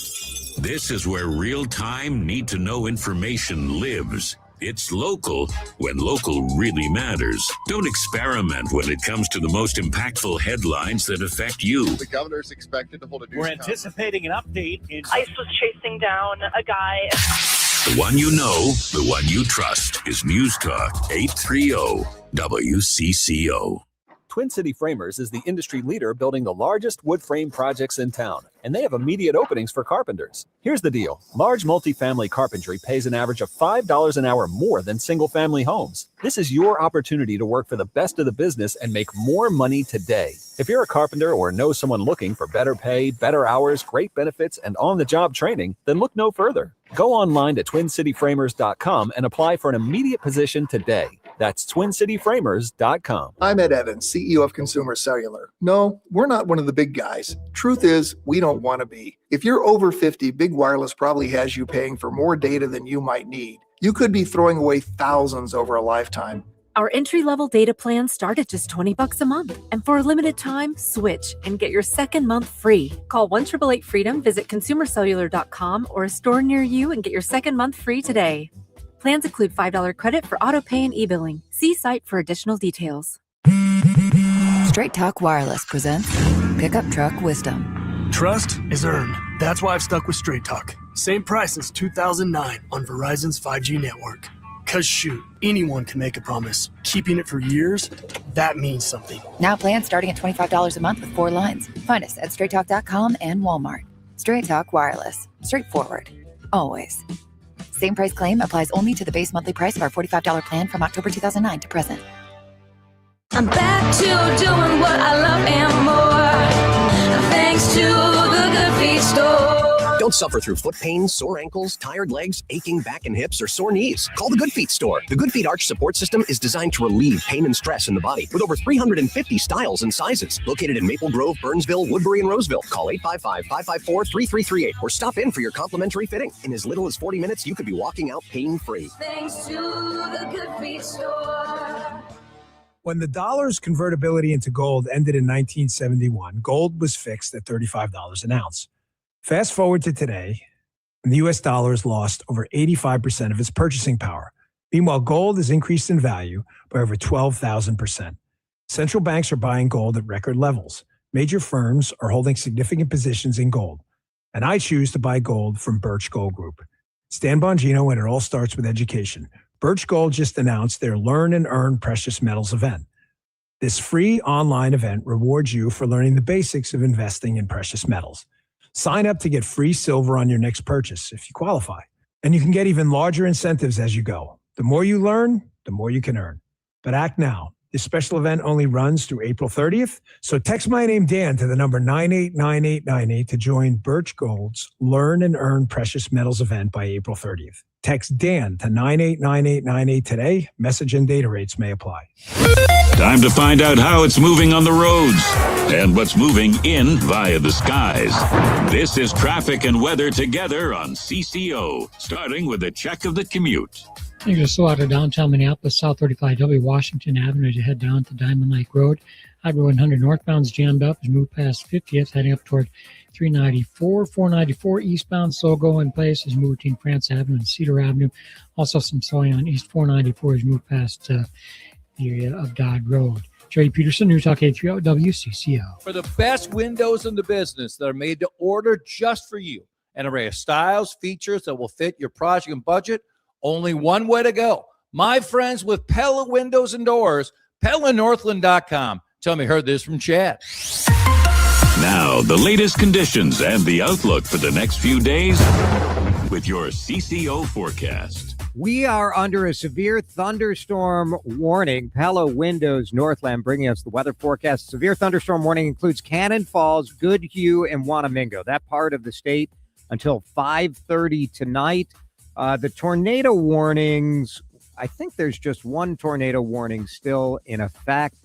this is where real-time, need-to-know information lives. It's local when local really matters. Don't experiment when it comes to the most impactful headlines that affect you. The governor's expected to hold a news We're anticipating an update. ICE was chasing down a guy. The one you know, the one you trust is News Talk 830 WCCO. Twin City Framers is the industry leader building the largest wood frame projects in town, and they have immediate openings for carpenters. Here's the deal. Large multifamily carpentry pays an average of $5 an hour more than single-family homes. This is your opportunity to work for the best of the business and make more money today. If you're a carpenter or know someone looking for better pay, better hours, great benefits, and on-the-job training, then look no further. Go online to TwinCityFramers.com and apply for an immediate position today. That's TwinCityFramers.com. I'm Ed Evans, CEO of Consumer Cellular. No, we're not one of the big guys. Truth is, we don't want to be. If you're over 50, Big Wireless probably has you paying for more data than you might need. You could be throwing away thousands over a lifetime. Our entry-level data plans start at just $20 a month. And for a limited time, switch and get your second month free. Call 1-888-FREEDOM, visit consumercellular.com or a store near you and get your second month free today. Plans include $5 credit for auto pay and e-billing. See site for additional details. Straight Talk Wireless presents Pickup Truck Wisdom. Trust is earned. That's why I've stuck with Straight Talk. Same price as 2009 on Verizon's 5G network. Cause shoot, anyone can make a promise. Keeping it for years, that means something. Now plans starting at $25 a month with 4 lines. Find us at straighttalk.com and Walmart. Straight Talk Wireless. Straightforward. Always. Same price claim applies only to the base monthly price of our $45 plan from October 2009 to present. I'm back to doing what I love and more. Thanks to the Good Feet store. Don't suffer through foot pain, sore ankles, tired legs, aching back and hips, or sore knees. Call the Good Feet store. The Good Feet Arch Support System is designed to relieve pain and stress in the body with over 350 styles and sizes. Located in Maple Grove, Burnsville, Woodbury, and Roseville. Call 855-554-3338 or stop in for your complimentary fitting. In as little as 40 minutes, you could be walking out pain-free. Thanks to the Good Feet store. When the dollar's convertibility into gold ended in 1971, gold was fixed at $35 an ounce. Fast forward to today, and the U.S. dollar has lost over 85% of its purchasing power. Meanwhile, gold has increased in value by over 12,000%. Central banks are buying gold at record levels. Major firms are holding significant positions in gold. And I choose to buy gold from Birch Gold Group. Stan Bongino, and it all starts with education. Birch Gold just announced their Learn and Earn Precious Metals event. This free online event rewards you for learning the basics of investing in precious metals. Sign up to get free silver on your next purchase if you qualify. And you can get even larger incentives as you go. The more you learn, the more you can earn. But act now. This special event only runs through April 30th. So text my name, Dan, to the number 989898 to join Birch Gold's Learn and Earn Precious Metals event by April 30th. Text Dan to 989898 today. Message and data rates may apply. Time to find out how it's moving on the roads and what's moving in via the skies. This is traffic and weather together on CCO, starting with a check of the commute. You're going to slow out of downtown Minneapolis, South 35W, Washington Avenue as you head down to Diamond Lake Road. Highway 100 northbound's jammed up as you move past 50th, heading up toward 394. 494 eastbound, slow go in place as you move between France Avenue and Cedar Avenue. Also some slowing on East 494 as you move past the area of Dodd Road. Jody Peterson, News Talk 830 WCCO. For the best windows in the business that are made to order just for you. An array of styles, features that will fit your project and budget. Only one way to go. My friends with Pella Windows and Doors, PellaNorthland.com. Tell me, heard this from Chad. Now, the latest conditions and the outlook for the next few days with your CCO forecast. We are under a severe thunderstorm warning. Pella Windows Northland bringing us the weather forecast. Severe thunderstorm warning includes Cannon Falls, Goodhue, and Wanamingo. That part of the state until 5:30 tonight. The tornado warnings, I think there's just one tornado warning still in effect,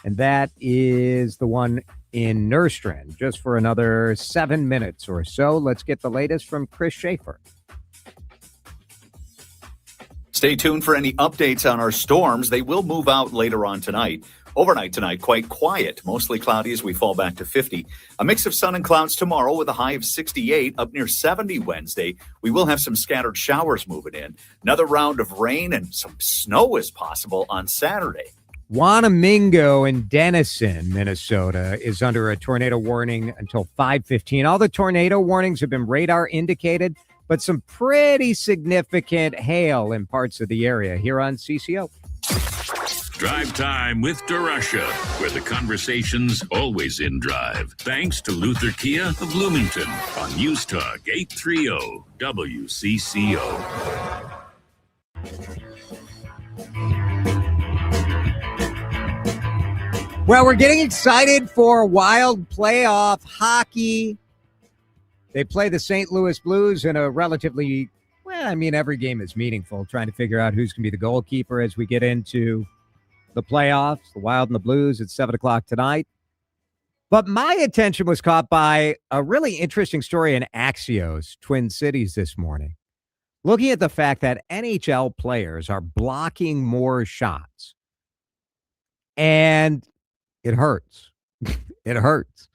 and that is the one in Nerstrand, just for another 7 minutes or so. Let's get the latest from Chris Schaefer. Stay tuned for any updates on our storms. They will move out later on tonight. Overnight tonight, quite quiet, mostly cloudy as we fall back to 50. A mix of sun and clouds tomorrow with a high of 68, up near 70 Wednesday. We will have some scattered showers moving in. Another round of rain and some snow is possible on Saturday. Wanamingo in Denison, Minnesota, is under a tornado warning until 5:15. All the tornado warnings have been radar indicated, but some pretty significant hail in parts of the area here on CCO. Drive Time with DeRusha, where the conversation's always in drive. Thanks to Luther Kia of Bloomington on News Talk 830 WCCO. Well, we're getting excited for Wild playoff hockey. They play the St. Louis Blues in a relatively, every game is meaningful, trying to figure out who's going to be the goalkeeper as we get into the playoffs, the Wild and the Blues at 7 o'clock tonight. But my attention was caught by a really interesting story in Axios, Twin Cities this morning, looking at the fact that NHL players are blocking more shots. And it hurts. It hurts.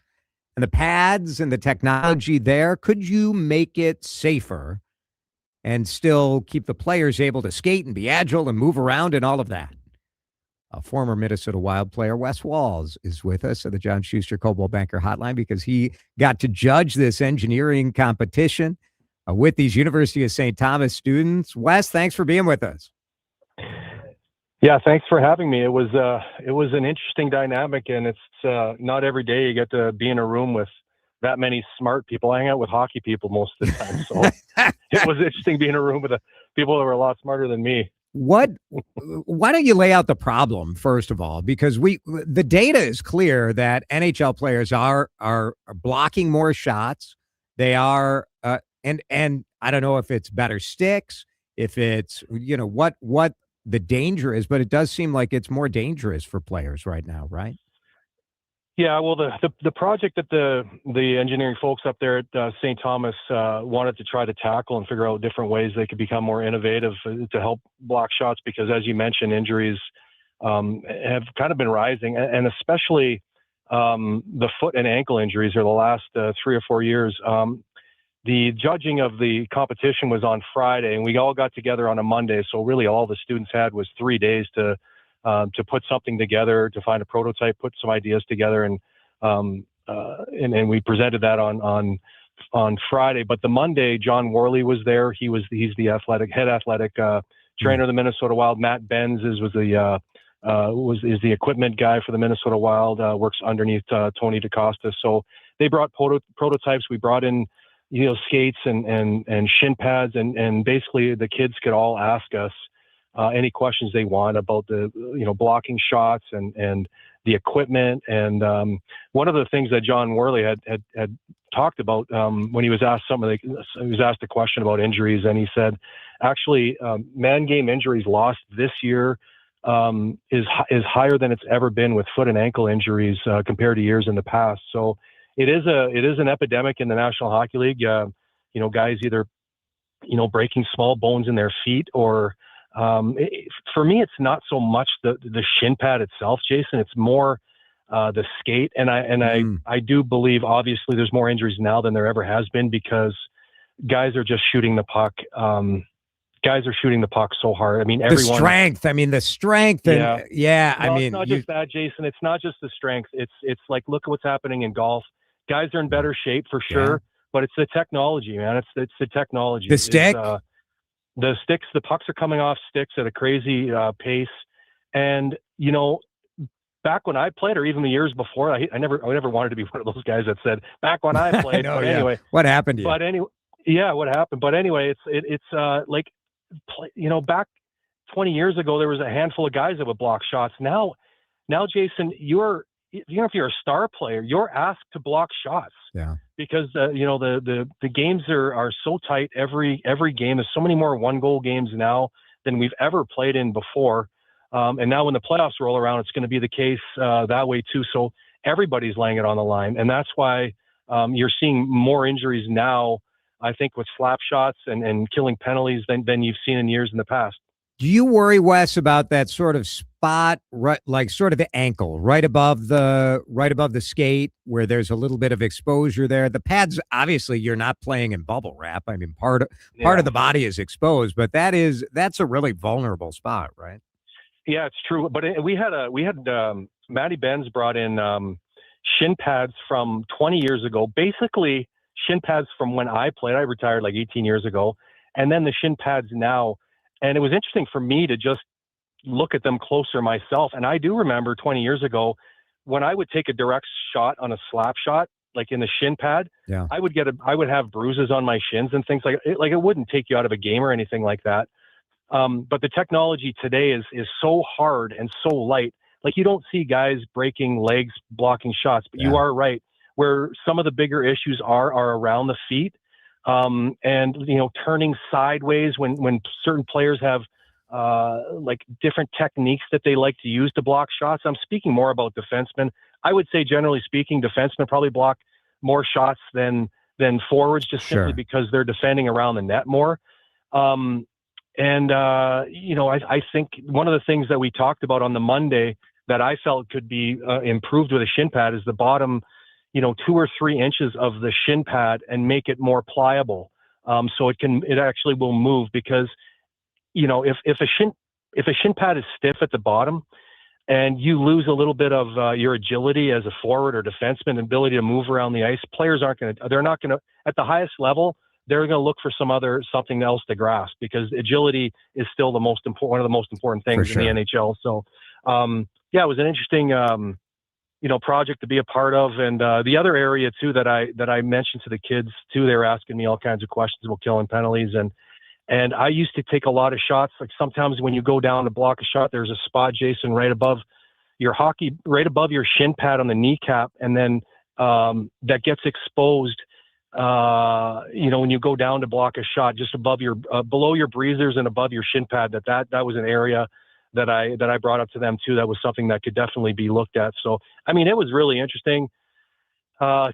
And the pads and the technology there, could you make it safer and still keep the players able to skate and be agile and move around and all of that? A former Minnesota Wild player, Wes Walz, is with us at the John Schuster Coldwell Banker Hotline because he got to judge this engineering competition with these University of St. Thomas students. Wes, thanks for being with us. Yeah, thanks for having me. It was an interesting dynamic, and it's not every day you get to be in a room with that many smart people. I hang out with hockey people most of the time, so it was interesting being in a room with people that were a lot smarter than me. Why don't you lay out the problem first of all? Because the data is clear that NHL players are blocking more shots. They are, and I don't know if it's better sticks, if it's what the danger is, but it does seem like it's more dangerous for players right now, right? Yeah, well, the project that the engineering folks up there at St. Thomas wanted to try to tackle and figure out different ways they could become more innovative to help block shots, because as you mentioned, injuries have kind of been rising, and especially the foot and ankle injuries are the last 3 or 4 years. The judging of the competition was on Friday, and we all got together on a Monday. So really all the students had was 3 days to put something together, to find a prototype, put some ideas together. And we presented that on Friday. But the Monday, John Worley was there. He's the head athletic trainer of the Minnesota Wild. Matt Benz is the equipment guy for the Minnesota Wild, works underneath Tony DaCosta. So they brought prototypes. We brought in skates and shin pads, and basically the kids could all ask us any questions they want about the blocking shots and the equipment. And one of the things that John Worley had talked about when he was asked a question about injuries, and he said, actually, man game injuries lost this year is higher than it's ever been with foot and ankle injuries compared to years in the past. So it is an epidemic in the National Hockey League. Guys either breaking small bones in their feet, or for me, it's not so much the shin pad itself, Jason. It's more the skate, and I do believe obviously there's more injuries now than there ever has been, because guys are just shooting the puck. Guys are shooting the puck so hard. I mean, everyone. The strength. And it's not just that, Jason. It's not just the strength. It's like, look at what's happening in golf. Guys are in better shape for sure, but it's the technology, man. It's the technology. The stick. The sticks. The pucks are coming off sticks at a crazy pace, and back when I played, or even the years before, I never wanted to be one of those guys that said back when I played. Anyway, what happened to you? But anyway, what happened? But anyway, it's like back 20 years ago, there was a handful of guys that would block shots. Now, Jason, even if you're a star player, you're asked to block shots. Yeah. Because the games are so tight. Every game, there's so many more 1-goal games now than we've ever played in before. And now when the playoffs roll around, it's going to be the case that way too. So everybody's laying it on the line, and that's why you're seeing more injuries now, I think, with slap shots and killing penalties than you've seen in years in the past. Do you worry, Wes, about that sort of spot, right, like sort of the ankle, right above the skate, where there's a little bit of exposure there? The pads, obviously, you're not playing in bubble wrap. I mean, part of the body is exposed, but that's a really vulnerable spot, right? Yeah, it's true. But we had Matty Benz brought in shin pads from 20 years ago, basically shin pads from when I played. I retired like 18 years ago, and then the shin pads now. And it was interesting for me to just look at them closer myself. And I do remember 20 years ago when I would take a direct shot on a slap shot, like in the shin pad, I would have bruises on my shins and things like it. Like, it wouldn't take you out of a game or anything like that. But the technology today is so hard and so light. Like, you don't see guys breaking legs, blocking shots, but you are right. Where some of the bigger issues are around the feet. And turning sideways when certain players have like different techniques that they like to use to block shots. I'm speaking more about defensemen. I would say, generally speaking, defensemen probably block more shots than forwards, just simply because they're defending around the net more. I think one of the things that we talked about on the Monday that I felt could be improved with a shin pad is the bottom 2 or 3 inches of the shin pad and make it more pliable. So it actually will move, because, if a shin pad is stiff at the bottom and you lose a little bit of your agility as a forward or defenseman, ability to move around the ice, players they're not going to, at the highest level, they're going to look for something else to grasp, because agility is still one of the most important things in the NHL. So, it was an interesting, project to be a part of. And the other area too that I mentioned to the kids too, they were asking me all kinds of questions about killing penalties, and I used to take a lot of shots. Like, sometimes when you go down to block a shot, there's a spot, Jason, right above your shin pad on the kneecap, and then that gets exposed. When you go down to block a shot, just above below your breezers and above your shin pad, that was an area that I brought up to them too. That was something that could definitely be looked at. So, I mean, it was really interesting. I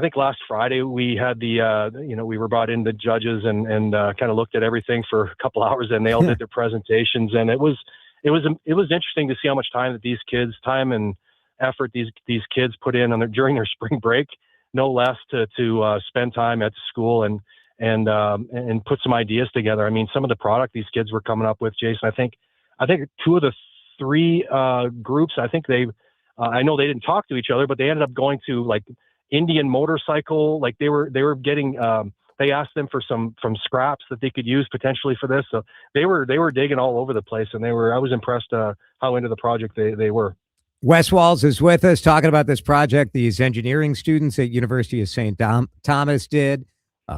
think last Friday we had we were brought in the judges and kind of looked at everything for a couple hours, and they all did their presentations. And it was interesting to see how much time and effort these kids put in during their spring break, no less, to spend time at school and put some ideas together. I mean, some of the product these kids were coming up with, Jason, I think 2 of the 3 groups, I think I know they didn't talk to each other, but they ended up going to like Indian motorcycle. Like, they were getting, they asked them for some scraps that they could use potentially for this. So they were digging all over the place, and I was impressed how into the project they were. Wes Walz is with us talking about this project these engineering students at University of St. Thomas did,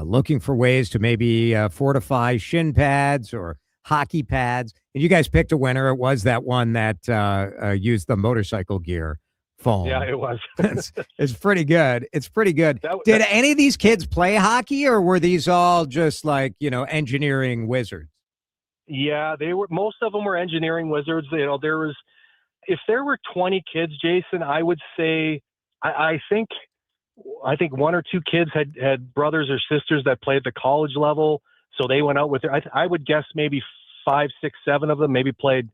looking for ways to maybe fortify shin pads or hockey pads. And you guys picked a winner. It was that one that used the motorcycle gear foam. Yeah, it was. It's pretty good. It's pretty good. Did any of these kids play hockey, or were these all just like, engineering wizards? Yeah, most of them were engineering wizards. If there were 20 kids, Jason, I would say, I think 1 or 2 kids had brothers or sisters that played at the college level. So they went out with I would guess maybe 5, 6, 7 of them maybe played,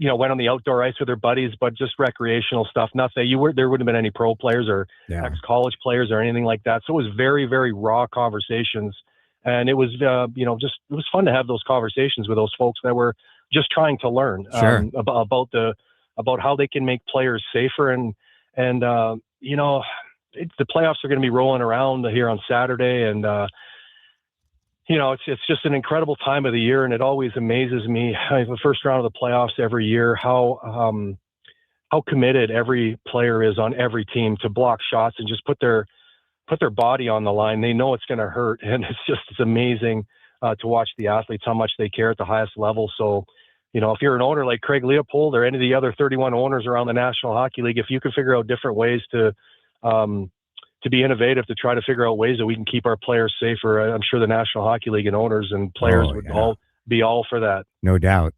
went on the outdoor ice with their buddies, but just recreational stuff. Nothing. There wouldn't have been any pro players or ex-college players or anything like that. So it was very, very raw conversations, and it was, it was fun to have those conversations with those folks that were just trying to learn about how they can make players safer. And the playoffs are going to be rolling around here on Saturday, and it's just an incredible time of the year, and it always amazes me, the first round of the playoffs every year, how committed every player is on every team to block shots and just put their body on the line. They know it's going to hurt, and it's amazing to watch the athletes, how much they care at the highest level. So, if you're an owner like Craig Leopold or any of the other 31 owners around the National Hockey League, if you can figure out different ways to be innovative, to try to figure out ways that we can keep our players safer, I'm sure the National Hockey League and owners and players would all be all for that. No doubt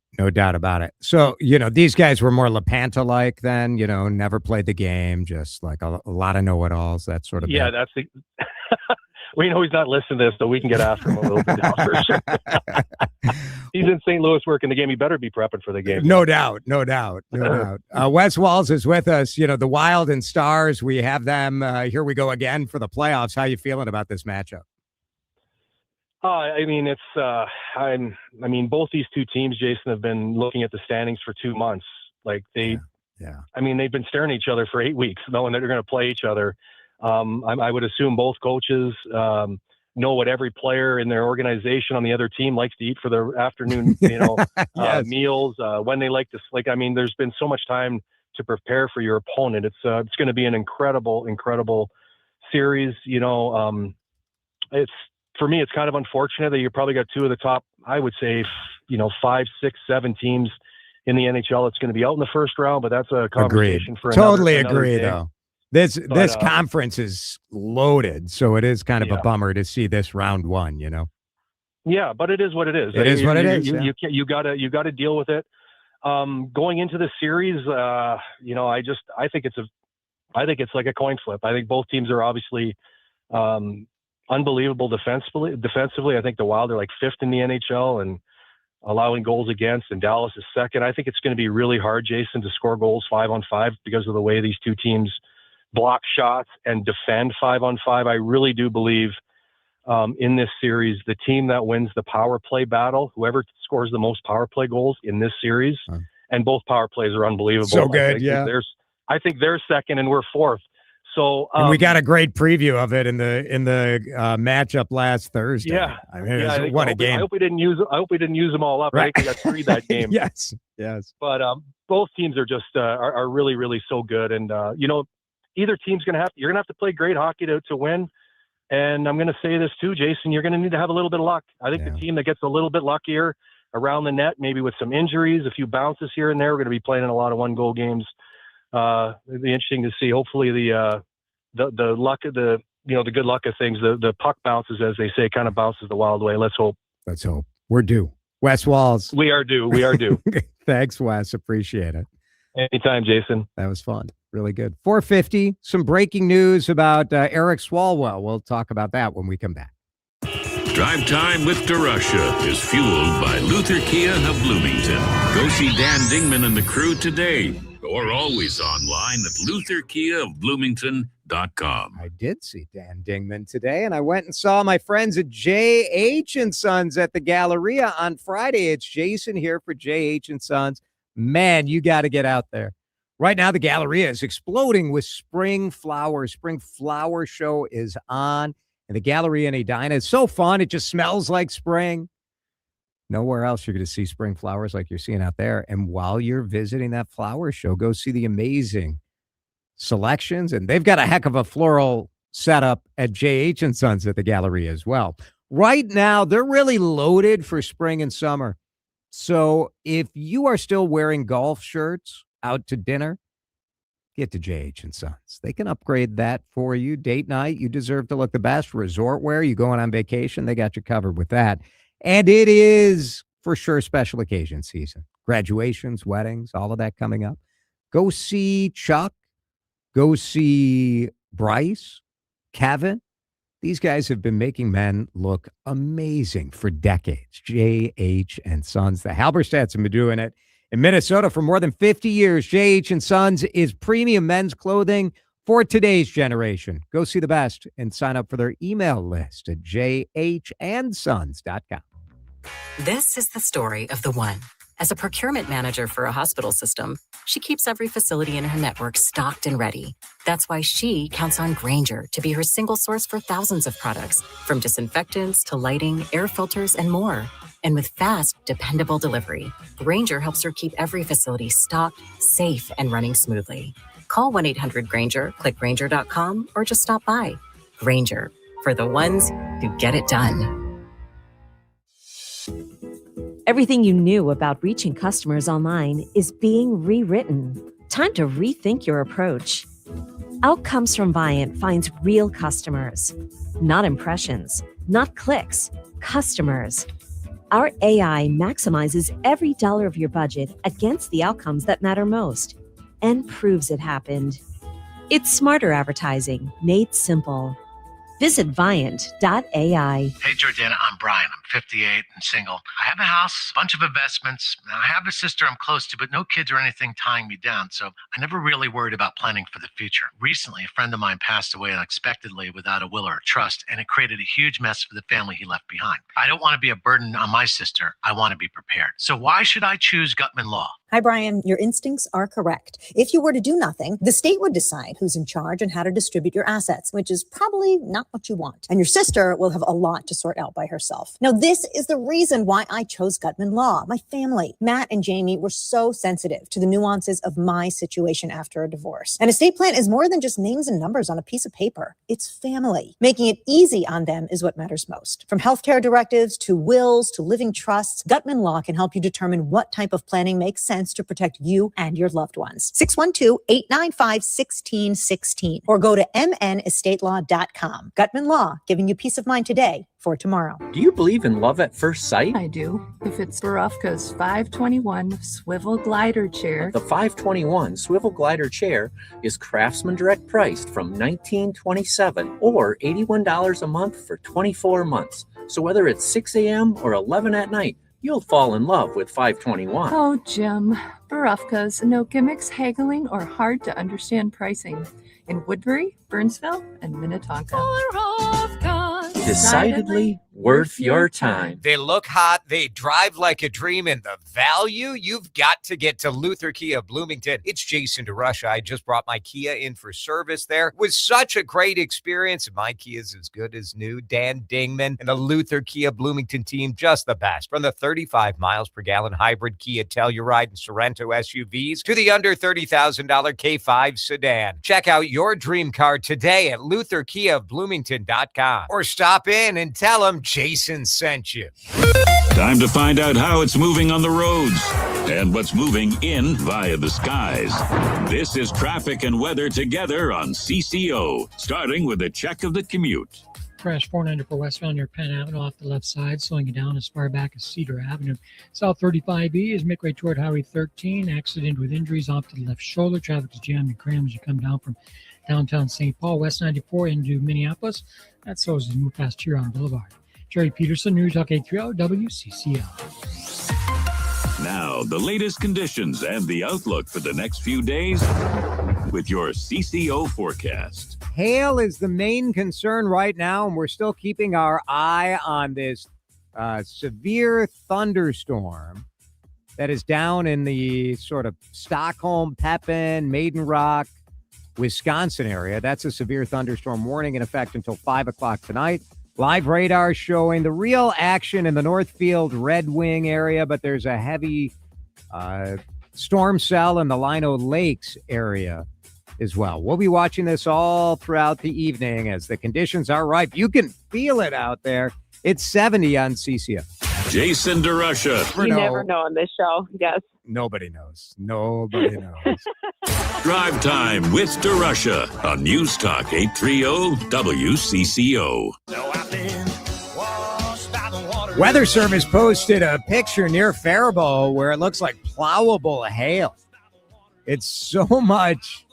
about it. So, these guys were more LaPanta-like then, never played the game, just like a lot of know-it-alls, that sort of thing. Yeah, that's the we know he's not listening to this, so we can get after him a little bit now for sure. He's in St. Louis working the game. He better be prepping for the game. No doubt. Wes Walz is with us. The Wild and Stars, we have them. Here we go again for the playoffs. How you feeling about this matchup? Both these two teams, Jason, have been looking at the standings for 2 months. Like they've been staring at each other for 8 weeks, knowing that they're going to play each other. I would assume both coaches know what every player in their organization on the other team likes to eat for their afternoon, meals, when they like to. There's been so much time to prepare for your opponent. It's going to be an incredible series. For me, it's kind of unfortunate that you probably got two of the top, I would say, 5, 6, 7 teams in the NHL. It's going to be out in the first round, but that's a conversation for Totally another agree, day. though. This conference is loaded, so it is kind of a bummer to see this round one. Yeah, but it is what it is. It is what it is. You gotta deal with it. Going into the series, I think it's like a coin flip. I think both teams are obviously unbelievable defensively. I think the Wild are like 5th in the NHL and allowing goals against, and Dallas is 2nd. I think it's going to be really hard, Jason, to score goals 5-on-5 because of the way these two teams block shots and defend 5-on-5. I really do believe in this series, the team that wins the power play battle, whoever scores the most power play goals in this series, and both power plays are unbelievable. So good, I think they're 2nd and we're 4th. So and we got a great preview of it in the matchup last Thursday. Yeah, what a game! I hope we didn't use them all up. Right. I think we got 3 that game. Yes. But both teams are just are really, really so good, and either team's you're gonna have to play great hockey to win. And I'm gonna say this too, Jason, you're gonna need to have a little bit of luck. I think the team that gets a little bit luckier around the net, maybe with some injuries, a few bounces here and there, we're gonna be playing in a lot of 1-goal games. It'd be interesting to see. Hopefully the luck of the good luck of things, the puck bounces, as they say, kind of bounces the Wild way. Let's hope. We're due. Wes Walz. We are due. Thanks, Wes. Appreciate it. Anytime, Jason. That was fun. Really good. 4:50. Some breaking news about Eric Swalwell. We'll talk about that when we come back. Drive Time with DeRusha is fueled by Luther Kia of Bloomington. Go see Dan Dingman and the crew today, or always online at lutherkiaofbloomington.com. I did see Dan Dingman today, and I went and saw my friends at J.H. & Sons at the Galleria on Friday. It's Jason here for J.H. & Sons. Man, you got to get out there. Right now, the Galleria is exploding with spring flowers. Spring flower show is on. And the Galleria in Edina is so fun. It just smells like spring. Nowhere else you're going to see spring flowers like you're seeing out there. And while you're visiting that flower show, go see the amazing selections. And they've got a heck of a floral setup at J.H. & Sons at the Galleria as well. Right now, they're really loaded for spring and summer. So if you are still wearing golf shirts out to dinner, get to J.H. & Sons. They can upgrade that for you. Date night, you deserve to look the best. Resort wear, you going on vacation, they got you covered with that. And it is, for sure, special occasion season. Graduations, weddings, all of that coming up. Go see Chuck. Go see Bryce, Kevin. These guys have been making men look amazing for decades. J.H. & Sons. The Halberstadts have been doing it in Minnesota for more than 50 years. J.H. & Sons is premium men's clothing for today's generation. Go see the best and sign up for their email list at jhandsons.com. This is the story of the one. As a procurement manager for a hospital system, she keeps every facility in her network stocked and ready. That's why she counts on Grainger to be her single source for thousands of products, from disinfectants to lighting, air filters, and more. And with fast, dependable delivery, Grainger helps her keep every facility stocked, safe, and running smoothly. Call 1-800-GRAINGER, click Grainger.com, or just stop by. Grainger, for the ones who get it done. Everything you knew about reaching customers online is being rewritten. Time to rethink your approach. Outcomes from Viant finds real customers, not impressions, not clicks, customers. Our AI maximizes every dollar of your budget against the outcomes that matter most and proves it happened. It's smarter advertising made simple. Visit Viant.ai. Hey, Jordana, I'm Brian. I'm 58 and single. I have a house, a bunch of investments. I have a sister I'm close to, but no kids or anything tying me down, so I never really worried about planning for the future. Recently, a friend of mine passed away unexpectedly without a will or a trust, and it created a huge mess for the family he left behind. I don't want to be a burden on my sister. I want to be prepared. So why should I choose Gutman Law? Hi, Brian. Your instincts are correct. If you were to do nothing, the state would decide who's in charge and how to distribute your assets, which is probably not what you want. And your sister will have a lot to sort out by herself. Now, this is the reason why I chose Gutman Law. My family, Matt and Jamie, were so sensitive to the nuances of my situation after a divorce. An estate plan is more than just names and numbers on a piece of paper. It's family. Making it easy on them is what matters most. From healthcare directives to wills to living trusts, Gutman Law can help you determine what type of planning makes sense to protect you and your loved ones. 612-895-1616 or go to mnestatelaw.com. Gutman Law, giving you peace of mind today for tomorrow. Do you believe in love at first sight? I do. If it's Barufka's 521 swivel glider chair. The 521 swivel glider chair is Craftsman direct priced from $1927 or $81 a month for 24 months. So whether it's 6 a.m. or 11 at night, you'll fall in love with 521. Oh, Jim. Barufka's, no gimmicks, haggling, or hard to understand pricing. In Woodbury, Burnsville, and Minnetonka. Decidedly worth your time. They look hot, they drive like a dream, and the value, you've got to get to Luther Kia Bloomington. It's Jason DeRusha. I just brought my Kia in for service there. It was such a great experience. My Kia's as good as new. Dan Dingman and the Luther Kia Bloomington team, just the best. From the 35 miles per gallon hybrid Kia Telluride and Sorento SUVs to the under $30,000 K5 sedan. Check out your dream car today at LutherKiaBloomington.com or stop in and tell them Jason sent you. Time to find out how it's moving on the roads and what's moving in via the skies. This is traffic and weather together on CCO, starting with a check of the commute. Crash 494 westbound near Penn Avenue off the left side, slowing it down as far back as Cedar Avenue. South 35E is make way toward Highway 13. Accident with injuries off to the left shoulder. Traffic is jammed and crammed as you come down from downtown St. Paul. West 94 into Minneapolis. That's so as you move past Huron Boulevard. Jerry Peterson, News Talk 830 WCCO. Now, the latest conditions and the outlook for the next few days with your CCO forecast. Hail is the main concern right now, and we're still keeping our eye on this severe thunderstorm that is down in the sort of Stockholm, Pepin, Maiden Rock, Wisconsin area. That's a severe thunderstorm warning in effect until 5 o'clock tonight. Live radar showing the real action in the Northfield Red Wing area, but there's a heavy storm cell in the Lino Lakes area as well. We'll be watching this all throughout the evening as the conditions are ripe. You can feel it out there. It's 70 on CCO. Jason DeRusha. You never know on this show. Yes. Nobody knows. Nobody knows. Drive Time with DeRusha on News Talk 830 WCCO. Weather Service posted a picture near Faribault where it looks like plowable hail. It's so much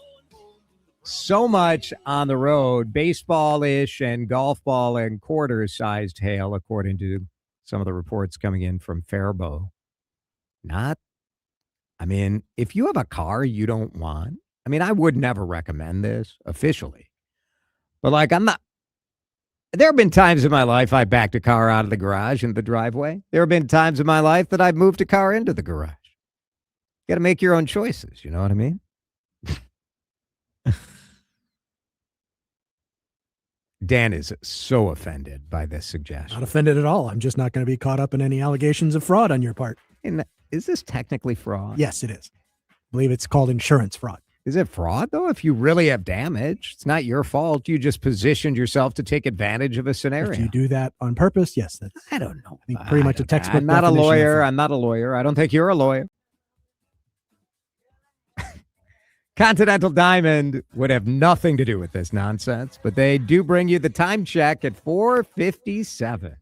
on the road, baseball-ish and golf ball and quarter-sized hail, according to some of the reports coming in from Faribault. If you have a car you don't want, I would never recommend this officially. But there have been times in my life I backed a car out of the garage into the driveway. There have been times in my life that I've moved a car into the garage. You got to make your own choices. You know what I mean? Dan is so offended by this suggestion. Not offended at all. I'm just not going to be caught up in any allegations of fraud on your part. Is this technically fraud? Yes, it is. I believe it's called insurance fraud. Is it fraud, though? If you really have damage, it's not your fault. You just positioned yourself to take advantage of a scenario. If you do that on purpose, yes. That's, I don't know. I think pretty much a textbook. I'm not a definition of lawyer. fraud. I'm not a lawyer. I don't think you're a lawyer. Continental Diamond would have nothing to do with this nonsense, but they do bring you the time check at 4:57.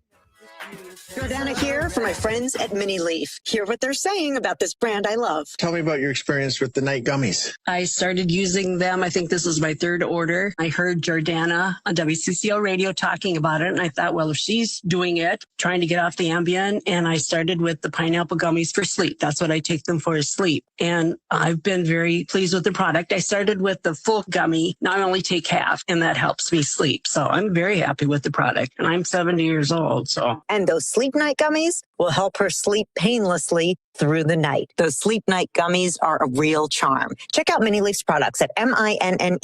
Jordana here for my friends at Mini Leaf. Hear what they're saying about this brand I love. Tell me about your experience with the night gummies. I started using them. I think this was my third order. I heard Jordana on WCCO radio talking about it, and I thought, well, if she's doing it, trying to get off the Ambien, and I started with the pineapple gummies for sleep. That's what I take them for, is sleep. And I've been very pleased with the product. I started with the full gummy. Now I only take half, and that helps me sleep. So I'm very happy with the product, and I'm 70 years old. So. And those Sleep Night gummies will help her sleep painlessly through the night. Those Sleep Night gummies are a real charm. Check out Mini Leaf's products at MINNELEAF.com.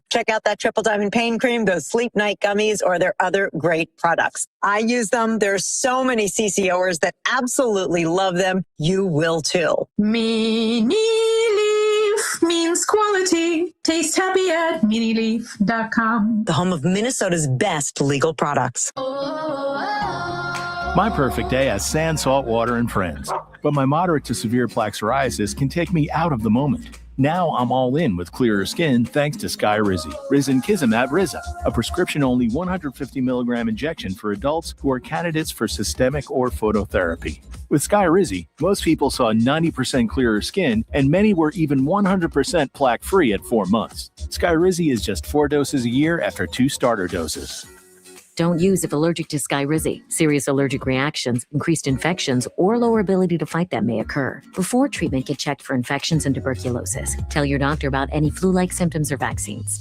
Check out that Triple Diamond Pain Cream, those Sleep Night gummies, or their other great products. I use them. There's so many CCOers that absolutely love them. You will too. Mini Leaf means quality. Taste happy at minileaf.com. The home of Minnesota's best legal products. My perfect day has sand, salt water, and friends. But my moderate to severe plaque psoriasis can take me out of the moment. Now I'm all in with clearer skin thanks to Skyrizi. Risankizumab Riza, a prescription-only 150 milligram injection for adults who are candidates for systemic or phototherapy. With Skyrizi, most people saw 90% clearer skin, and many were even 100% plaque-free at 4 months. Skyrizi is just 4 doses a year after 2 starter doses. Don't use if allergic to Skyrizi. Serious allergic reactions, increased infections, or lower ability to fight them may occur. Before treatment, get checked for infections and tuberculosis. Tell your doctor about any flu-like symptoms or vaccines.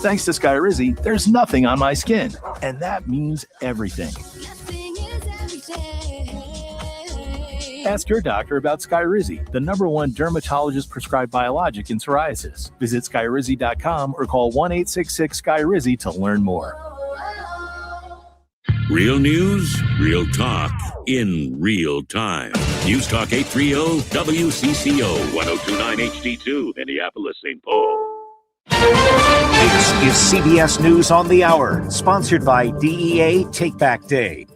Thanks to Skyrizi, there's nothing on my skin, and that means everything. Ask your doctor about Skyrizi, the #1 dermatologist-prescribed biologic in psoriasis. Visit Skyrizi.com or call 1-866-SKYRIZI to learn more. Real news, real talk, in real time. News Talk 830 WCCO 1029 HD2, Minneapolis, St. Paul. This is CBS News on the Hour, sponsored by DEA Take Back Day.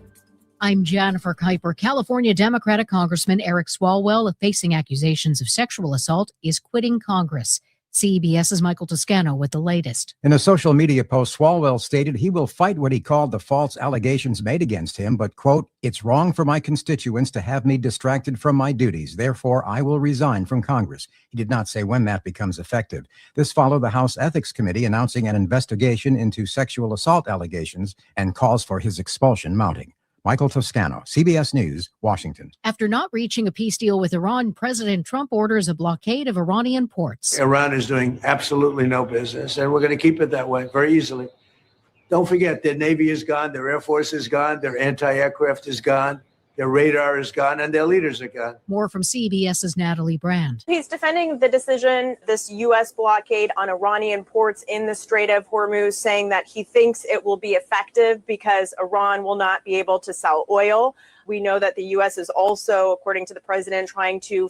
I'm Jennifer Kuiper. California Democratic Congressman Eric Swalwell, facing accusations of sexual assault, is quitting Congress. CBS's Michael Toscano with the latest. In a social media post, Swalwell stated he will fight what he called the false allegations made against him, but, quote, "It's wrong for my constituents to have me distracted from my duties. Therefore, I will resign from Congress." He did not say when that becomes effective. This followed the House Ethics Committee announcing an investigation into sexual assault allegations and calls for his expulsion mounting. Michael Toscano, CBS News, Washington. After not reaching a peace deal with Iran, President Trump orders a blockade of Iranian ports. Iran is doing absolutely no business, and we're going to keep it that way very easily. Don't forget, their Navy is gone, their Air Force is gone, their anti-aircraft is gone, their radar is gone, and their leaders are gone. More from CBS's Natalie Brand. He's defending the decision, this U.S. blockade on Iranian ports in the Strait of Hormuz, saying that he thinks it will be effective because Iran will not be able to sell oil. We know that the U.S. is also, according to the president, trying to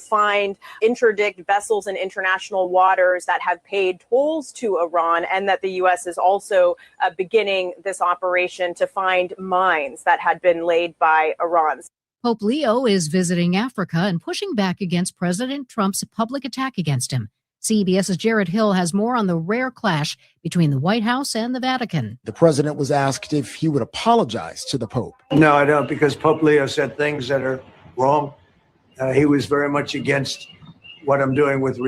interdict vessels in international waters that have paid tolls to Iran, and that the U.S. is also beginning this operation to find mines that had been laid by Iran. Pope Leo is visiting Africa and pushing back against President Trump's public attack against him. CBS's Jared Hill has more on the rare clash between the White House and the Vatican. The president was asked if he would apologize to the Pope. No, I don't, because Pope Leo said things that are wrong. He was very much against what I'm doing with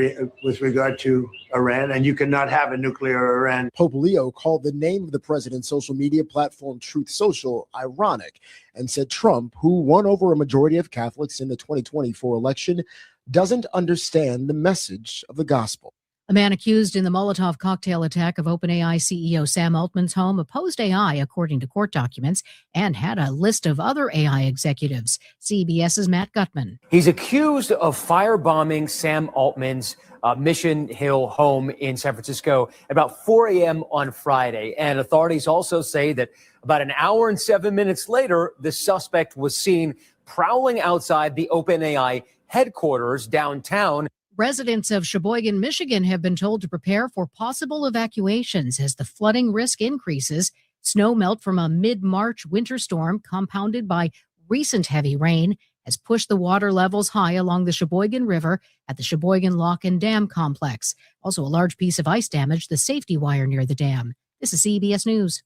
regard to Iran, and you cannot have a nuclear Iran. Pope Leo called the name of the president's social media platform, Truth Social, ironic, and said Trump, who won over a majority of Catholics in the 2024 election, doesn't understand the message of the gospel. A man accused in the Molotov cocktail attack of OpenAI CEO Sam Altman's home opposed AI, according to court documents, and had a list of other AI executives. CBS's Matt Gutman. He's accused of firebombing Sam Altman's Mission Hill home in San Francisco at about 4 a.m. on Friday. And authorities also say that about an hour and 7 minutes later, the suspect was seen prowling outside the OpenAI headquarters downtown. Residents of Sheboygan, Michigan have been told to prepare for possible evacuations as the flooding risk increases. Snow melt from a mid-March winter storm compounded by recent heavy rain has pushed the water levels high along the Sheboygan River at the Sheboygan Lock and Dam complex. Also, a large piece of ice damaged the safety wire near the dam. This is CBS News.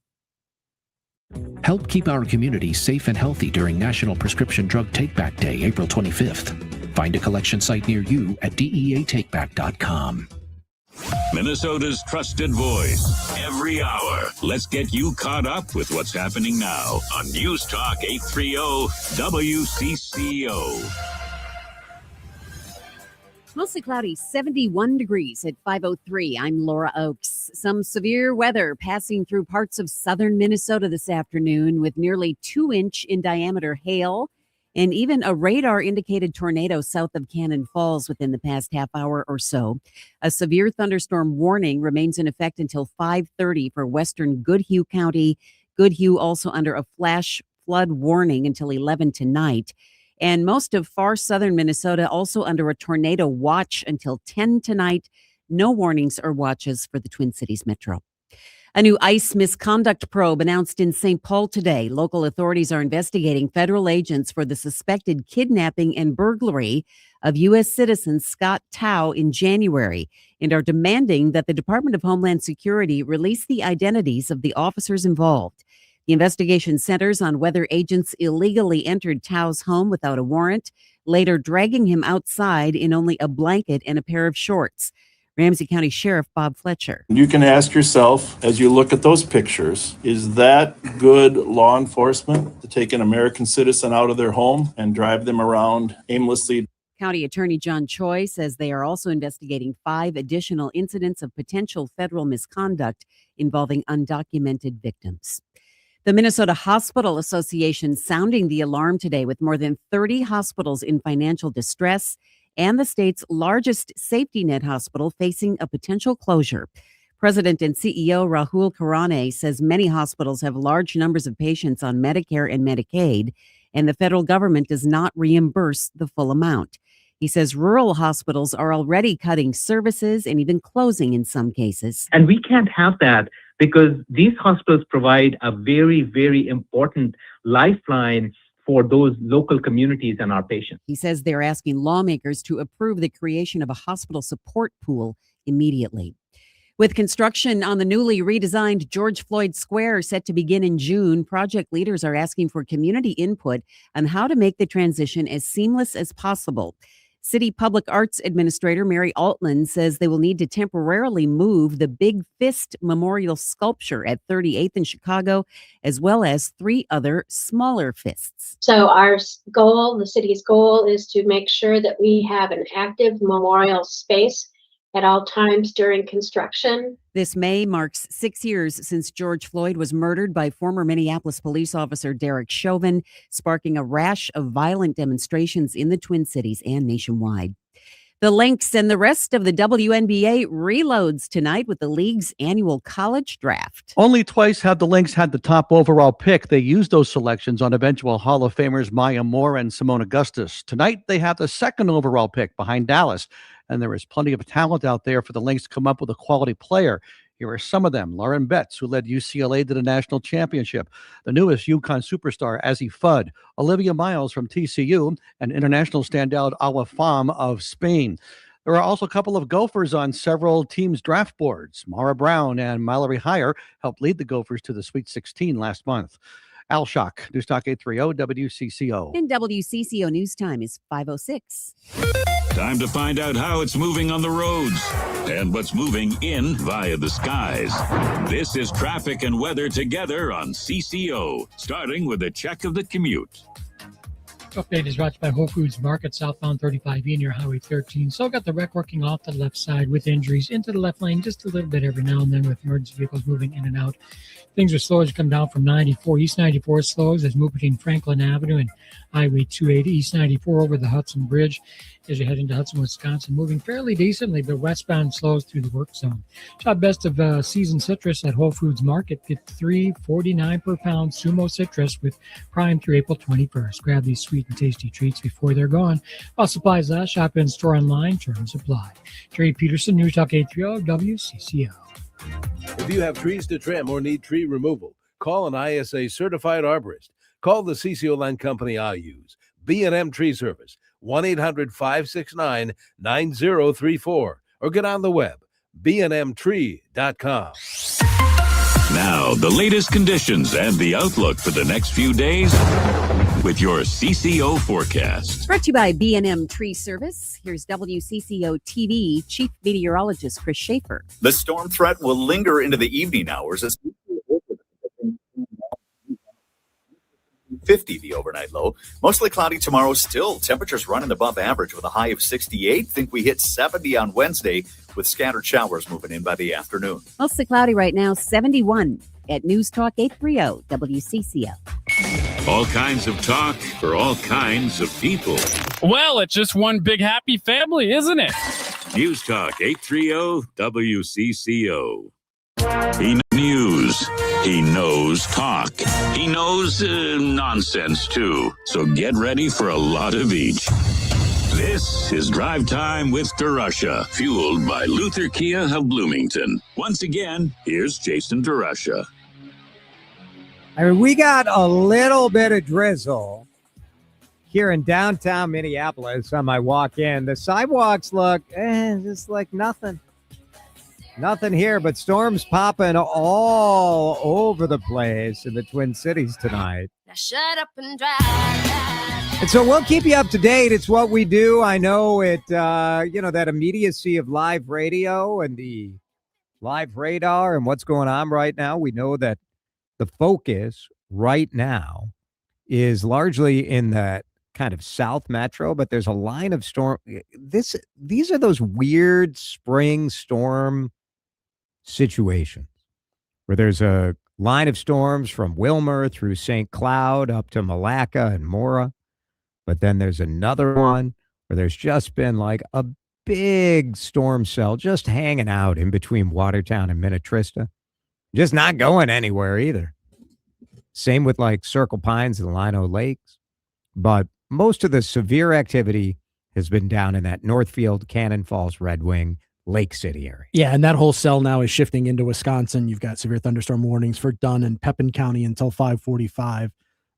Help keep our community safe and healthy during National Prescription Drug Take-Back Day, April 25th. Find a collection site near you at DEATakeback.com. Minnesota's trusted voice. Every hour. Let's get you caught up with what's happening now on News Talk 830 WCCO. Mostly cloudy, 71 degrees at 5:03. I'm Laura Oakes. Some severe weather passing through parts of southern Minnesota this afternoon with nearly 2-inch in diameter hail and even a radar-indicated tornado south of Cannon Falls within the past half hour or so. A severe thunderstorm warning remains in effect until 5:30 for western Goodhue County. Goodhue also under a flash flood warning until 11 tonight. And most of far southern Minnesota also under a tornado watch until 10 tonight. No warnings or watches for the Twin Cities Metro. A new ICE misconduct probe announced in St. Paul today. Local authorities are investigating federal agents for the suspected kidnapping and burglary of U.S. citizen Scott Tao in January and are demanding that the Department of Homeland Security release the identities of the officers involved. The investigation centers on whether agents illegally entered Tao's home without a warrant, later dragging him outside in only a blanket and a pair of shorts. Ramsey County Sheriff Bob Fletcher. You can ask yourself, as you look at those pictures, is that good law enforcement to take an American citizen out of their home and drive them around aimlessly? County Attorney John Choi says they are also investigating 5 additional incidents of potential federal misconduct involving undocumented victims. The Minnesota Hospital Association sounding the alarm today with more than 30 hospitals in financial distress and the state's largest safety net hospital facing a potential closure. President and CEO Rahul Khurana says many hospitals have large numbers of patients on Medicare and Medicaid, and the federal government does not reimburse the full amount. He says rural hospitals are already cutting services and even closing in some cases. And we can't have that because these hospitals provide a very, very important lifeline for those local communities and our patients. He says they're asking lawmakers to approve the creation of a hospital support pool immediately. With construction on the newly redesigned George Floyd Square set to begin in June, project leaders are asking for community input on how to make the transition as seamless as possible. City Public Arts Administrator Mary Altman says they will need to temporarily move the Big Fist Memorial Sculpture at 38th in Chicago, as well as 3 other smaller fists. So our goal, the city's goal, is to make sure that we have an active memorial space at all times during construction. This May marks 6 years since George Floyd was murdered by former Minneapolis police officer Derek Chauvin, sparking a rash of violent demonstrations in the Twin Cities and nationwide. The Lynx and the rest of the WNBA reloads tonight with the league's annual college draft. Only twice have the Lynx had the top overall pick. They used those selections on eventual Hall of Famers Maya Moore and Simone Augustus. Tonight, they have the second overall pick behind Dallas. And there is plenty of talent out there for the Lynx to come up with a quality player. Here are some of them. Lauren Betts, who led UCLA to the national championship. The newest UConn superstar, Azzi Fudd. Olivia Miles from TCU. And international standout Awa Fam of Spain. There are also a couple of Gophers on several teams' draft boards. Mara Brown and Mallory Heyer helped lead the Gophers to the Sweet 16 last month. Al Shock, News Talk 830 WCCO. And WCCO News Time is 5:06. Time to find out how it's moving on the roads and what's moving in via the skies. This is traffic and weather together on CCO, starting with a check of the commute. Update is brought to you by Whole Foods Market, southbound 35E near Highway 13. So got the wreck working off the left side with injuries into the left lane just a little bit every now and then with emergency vehicles moving in and out. Things are slow as you come down from 94. East 94 slows as move between Franklin Avenue and Highway 280. East 94 over the Hudson Bridge as you head into Hudson, Wisconsin. Moving fairly decently, but westbound slows through the work zone. Shop best of seasoned citrus at Whole Foods Market. Get $3.49 per pound Sumo citrus with prime through April 21st. Grab these sweet sweet and tasty treats before they're gone. While supplies last, shop in store online, terms apply. Jerry Peterson, News Talk 830 WCCO. If you have trees to trim or need tree removal, call an ISA certified arborist. Call the CCO Land Company I use, B&M Tree Service, 1-800-569-9034, or get on the web, bnmtree.com. Now, the latest conditions and the outlook for the next few days with your CCO forecast. Brought to you by B&M Tree Service. Here's WCCO TV Chief Meteorologist Chris Schaefer. The storm threat will linger into the evening hours as 50 the overnight low. Mostly cloudy tomorrow still. Temperatures running above average with a high of 68. Think we hit 70 on Wednesday with scattered showers moving in by the afternoon. Mostly cloudy right now, 71 at News Talk 830 WCCO. All kinds of talk for all kinds of people. Well, it's just one big happy family, isn't it? News Talk 830 WCCO. He knows. He knows talk. He knows nonsense, too. So get ready for a lot of each. This is Drive Time with DeRusha, fueled by Luther Kia of Bloomington. Once again, here's Jason DeRusha. I mean, we got a little bit of drizzle here in downtown Minneapolis on my walk in. The sidewalks look just like nothing. Nothing here, but storms popping all over the place in the Twin Cities tonight. Now shut up and drive. And so we'll keep you up to date. It's what we do. I know it, that immediacy of live radio and the live radar and what's going on right now. We know that the focus right now is largely in that kind of South Metro, but there's a line of storm. These are those weird spring storm situations where there's a line of storms from Wilmer through St. Cloud up to Malacca and Mora. But then there's another one where there's just been like a big storm cell just hanging out in between Watertown and Minnetrista, just not going anywhere either. Same with like Circle Pines and Lino Lakes. But most of the severe activity has been down in that Northfield, Cannon Falls, Red Wing, Lake City area. Yeah, and that whole cell now is shifting into Wisconsin. You've got severe thunderstorm warnings for Dunn and Pepin County until 5:45.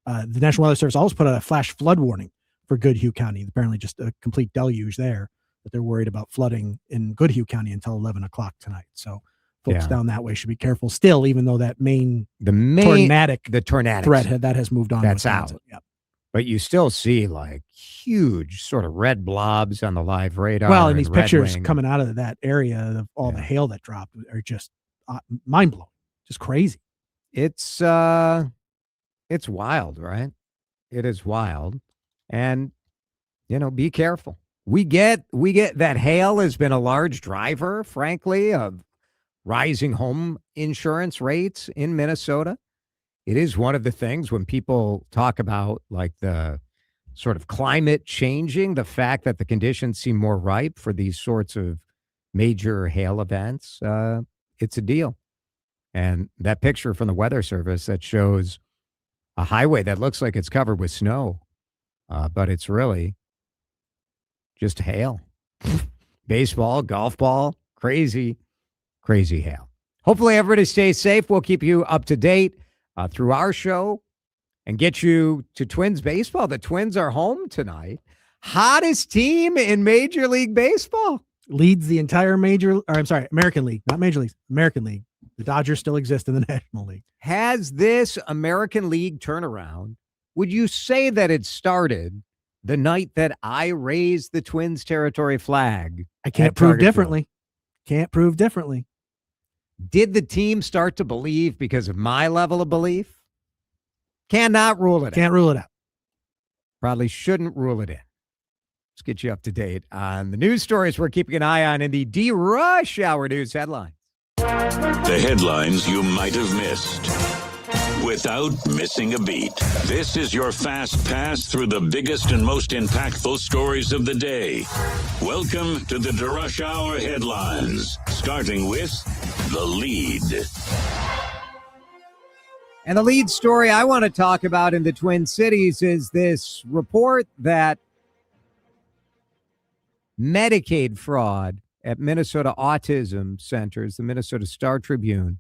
The National Weather Service also put out a flash flood warning for Goodhue County. Apparently just a complete deluge there, but they're worried about flooding in Goodhue County until 11 o'clock tonight. So folks down that way should be careful still, even though that tornadic threat that has moved on. That's out. Yep. But you still see like huge sort of red blobs on the live radar. Well, and these pictures coming out of that area of all the hail that dropped are just mind blowing, just crazy. It's wild, right? It is wild. And, be careful. We get that hail has been a large driver, frankly, of rising home insurance rates in Minnesota. It is one of the things when people talk about like the sort of climate changing, the fact that the conditions seem more ripe for these sorts of major hail events. It's a deal. And that picture from the Weather Service that shows a highway that looks like it's covered with snow, but it's really just hail. Baseball, golf ball, crazy, crazy hail. Hopefully everybody stays safe. We'll keep you up to date through our show and get you to Twins baseball. The Twins are home tonight. Hottest team in Major League Baseball. Leads the entire American League, not Major League, American League. The Dodgers still exist in the National League. Has this American League turnaround, would you say that it started the night that I raised the Twins territory flag? I can't prove differently. Can't prove differently. Did the team start to believe because of my level of belief? Cannot rule it out. Can't rule it out. Probably shouldn't rule it in. Let's get you up to date on the news stories we're keeping an eye on in the D-Rush Hour News headlines. The headlines you might have missed without missing a beat. This is your fast pass through the biggest and most impactful stories of the day. Welcome to the D-Rush Hour headlines, starting with the lead. And the lead story I want to talk about in the Twin Cities is this report that Medicaid fraud at Minnesota autism centers, the Minnesota Star Tribune,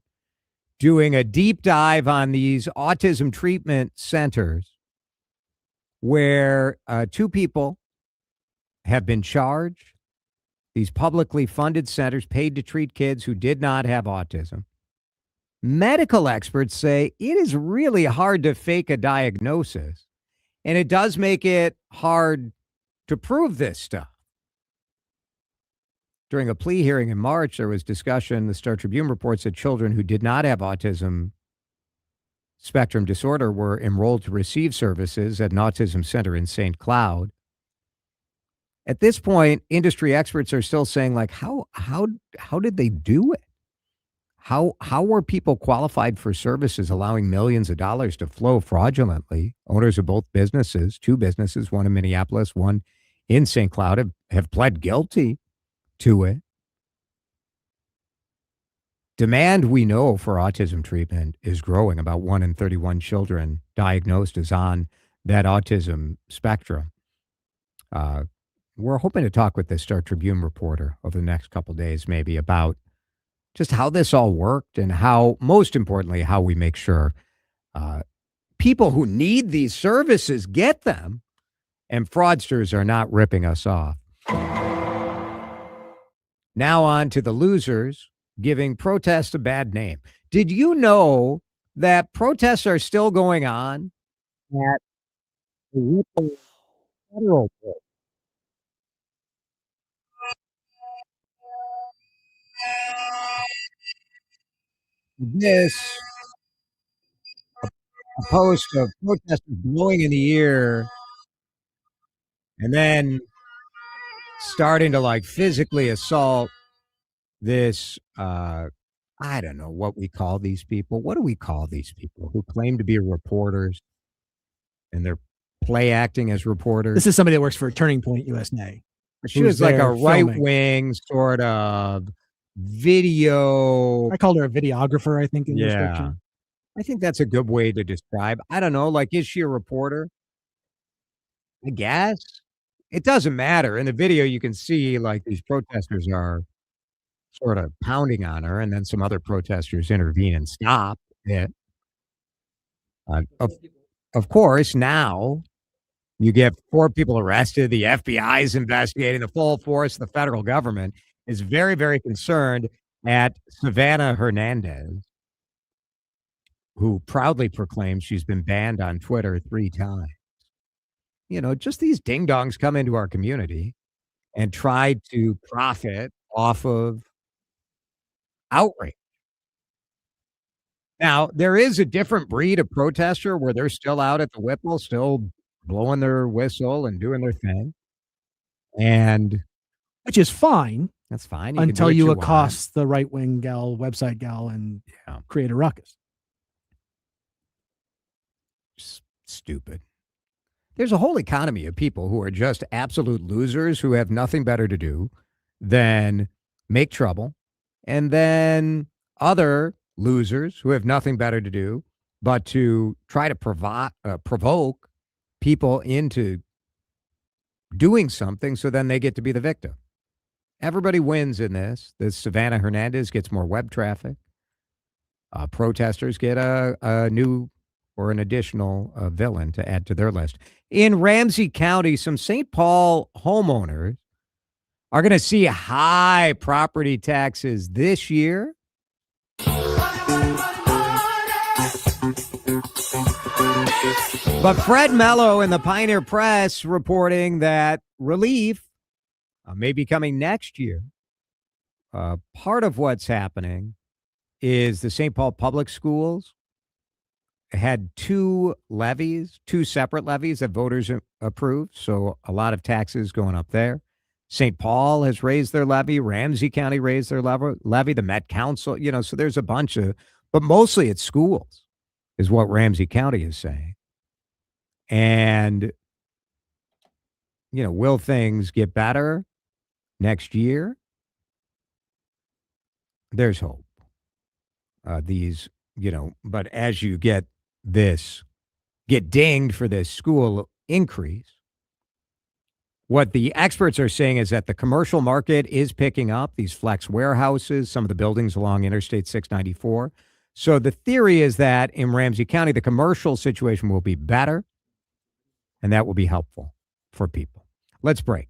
doing a deep dive on these autism treatment centers where 2 people have been charged. These publicly funded centers paid to treat kids who did not have autism. Medical experts say it is really hard to fake a diagnosis, and it does make it hard to prove this stuff. During a plea hearing in March, there was discussion. The Star Tribune reports that children who did not have autism spectrum disorder were enrolled to receive services at an autism center in St. Cloud. At this point, industry experts are still saying, like, how did they do it? How were people qualified for services allowing millions of dollars to flow fraudulently? Owners of both businesses, 2 businesses, one in Minneapolis, one in St. Cloud, have pled guilty to it. Demand, we know, for autism treatment is growing. About 1 in 31 children diagnosed as on that autism spectrum. We're hoping to talk with the Star Tribune reporter over the next couple of days, maybe, about just how this all worked and how, most importantly, how we make sure people who need these services get them and fraudsters are not ripping us off. Now on to the losers giving protests a bad name. Did you know that protests are still going on at the federal court? This a post of protesters blowing in the ear and then starting to like physically assault this I don't know what we call these people. What do we call these people who claim to be reporters and they're play acting as reporters? This is somebody that works for Turning Point USA. She was like a right-wing sort of video. I called her a videographer, I think, in the description. I think that's a good way to describe. I don't know. Like, is she a reporter? I guess. It doesn't matter. In the video, you can see like these protesters are sort of pounding on her, and then some other protesters intervene and stop it. Of course, now you get 4 people arrested. The FBI is investigating. The full force of the federal government is very, very concerned at Savannah Hernandez, who proudly proclaims she's been banned on Twitter 3 times. You know, just these ding-dongs come into our community and try to profit off of outrage. Now, there is a different breed of protester where they're still out at the Whipple, still blowing their whistle and doing their thing. And which is fine. That's fine. Until you accost the right-wing gal, website gal, and create a ruckus. Stupid. There's a whole economy of people who are just absolute losers who have nothing better to do than make trouble. And then other losers who have nothing better to do but to try to provoke people into doing something so then they get to be the victim. Everybody wins in this. This Savannah Hernandez gets more web traffic. Protesters get a new or an additional villain to add to their list. In Ramsey County, some St. Paul homeowners are going to see high property taxes this year. But Fred Mello in the Pioneer Press reporting that relief may be coming next year. Part of what's happening is the St. Paul Public Schools had 2 separate levies that voters approved. So a lot of taxes going up there. St. Paul has raised their levy. Ramsey County raised their levy. The Met Council, so there's a bunch of, but mostly it's schools is what Ramsey County is saying. And, will things get better next year? There's hope. But as you get get dinged for this school increase. What the experts are saying is that the commercial market is picking up, these flex warehouses, some of the buildings along Interstate 694. So the theory is that in Ramsey County, the commercial situation will be better, and that will be helpful for people. Let's break.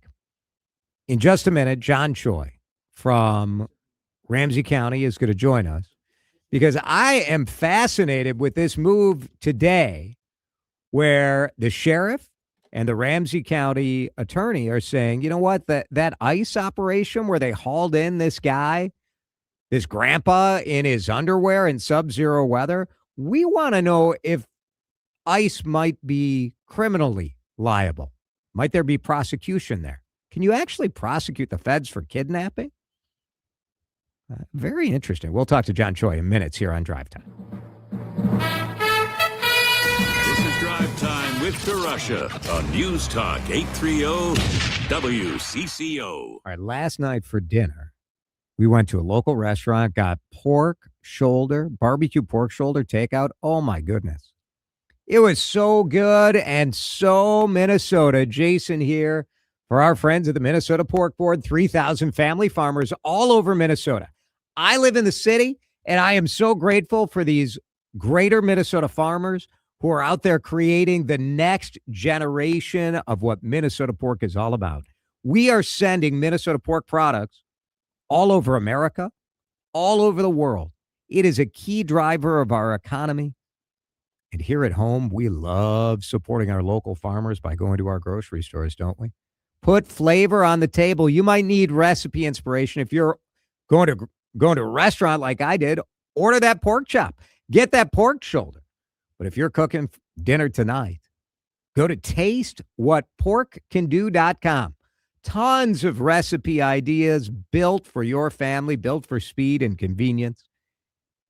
In just a minute, John Choi from Ramsey County is going to join us because I am fascinated with this move today where the sheriff and the Ramsey County attorney are saying, you know what, that ICE operation where they hauled in this guy, this grandpa in his underwear in sub-zero weather, we want to know if ICE might be criminally liable. Might there be prosecution there? Can you actually prosecute the feds for kidnapping? Very interesting. We'll talk to John Choi in minutes here on Drive Time. This is Drive Time with DeRusha on News Talk 830 WCCO. All right, last night for dinner, we went to a local restaurant, got barbecue pork shoulder takeout. Oh, my goodness. It was so good and so Minnesota. Jason here for our friends at the Minnesota Pork Board, 3,000 family farmers all over Minnesota. I live in the city, and I am so grateful for these greater Minnesota farmers who are out there creating the next generation of what Minnesota pork is all about. We are sending Minnesota pork products all over America, all over the world. It is a key driver of our economy. And here at home, we love supporting our local farmers by going to our grocery stores, don't we? Put flavor on the table. You might need recipe inspiration. If you're going to a restaurant like I did, order that pork chop. Get that pork shoulder. But if you're cooking dinner tonight, go to tastewhatporkcando.com. Tons of recipe ideas built for your family, built for speed and convenience.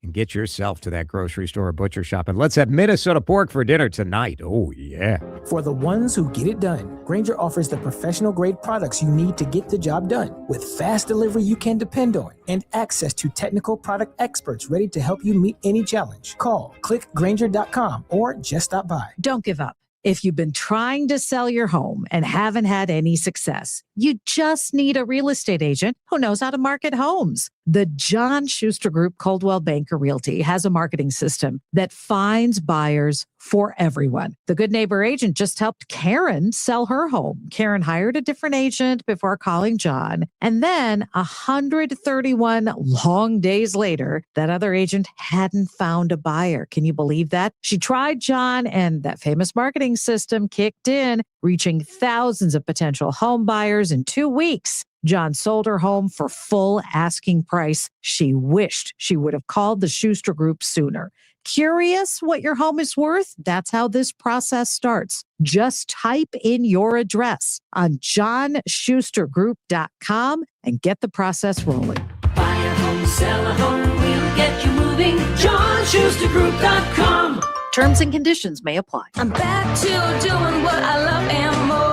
And get yourself to that grocery store or butcher shop. And let's have Minnesota pork for dinner tonight. Oh, yeah. For the ones who get it done, Grainger offers the professional-grade products you need to get the job done with fast delivery you can depend on and access to technical product experts ready to help you meet any challenge. Call, click Grainger.com, or just stop by. Don't give up. If you've been trying to sell your home and haven't had any success, you just need a real estate agent who knows how to market homes. The John Schuster Group Coldwell Banker Realty has a marketing system that finds buyers for everyone. The Good Neighbor agent just helped Karen sell her home. Karen hired a different agent before calling John. And then 131 long days later, that other agent hadn't found a buyer. Can you believe that? She tried John and that famous marketing system kicked in, reaching thousands of potential home buyers in 2 weeks. John sold her home for full asking price. She wished she would have called the Schuster Group sooner. Curious what your home is worth? That's how this process starts. Just type in your address on johnschustergroup.com and get the process rolling. Buy a home, sell a home, we'll get you moving. johnschustergroup.com. Terms and conditions may apply. I'm back to doing what I love and more.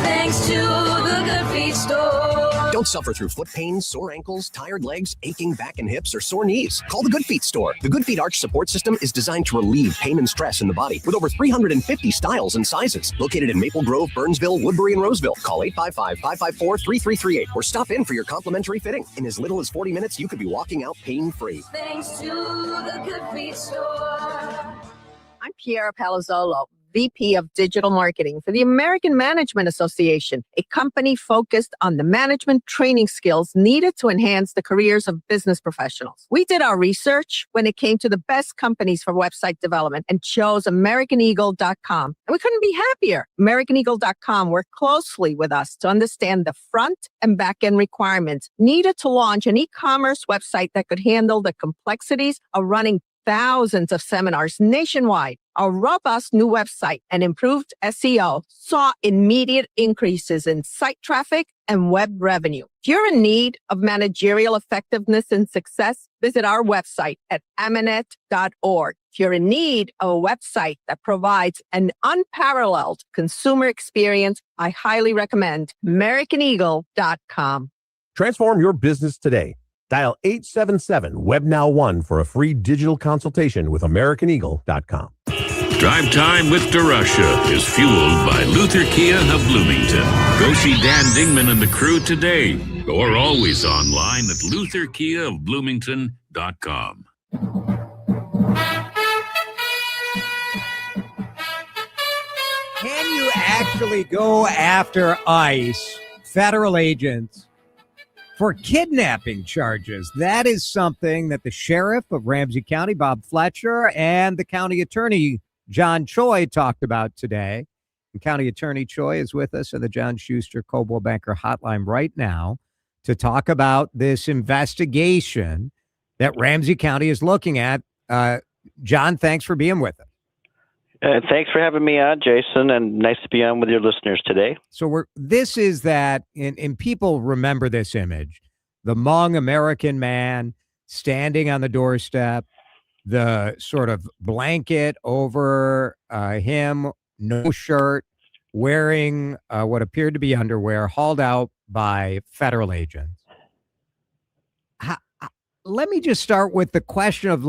Thanks to the Good Feet store. Don't suffer through foot pain, sore ankles, tired legs, aching back and hips, or sore knees. Call the Good Feet store. The Good Feet Arch Support System is designed to relieve pain and stress in the body with over 350 styles and sizes. Located in Maple Grove, Burnsville, Woodbury, and Roseville. Call 855-554-3338 or stop in for your complimentary fitting. In as little as 40 minutes, you could be walking out pain-free. Thanks to the Good Feet store. I'm Piera Palazzolo, VP of Digital Marketing for the American Management Association, a company focused on the management training skills needed to enhance the careers of business professionals. We did our research when it came to the best companies for website development and chose AmericanEagle.com. And we couldn't be happier. AmericanEagle.com worked closely with us to understand the front and back end requirements needed to launch an e-commerce website that could handle the complexities of running thousands of seminars nationwide. Our robust new website and improved SEO saw immediate increases in site traffic and web revenue. If you're in need of managerial effectiveness and success, visit our website at amanet.org. If you're in need of a website that provides an unparalleled consumer experience, I highly recommend AmericanEagle.com. Transform your business today. Dial 877-WEB-NOW-1 for a free digital consultation with AmericanEagle.com. Drive Time with DeRusha is fueled by Luther Kia of Bloomington. Go see Dan Dingman and the crew today, or always online at LutherKiaofBloomington.com. Can you actually go after ICE, federal agents, for kidnapping charges? That is something that the sheriff of Ramsey County, Bob Fletcher, and the county attorney, John Choi, talked about today. And County Attorney Choi is with us on the John Schuster Coldwell Banker hotline right now to talk about this investigation that Ramsey County is looking at. John, thanks for being with us. Thanks for having me on, Jason, and nice to be on with your listeners today. So this is that, and people remember this image, the Hmong American man standing on the doorstep, the sort of blanket over him, no shirt, wearing what appeared to be underwear, hauled out by federal agents. Let me just start with the question of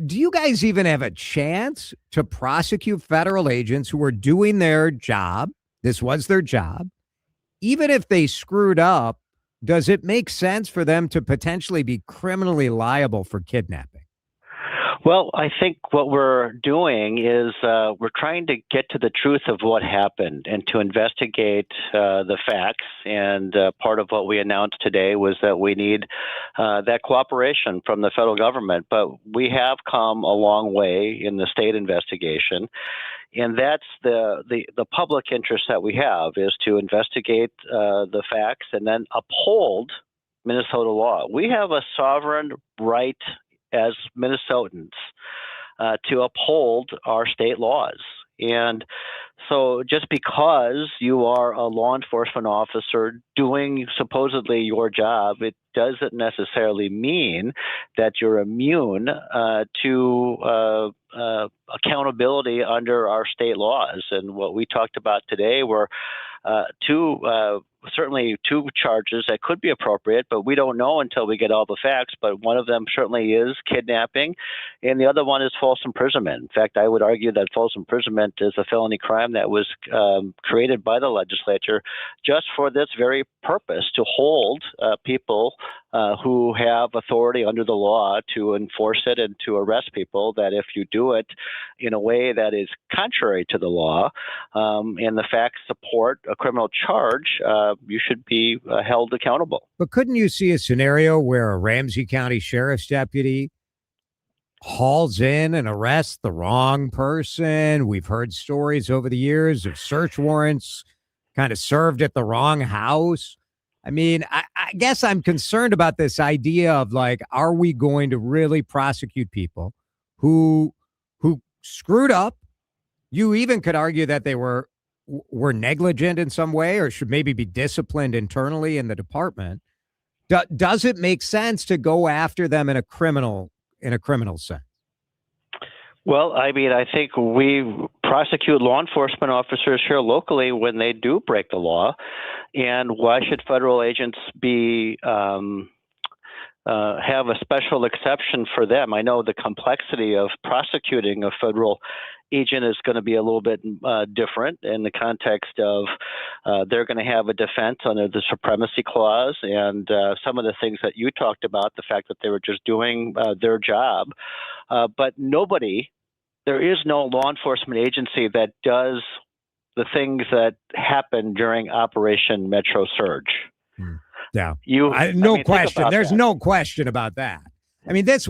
do you guys even have a chance to prosecute federal agents who are doing their job? This was their job. Even if they screwed up, does it make sense for them to potentially be criminally liable for kidnapping? Well, I think what we're doing is we're trying to get to the truth of what happened and to investigate the facts. And part of what we announced today was that we need that cooperation from the federal government. But we have come a long way in the state investigation. And that's the public interest that we have, is to investigate the facts and then uphold Minnesota law. We have a sovereign right as Minnesotans to uphold our state laws. And so just because you are a law enforcement officer doing supposedly your job, it doesn't necessarily mean that you're immune to accountability under our state laws. And what we talked about today were certainly two charges that could be appropriate, but we don't know until we get all the facts. But one of them certainly is kidnapping, and the other one is false imprisonment. In fact, I would argue that false imprisonment is a felony crime that was created by the legislature just for this very purpose, to hold people who have authority under the law to enforce it and to arrest people, that if you do it in a way that is contrary to the law and the facts support a criminal charge, you should be held accountable. But couldn't you see a scenario where a Ramsey County sheriff's deputy hauls in and arrests the wrong person? We've heard stories over the years of search warrants kind of served at the wrong house. I mean, I guess I'm concerned about this idea of are we going to really prosecute people who screwed up? You even could argue that they were negligent in some way, or should maybe be disciplined internally in the department. Does it make sense to go after them in a criminal sense? Well, I mean, I think we prosecute law enforcement officers here locally when they do break the law. And why should federal agents have a special exception for them? I know the complexity of prosecuting a federal agent is going to be a little bit different in the context of they're going to have a defense under the supremacy clause and some of the things that you talked about, the fact that they were just doing their job. But there is no law enforcement agency that does the things that happened during Operation Metro Surge. Yeah, no question. There's no question about that. I mean, it's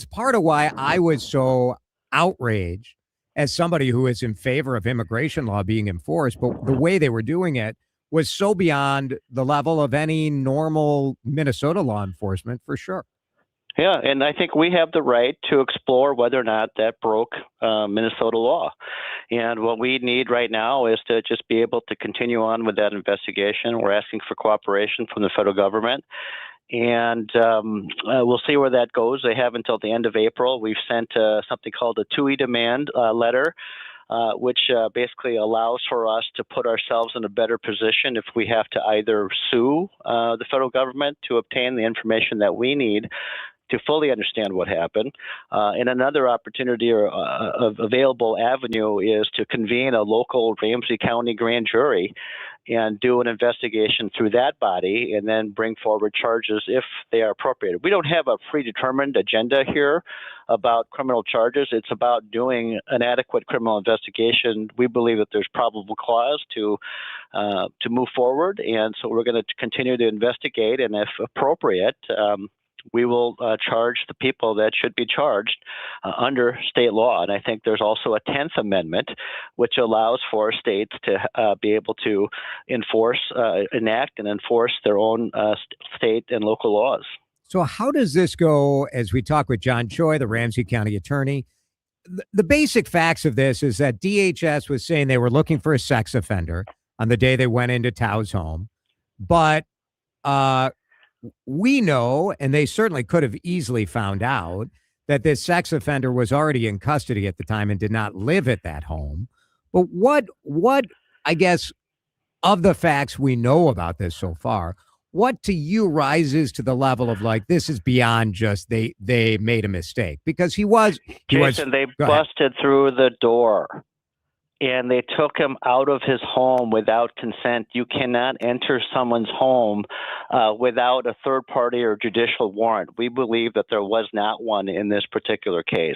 part of why I was so outraged as somebody who is in favor of immigration law being enforced, but the way they were doing it was so beyond the level of any normal Minnesota law enforcement, for sure. Yeah, and I think we have the right to explore whether or not that broke Minnesota law. And what we need right now is to just be able to continue on with that investigation. We're asking for cooperation from the federal government. And we'll see where that goes. They have until the end of April. We've sent something called a TUI demand letter which basically allows for us to put ourselves in a better position if we have to either sue the federal government to obtain the information that we need to fully understand what happened. And another opportunity or available avenue is to convene a local Ramsey County grand jury and do an investigation through that body and then bring forward charges if they are appropriate. We don't have a predetermined agenda here about criminal charges. It's about doing an adequate criminal investigation. We believe that there's probable cause to move forward, and so we're going to continue to investigate, and if appropriate, we will charge the people that should be charged under state law. And I think there's also a 10th Amendment, which allows for states to be able to enact and enforce their own state and local laws. So how does this go as we talk with John Choi, the Ramsey County attorney? The basic facts of this is that DHS was saying they were looking for a sex offender on the day they went into Tao's home, but we know, and they certainly could have easily found out, that this sex offender was already in custody at the time and did not live at that home. But what I guess, of the facts we know about this so far, what to you rises to the level of like, this is beyond just they made a mistake? Because they busted through the door. And they took him out of his home without consent. You cannot enter someone's home without a third party or judicial warrant. We believe that there was not one in this particular case.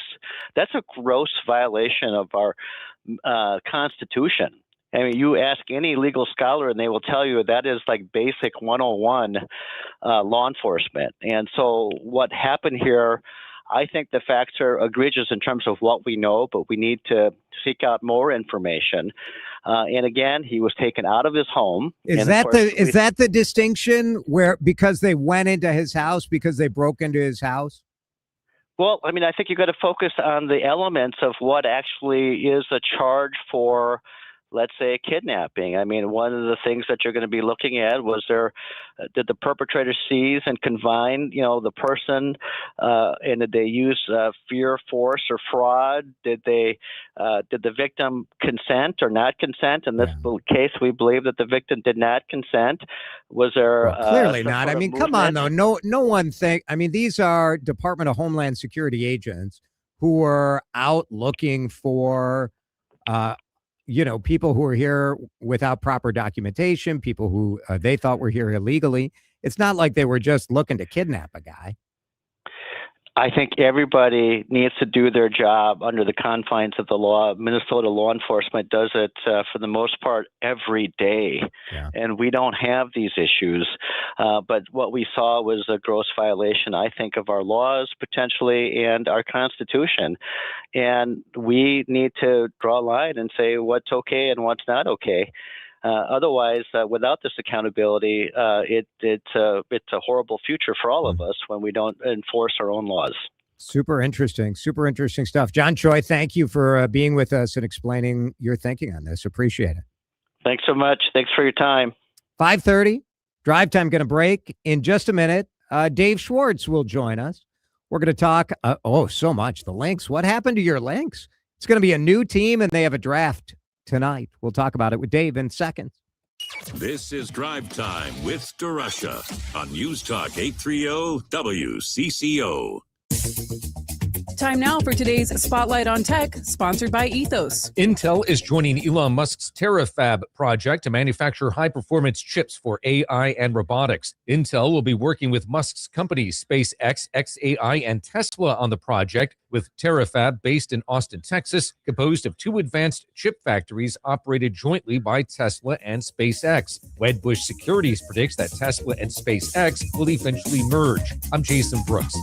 That's a gross violation of our Constitution. I mean, you ask any legal scholar and they will tell you that is like basic 101 law enforcement. And so what happened here, I think the facts are egregious in terms of what we know, but we need to seek out more information. And again, he was taken out of his home. Is that the distinction where because they went into his house, because they broke into his house? Well, I mean, I think you've got to focus on the elements of what actually is a charge for, let's say, kidnapping. I mean, one of the things that you're going to be looking at was did the perpetrator seize and confine, the person, and did they use fear, force, or fraud? Did the victim consent or not consent? In this case, we believe that the victim did not consent. Was there clearly not? I mean, come on, though. No one I mean, these are Department of Homeland Security agents who are out looking for people who are here without proper documentation, people who they thought were here illegally. It's not like they were just looking to kidnap a guy. I think everybody needs to do their job under the confines of the law. Minnesota law enforcement does it for the most part every day, and we don't have these issues. But what we saw was a gross violation, I think, of our laws potentially and our Constitution. And we need to draw a line and say what's okay and what's not okay. Otherwise, without this accountability, it's a horrible future for all of us when we don't enforce our own laws. Super interesting stuff. John Choi, thank you for being with us and explaining your thinking on this. Appreciate it. Thanks so much. Thanks for your time. 5:30, drive time going to break in just a minute. Dave Schwartz will join us. We're going to talk, so much. The Lynx. What happened to your Lynx? It's going to be a new team, and they have a draft tonight. We'll talk about it with Dave in seconds. This is Drive Time with DeRusha on News Talk 830 WCCO. Time now for today's Spotlight on Tech, sponsored by Ethos. Intel is joining Elon Musk's TerraFab project to manufacture high-performance chips for AI and robotics. Intel will be working with Musk's companies SpaceX, xAI, and Tesla on the project, with TerraFab based in Austin, Texas, composed of two advanced chip factories operated jointly by Tesla and SpaceX. Wedbush Securities predicts that Tesla and SpaceX will eventually merge. I'm Jason Brooks.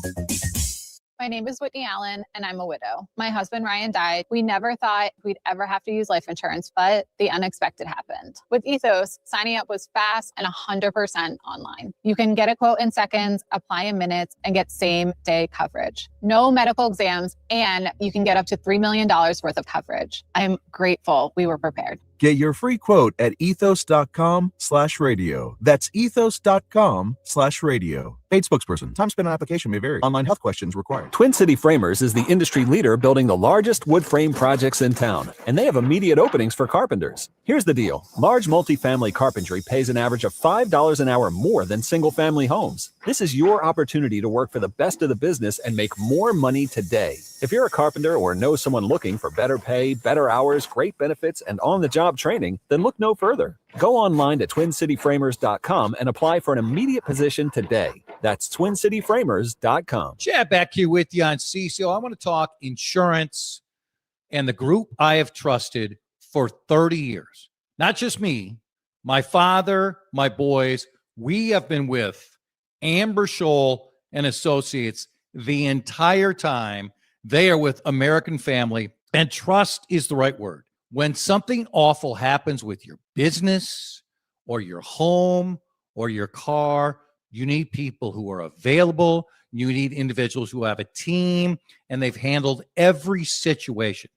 My name is Whitney Allen, and I'm a widow. My husband, Ryan, died. We never thought we'd ever have to use life insurance, but the unexpected happened. With Ethos, signing up was fast and 100% online. You can get a quote in seconds, apply in minutes, and get same-day coverage. No medical exams, and you can get up to $3 million worth of coverage. I'm grateful we were prepared. Get your free quote at ethos.com/radio. That's ethos.com/radio. Paid spokesperson. Time spent on application may vary. Online health questions required. Twin City Framers is the industry leader building the largest wood frame projects in town, and they have immediate openings for carpenters. Here's the deal. Large multifamily carpentry pays an average of $5 an hour more than single-family homes. This is your opportunity to work for the best of the business and make more money today. If you're a carpenter or know someone looking for better pay, better hours, great benefits, and on-the-job training, then look no further. Go online to TwinCityFramers.com and apply for an immediate position today. That's TwinCityFramers.com. Chad back here with you on CCO. I want to talk insurance and the group I have trusted for 30 years. Not just me, my father, my boys. We have been with Amber Scholl and Associates the entire time. They are with American Family, and trust is the right word. When something awful happens with your business or your home or your car, you need people who are available. You need individuals who have a team, and they've handled every situation.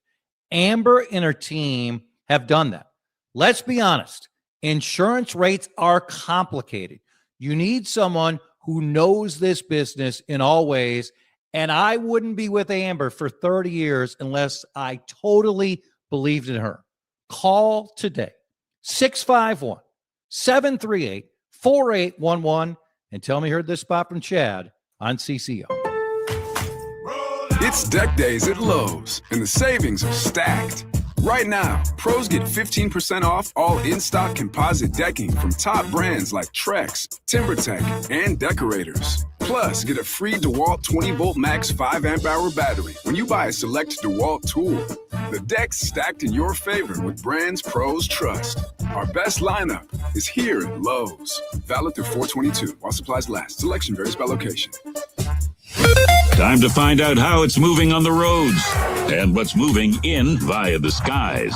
Amber and her team have done that. Let's be honest. Insurance rates are complicated. You need someone who knows this business in all ways, and I wouldn't be with Amber for 30 years unless I totally believed in her. Call today, 651-738-4811, and tell me you heard this spot from Chad on CCO. It's deck days at Lowe's, and the savings are stacked. Right now, pros get 15% off all in-stock composite decking from top brands like Trex, TimberTech, and Decorators. Plus, get a free DeWalt 20-volt max 5-amp-hour battery when you buy a select DeWalt tool. The deck's stacked in your favor with brands pros trust. Our best lineup is here at Lowe's. Valid through 4/22 while supplies last. Selection varies by location. Time to find out how it's moving on the roads and what's moving in via the skies.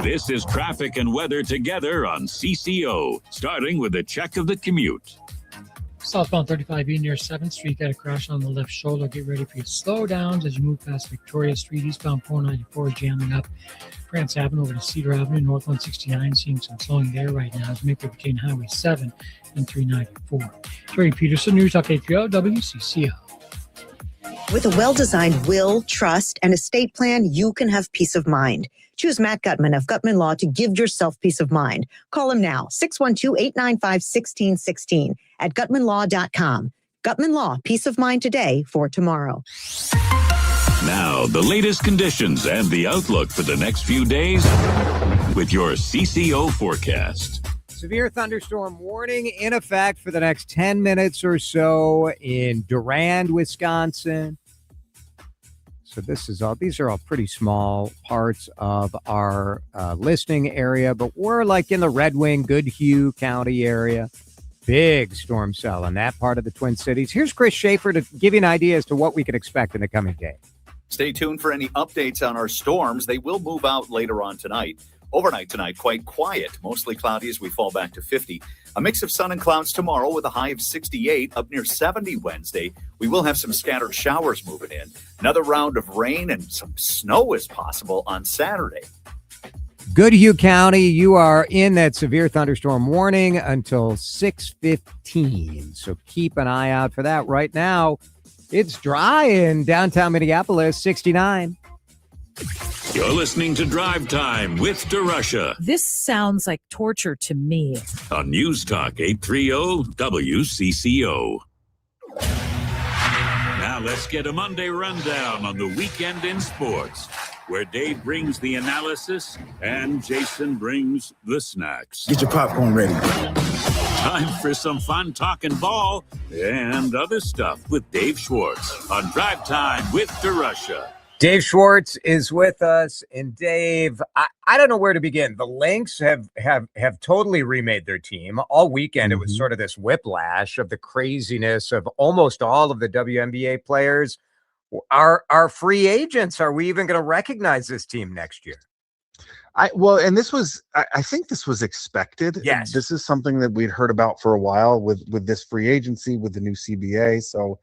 This is traffic and weather together on CCO, starting with a check of the commute. Southbound 35E near 7th Street, got a crash on the left shoulder. Get ready for your slow downs as you move past Victoria Street. Eastbound 494 is jamming up. France Avenue over to Cedar Avenue, North 169, seeing some slowing there right now as you make it between Highway 7 and 394. Terry Peterson, News Talk 830 WCCO. With a well-designed will, trust, and estate plan, you can have peace of mind. Choose Matt Gutman of Gutman Law to give yourself peace of mind. Call him now, 612-895-1616 at gutmanlaw.com. Gutman Law, peace of mind today for tomorrow. Now, the latest conditions and the outlook for the next few days with your CCO forecast. Severe thunderstorm warning in effect for the next 10 minutes or so in Durand, Wisconsin. So these are all pretty small parts of our listening area, but we're like in the Red Wing, Goodhue County area. Big storm cell in that part of the Twin Cities. Here's Chris Schaefer to give you an idea as to what we can expect in the coming day. Stay tuned for any updates on our storms. They will move out later on tonight. Overnight tonight, quite quiet, mostly cloudy as we fall back to 50. A mix of sun and clouds tomorrow with a high of 68, up near 70 Wednesday. We will have some scattered showers moving in. Another round of rain and some snow is possible on Saturday. Goodhue County, you are in that severe thunderstorm warning until 6:15. So keep an eye out for that. Right now, it's dry in downtown Minneapolis, 69. You're listening to Drive Time with DeRusha This sounds like torture to me. on News Talk 830 WCCO. Now let's get a Monday rundown on the weekend in sports, where Dave brings the analysis and Jason brings the snacks. Get your popcorn ready. Time for some fun talking ball and other stuff with Dave Schwartz on Drive Time with DeRusha. Dave Schwartz is with us, and Dave, I don't know where to begin. The Lynx have totally remade their team all weekend. It was sort of this whiplash of the craziness of almost all of the WNBA players are free agents. Are we even going to recognize this team next year? I think this was expected. Yes. This is something that we'd heard about for a while with this free agency, with the new CBA. So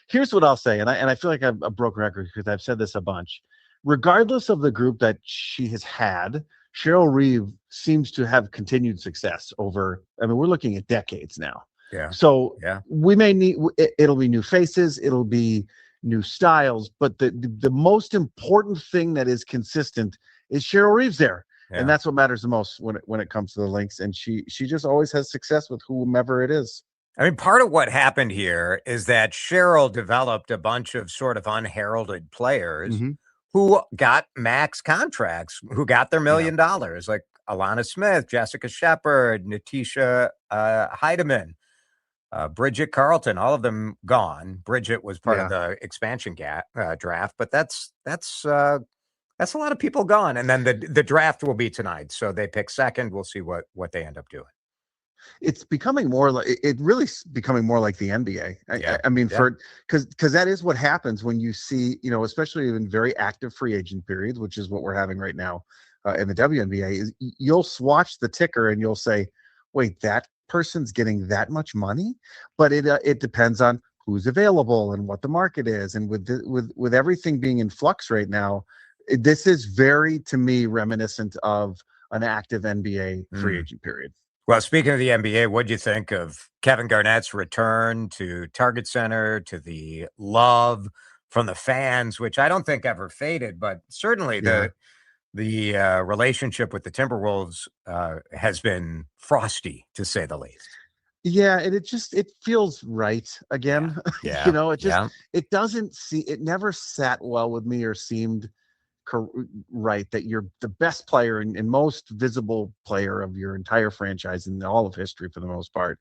here's what I'll say, and I feel like a broken record because I've said this a bunch. Regardless of the group that she has had, Cheryl Reeve seems to have continued success over, I mean, we're looking at decades now. Yeah. So Yeah. we may need, it'll be new faces, it'll be new styles, but the most important thing that is consistent is Cheryl Reeve's there. Yeah. And that's what matters the most when it comes to the Lynx. And she just always has success with whomever it is. I mean, part of what happened here is that Cheryl developed a bunch of sort of unheralded players who got max contracts, who got their $1 million, like Alana Smith, Jessica Shepard, Natisha Heidemann, Bridget Carlton, all of them gone. Bridget was part of the expansion draft, but that's a lot of people gone. And then the draft will be tonight, so they pick second. We'll see what they end up doing. It's becoming more like becoming more like the NBA. I mean, because that is what happens when you see, especially in very active free agent periods, which is what we're having right now in the WNBA. Is you'll watch the ticker and you'll say, "Wait, that person's getting that much money?" But it depends on who's available and what the market is, and with everything being in flux right now, this is very, to me, reminiscent of an active NBA free agent period. Well, speaking of the NBA, what do you think of Kevin Garnett's return to Target Center, to the love from the fans, which I don't think ever faded, but certainly the relationship with the Timberwolves has been frosty, to say the least. Yeah, and it feels right again. Yeah. It doesn't it never sat well with me or seemed right that you're the best player and most visible player of your entire franchise in all of history for the most part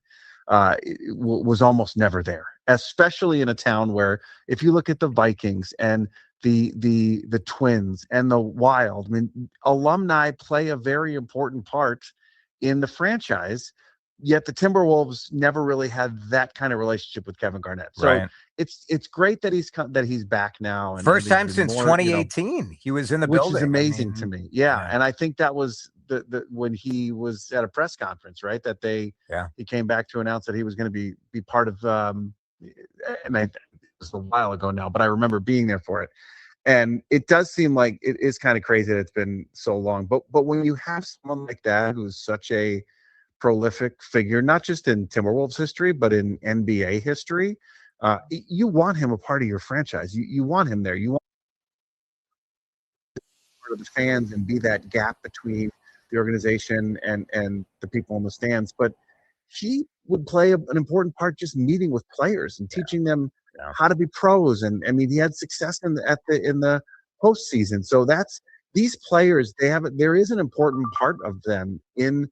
was almost never there, especially in a town where, if you look at the Vikings and the Twins and the Wild, I mean, alumni play a very important part in the franchise, yet the Timberwolves never really had that kind of relationship with Kevin Garnett. So it's great that he's back now. And First time since 2018, he was in the building, which is amazing to me. Yeah, and I think that was the when he was at a press conference, right? That he came back to announce that he was going to be part of. And it was a while ago now, but I remember being there for it. And it does seem like it is kind of crazy that it's been so long. But when you have someone like that who's such a prolific figure, not just in Timberwolves history, but in NBA history, you want him a part of your franchise. You want him there. You want part of the fans and be that gap between the organization and the people in the stands. But he would play an important part just meeting with players and teaching them how to be pros. And I mean, he had success in the postseason. So these players, there is an important part of them in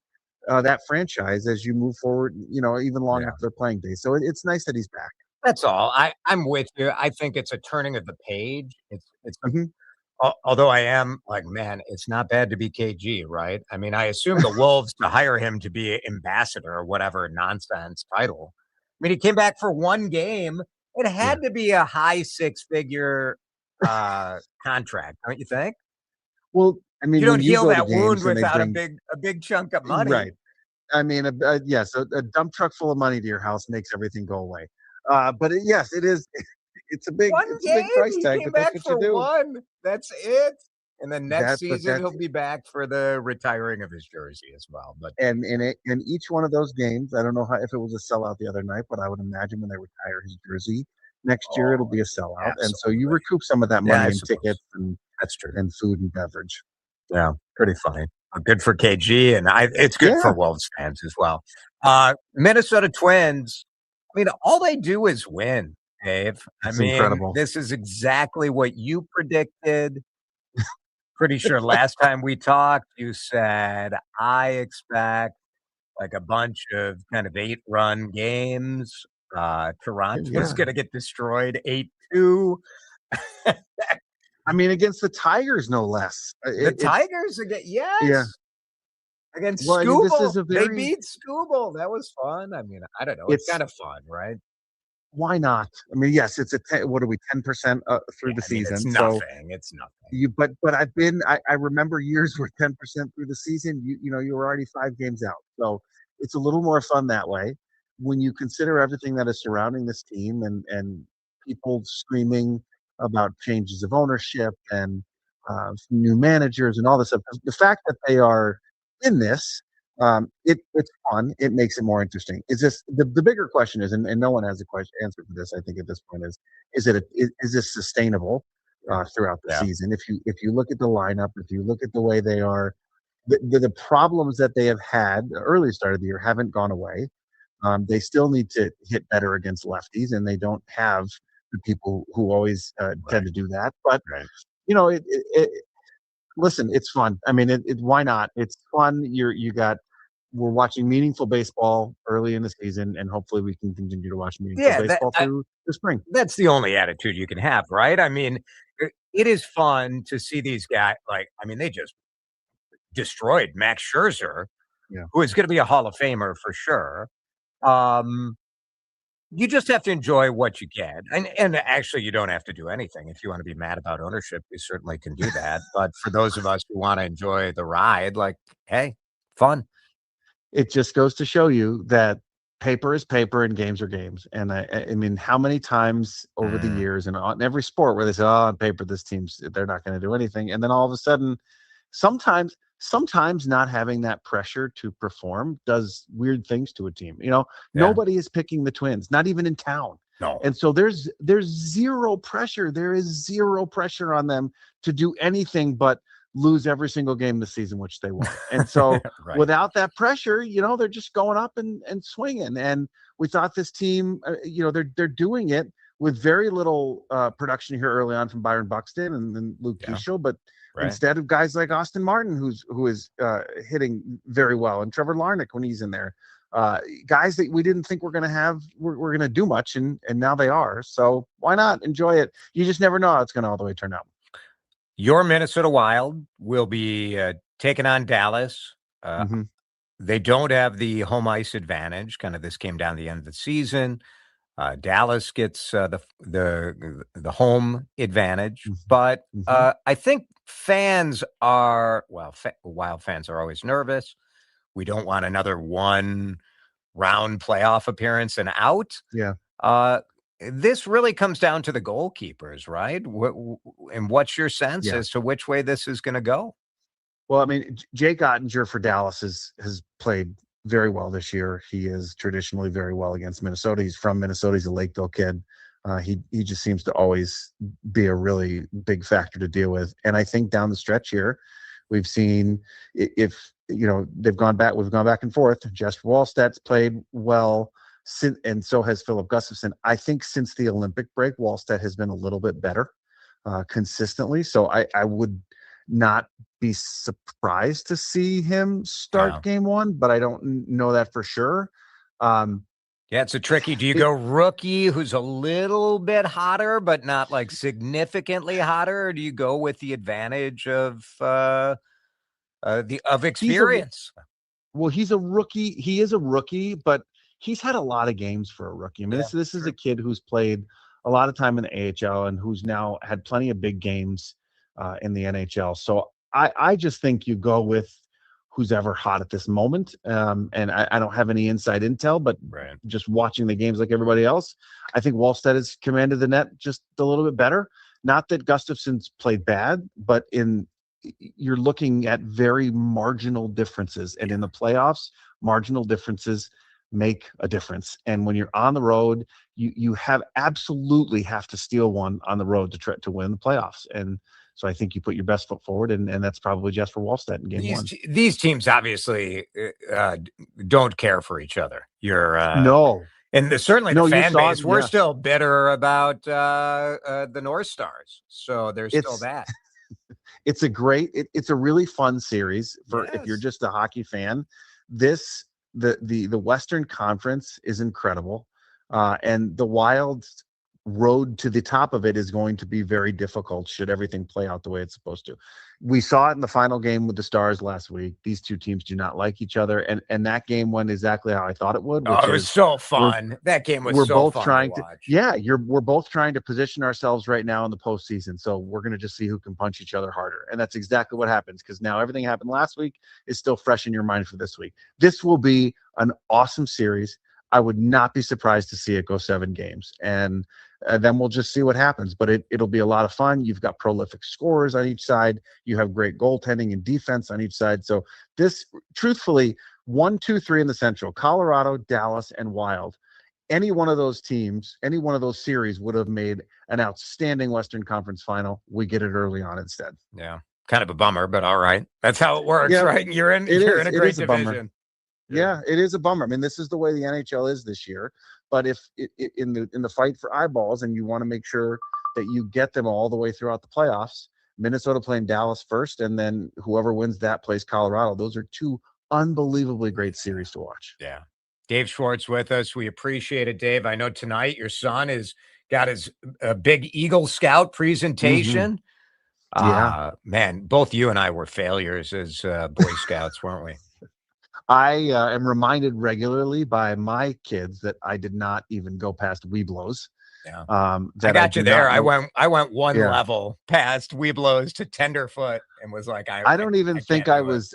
that franchise as you move forward, even long after their playing days. So it's nice that he's back. That's all. I'm with you. I think it's a turning of the page. Although I am like, man, it's not bad to be KG, right? I mean, I assume the Wolves to hire him to be ambassador or whatever nonsense title. I mean, he came back for one game. It had to be a high six-figure contract, don't you think? Well, I mean, you don't heal that wound without a big chunk of money, right? I mean, yes, a dump truck full of money to your house makes everything go away. But yes, it is. It's a big price tag. He came back for one. That's it. And then next season he'll be back for the retiring of his jersey as well. But and in each one of those games, I don't know if it was a sellout the other night, but I would imagine when they retire his jersey next year, it'll be a sellout. Absolutely. And so you recoup some of that money in tickets and that's true, and food and beverage. Yeah, pretty funny. Good for KG, and it's good for Wolves fans as well. Minnesota Twins. I mean, all they do is win, Dave. It's incredible. This is exactly what you predicted. Pretty sure last time we talked, you said, I expect like a bunch of kind of 8-run games. Toronto's going to get destroyed 8-2. I mean, against the Tigers, no less. Tigers again, yes. Yeah. Against Well, I Scooble. mean, this is a They very- beat Scooble. That was fun. I mean, I don't know. It's kind of fun, right? Why not? I mean, yes, it's what are we, 10% through the season? It's So nothing. It's nothing. But I remember years where 10% through the season, you were already 5 games out. So it's a little more fun that way. When you consider everything that is surrounding this team and people screaming about changes of ownership and some new managers and all this stuff. The fact that they are in this, it's fun. It makes it more interesting. Is this the bigger question is, and no one has a answer for this, I think, at this point, is this sustainable throughout the season? If you look at the lineup, if you look at the way they are, the problems that they have had the early start of the year haven't gone away. They still need to hit better against lefties, and they don't have the people who always tend to do that. But listen, it's fun. I mean, why not? It's fun. We're watching meaningful baseball early in the season, and hopefully we can continue to watch meaningful baseball through the spring. That's the only attitude you can have, right? I mean, it is fun to see these guys. They just destroyed Max Scherzer, who is going to be a Hall of Famer for sure. You just have to enjoy what you get. And actually, you don't have to do anything. If you want to be mad about ownership, you certainly can do that. But for those of us who want to enjoy the ride, hey, fun. It just goes to show you that paper is paper and games are games. And I mean, how many times over the years and on every sport where they say, on paper, they're not going to do anything. And then all of a sudden, sometimes not having that pressure to perform does weird things to a team. Nobody is picking the Twins, not even in town. No. And so there's zero pressure. There is zero pressure on them to do anything but lose every single game this season, which they won. And so without that pressure, they're just going up and swinging. And we thought this team, they're doing it with very little production here early on from Byron Buxton and then Luke Keeschel, but instead of guys like Austin Martin, who is hitting very well, and Trevor Larnach when he's in there, guys that we didn't think we're going to do much, and now they are. So why not enjoy it? You just never know how it's going to all the way turn out. Your Minnesota Wild will be taking on Dallas. They don't have the home ice advantage. Kind of this came down the end of the season. Dallas gets the home advantage, but I think fans are Wild fans are always nervous. We don't want another one round playoff appearance and out. Yeah. This really comes down to the goalkeepers, right? And what's your sense as to which way this is going to go? Well, I mean, Jake Ottinger for Dallas has played very well this year. He is traditionally very well against Minnesota. He's from Minnesota. He's a Lakeville kid. He just seems to always be a really big factor to deal with. And I think down the stretch here, we've seen we've gone back and forth. Jesper Wallstedt's played well, and so has Philip Gustafsson. I think since the Olympic break, Wallstedt has been a little bit better consistently. So I would not be surprised to see him start game one, but I don't know that for sure. It's a tricky. Do you go rookie who's a little bit hotter, but not significantly hotter? Or do you go with the advantage of experience? He's a rookie. He is a rookie, but he's had a lot of games for a rookie. I mean, this is a kid who's played a lot of time in the AHL and who's now had plenty of big games in the NHL. So I just think you go with who's ever hot at this moment. And I don't have any inside intel, but just watching the games like everybody else, I think Wallstedt has commanded the net just a little bit better. Not that Gustafsson's played bad, but you're looking at very marginal differences. And in the playoffs, marginal differences make a difference. And when you're on the road, you absolutely have to steal one on the road to win the playoffs. And so I think you put your best foot forward, and that's probably Jesper Wallstedt in game one. These teams obviously don't care for each other. No. And certainly the fan base, we're still bitter about the North Stars. So there's still that. It's a really fun series if you're just a hockey fan. The Western Conference is incredible. And the Wild road to the top of it is going to be very difficult should everything play out the way it's supposed to. We saw it in the final game with the Stars last week. These two teams do not like each other, and that game went exactly how I thought it would. It was so fun. That game was so fun to watch. We're both trying to position ourselves right now in the postseason, so we're going to just see who can punch each other harder, and that's exactly what happens, because now everything happened last week is still fresh in your mind for this week. This will be an awesome series. I would not be surprised to see it go 7 games, and then we'll just see what happens. But it'll be a lot of fun. You've got prolific scorers on each side. You have great goaltending and defense on each side. So this, truthfully, 1, 2, 3 in the Central, Colorado, Dallas, and Wild. Any one of those teams, any one of those series would have made an outstanding Western Conference final. We get it early on instead. Yeah. Kind of a bummer, but all right. That's how it works, right? You're in a great division. Yeah, it is a bummer. I mean, this is the way the NHL is this year. But if in the fight for eyeballs, and you want to make sure that you get them all the way throughout the playoffs, Minnesota playing Dallas first, and then whoever wins that plays Colorado. Those are two unbelievably great series to watch. Yeah. Dave Schwartz with us. We appreciate it, Dave. I know tonight your son has got his big Eagle Scout presentation. Yeah. Man, both you and I were failures as Boy Scouts, weren't we? I am reminded regularly by my kids that I did not even go past Weeblos. Yeah. That I got you there. I went one Yeah. level past Weeblos to tenderfoot and was like, I don't even think I was.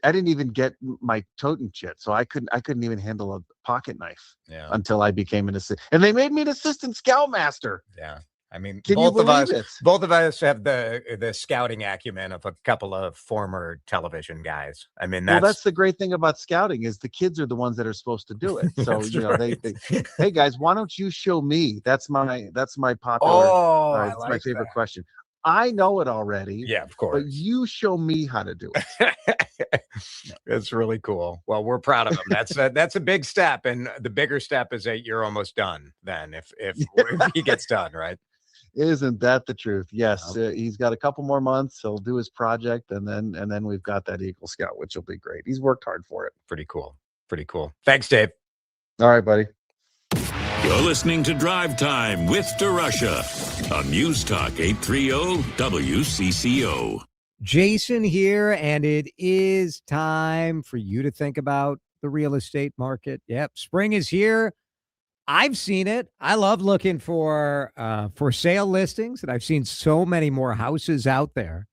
I didn't even get my totem yet, so I couldn't even handle a pocket knife until I became an assistant. And they made me an assistant scoutmaster. Yeah. I mean, Can both you of us, believe it? both of us have the scouting acumen of a couple of former television guys. I mean, that's the great thing about scouting is the kids are the ones that are supposed to do it. So That's you know, right. they hey guys, why don't you show me? That's my popular. I it's my like favorite that. question. I know it already. Yeah, of course. But you show me how to do it. It's really cool. Well, we're proud of him. That's a big step, and the bigger step is that you're almost done. Then, if he gets done, right? Isn't that the truth? Yes, he's got a couple more months. He'll do his project, and then we've got that Eagle Scout, which will be great. He's worked hard for it. Pretty cool. Pretty cool. Thanks, Dave. All right, buddy. You're listening to Drive Time with DeRusha on News Talk 830 WCCO. Jason here, and it is time for you to think about the real estate market. Yep, spring is here. I've seen it. I love looking for sale listings, and I've seen so many more houses out there.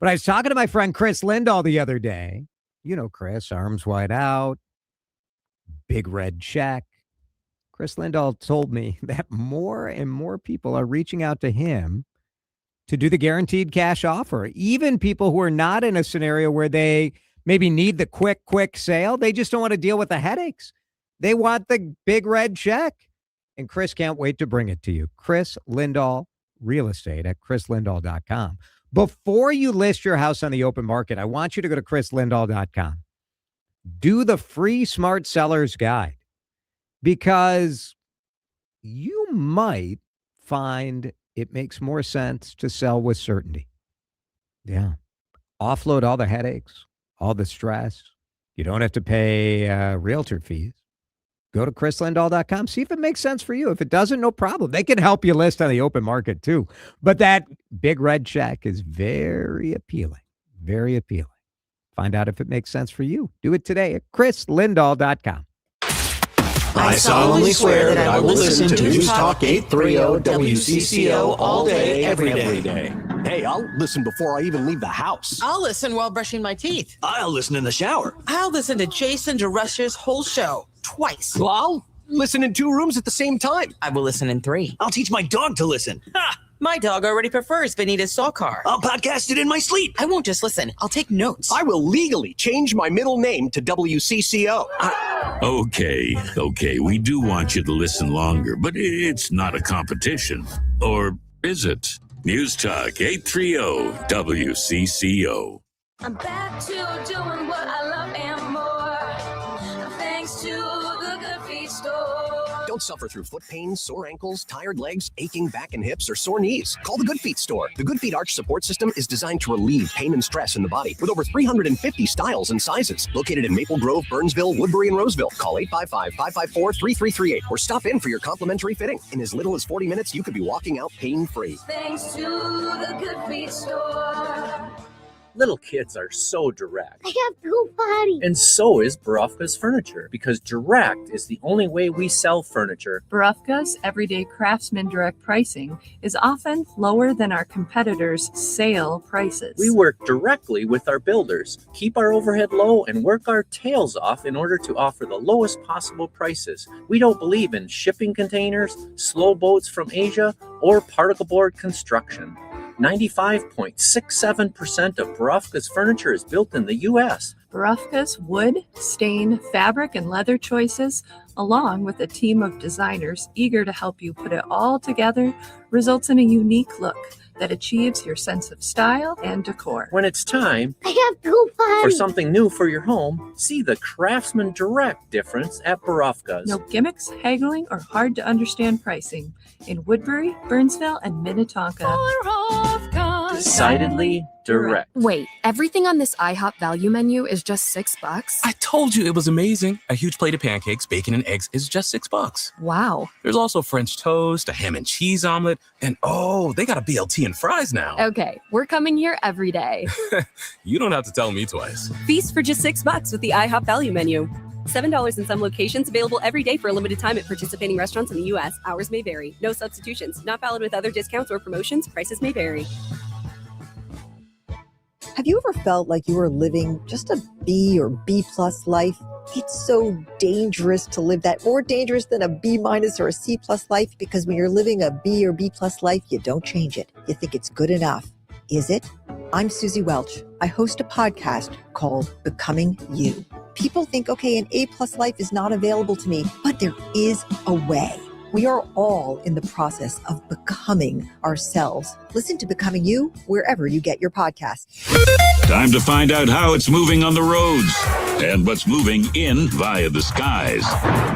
But I was talking to my friend Chris Lindahl the other day. You know Chris, arms wide out, big red check. Chris Lindahl told me that more and more people are reaching out to him to do the guaranteed cash offer. Even people who are not in a scenario where they maybe need the quick sale. They just don't want to deal with the headaches. They want the big red check. And Chris can't wait to bring it to you. Chris Lindahl, real estate at chrislindahl.com. Before you list your house on the open market, I want you to go to chrislindahl.com. Do the free Smart Sellers Guide, because you might find it makes more sense to sell with certainty. Yeah. Offload all the headaches, all the stress. You don't have to pay realtor fees. Go to chrislindahl.com. See if it makes sense for you. If it doesn't, no problem. They can help you list on the open market too. But that big red check is very appealing. Very appealing. Find out if it makes sense for you. Do it today at chrislindahl.com. I solemnly swear that I will listen to News Talk 830 WCCO all day, every day. Hey, I'll listen before I even leave the house. I'll listen while brushing my teeth. I'll listen in the shower. I'll listen to Jason DeRusha's whole show twice. Well, I'll listen in 2 rooms at the same time. I will listen in 3. I'll teach my dog to listen. Ha! My dog already prefers Benita's Sawcar. I'll podcast it in my sleep. I won't just listen. I'll take notes. I will legally change my middle name to WCCO. Okay, we do want you to listen longer, but it's not a competition. Or is it? News Talk 830 WCCO. I'm back to doing what I love and more. Thanks to the Good Feet store. Don't suffer through foot pain, sore ankles, tired legs, aching back and hips, or sore knees. Call the Good Feet store. The Good Feet Arch support system is designed to relieve pain and stress in the body with over 350 styles and sizes. Located in Maple Grove, Burnsville, Woodbury, and Roseville. Call 855-554-3338 or stop in for your complimentary fitting. In as little as 40 minutes, you could be walking out pain-free. Thanks to the Good Feet store. Little kids are so direct. I have to go potty. And so is Barofka's Furniture, because direct is the only way we sell furniture. Barofka's everyday craftsman direct pricing is often lower than our competitors' sale prices. We work directly with our builders, keep our overhead low, and work our tails off in order to offer the lowest possible prices. We don't believe in shipping containers, slow boats from Asia, or particle board construction. 95.67% of Barofka's furniture is built in the U.S. Barofka's wood, stain, fabric, and leather choices, along with a team of designers eager to help you put it all together, results in a unique look that achieves your sense of style and decor. When it's time I have to go potty. for something new for your home, see the Craftsman Direct difference at Barofka's. No gimmicks, haggling, or hard to understand pricing in Woodbury, Burnsville, and Minnetonka. Decidedly direct. Wait, everything on this IHOP value menu is just $6? I told you it was amazing. A huge plate of pancakes, bacon, and eggs is just $6. Wow. There's also French toast, a ham and cheese omelet, and oh, they got a BLT and fries now. Okay, we're coming here every day. You don't have to tell me twice. Feast for just $6 with the IHOP value menu. $7 in some locations, available every day for a limited time at participating restaurants in the U.S. Hours may vary. No substitutions. Not valid with other discounts or promotions. Prices may vary. Have you ever felt like you were living just a B or B plus life? It's so dangerous to live that, more dangerous than a B minus or a C plus life, because when you're living a B or B plus life, you don't change it. You think it's good enough. Is it? I'm Susie Welch. I host a podcast called Becoming You. People think, okay, an A plus life is not available to me, but there is a way. We are all in the process of becoming ourselves. Listen to Becoming You wherever you get your podcasts. Time to find out how it's moving on the roads and what's moving in via the skies.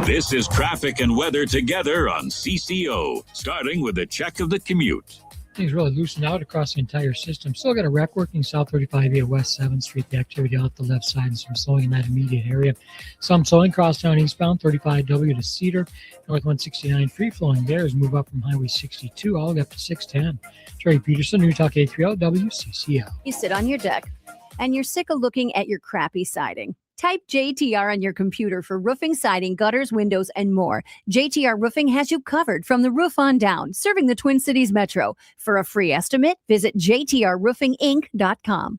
This is traffic and weather together on CCO, starting with a check of the commute. Things really loosened out across the entire system. Still got a wreck working South 35 via West 7th Street. The activity out the left side and some slowing in that immediate area. Some slowing crosstown eastbound 35W to Cedar. North 169 free flowing there as move up from Highway 62 all the way up to 610. Terry Peterson, New Talk 830 WCCO. You sit on your deck and you're sick of looking at your crappy siding. Type JTR on your computer for roofing, siding, gutters, windows, and more. JTR Roofing has you covered from the roof on down, serving the Twin Cities Metro. For a free estimate, visit jtrroofinginc.com.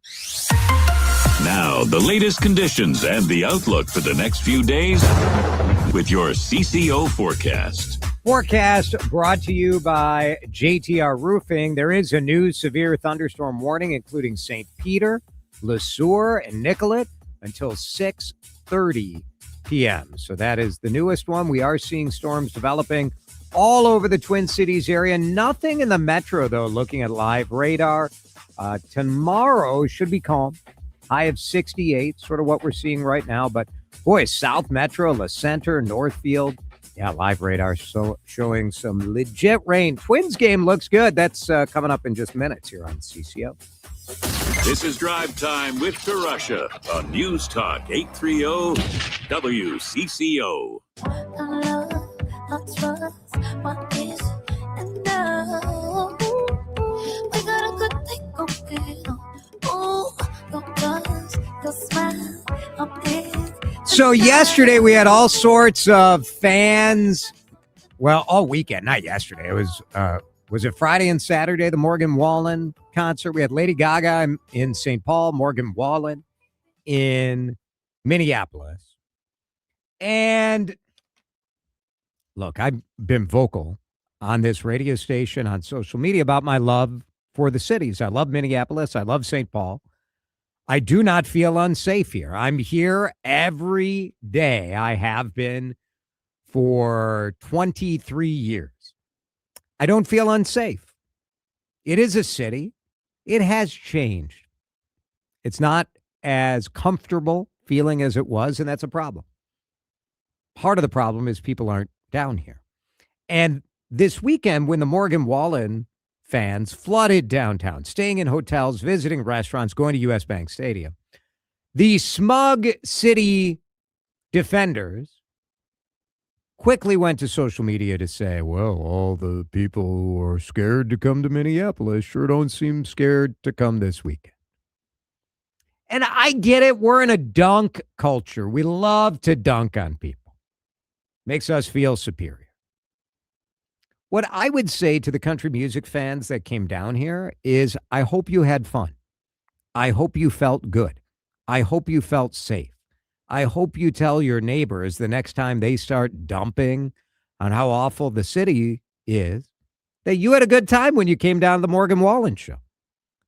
Now, the latest conditions and the outlook for the next few days with your CCO forecast. Forecast brought to you by JTR Roofing. There is a new severe thunderstorm warning, including St. Peter, Le Sueur, and Nicollet, until 6:30 p.m. So that is the newest one. We are seeing storms developing all over the Twin Cities area. Nothing in the metro, though, looking at live radar. Tomorrow should be calm. High of 68, sort of what we're seeing right now. But, boy, South Metro, La Center, Northfield. Yeah, live radar showing some legit rain. Twins game looks good. That's coming up in just minutes here on CCO. This is Drive Time with Tarasha on News Talk 830 WCCO. So yesterday we had all sorts of fans. Well, all weekend, not yesterday. It was it Friday and Saturday, the Morgan Wallen concert? We had Lady Gaga in St. Paul, Morgan Wallen in Minneapolis. And look, I've been vocal on this radio station, on social media, about my love for the cities. I love Minneapolis. I love St. Paul. I do not feel unsafe here. I'm here every day. I have been for 23 years. I don't feel unsafe. It is a city. It has changed. It's not as comfortable feeling as it was, and that's a problem. Part of the problem is people aren't down here. And this weekend, when the Morgan Wallen fans flooded downtown, staying in hotels, visiting restaurants, going to U.S. Bank Stadium, the smug city defenders quickly went to social media to say, well, all the people who are scared to come to Minneapolis sure don't seem scared to come this weekend. And I get it. We're in a dunk culture. We love to dunk on people. Makes us feel superior. What I would say to the country music fans that came down here is I hope you had fun. I hope you felt good. I hope you felt safe. I hope you tell your neighbors the next time they start dumping on how awful the city is that you had a good time when you came down to the Morgan Wallen show.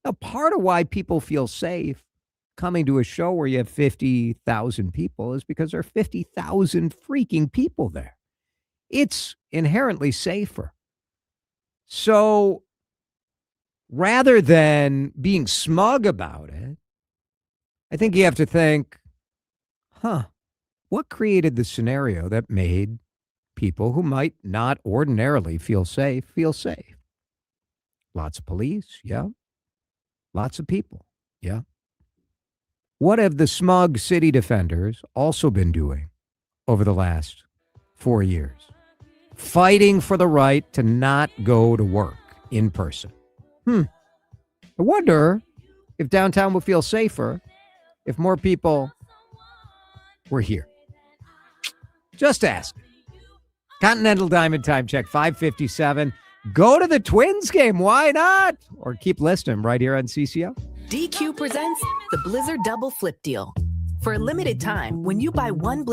Now, part of why people feel safe coming to a show where you have 50,000 people is because there are 50,000 freaking people there. It's inherently safer. So rather than being smug about it, I think you have to think, what created the scenario that made people who might not ordinarily feel safe? Lots of police, yeah. Lots of people, yeah. What have the smug city defenders also been doing over the last 4 years? Fighting for the right to not go to work in person. I wonder if downtown would feel safer if more people were here. Just ask. Continental Diamond time check 5:57. Go to the Twins game. Why not? Or keep listening right here on CCO. DQ presents the Blizzard Double Flip Deal. For a limited time, when you buy one Blizzard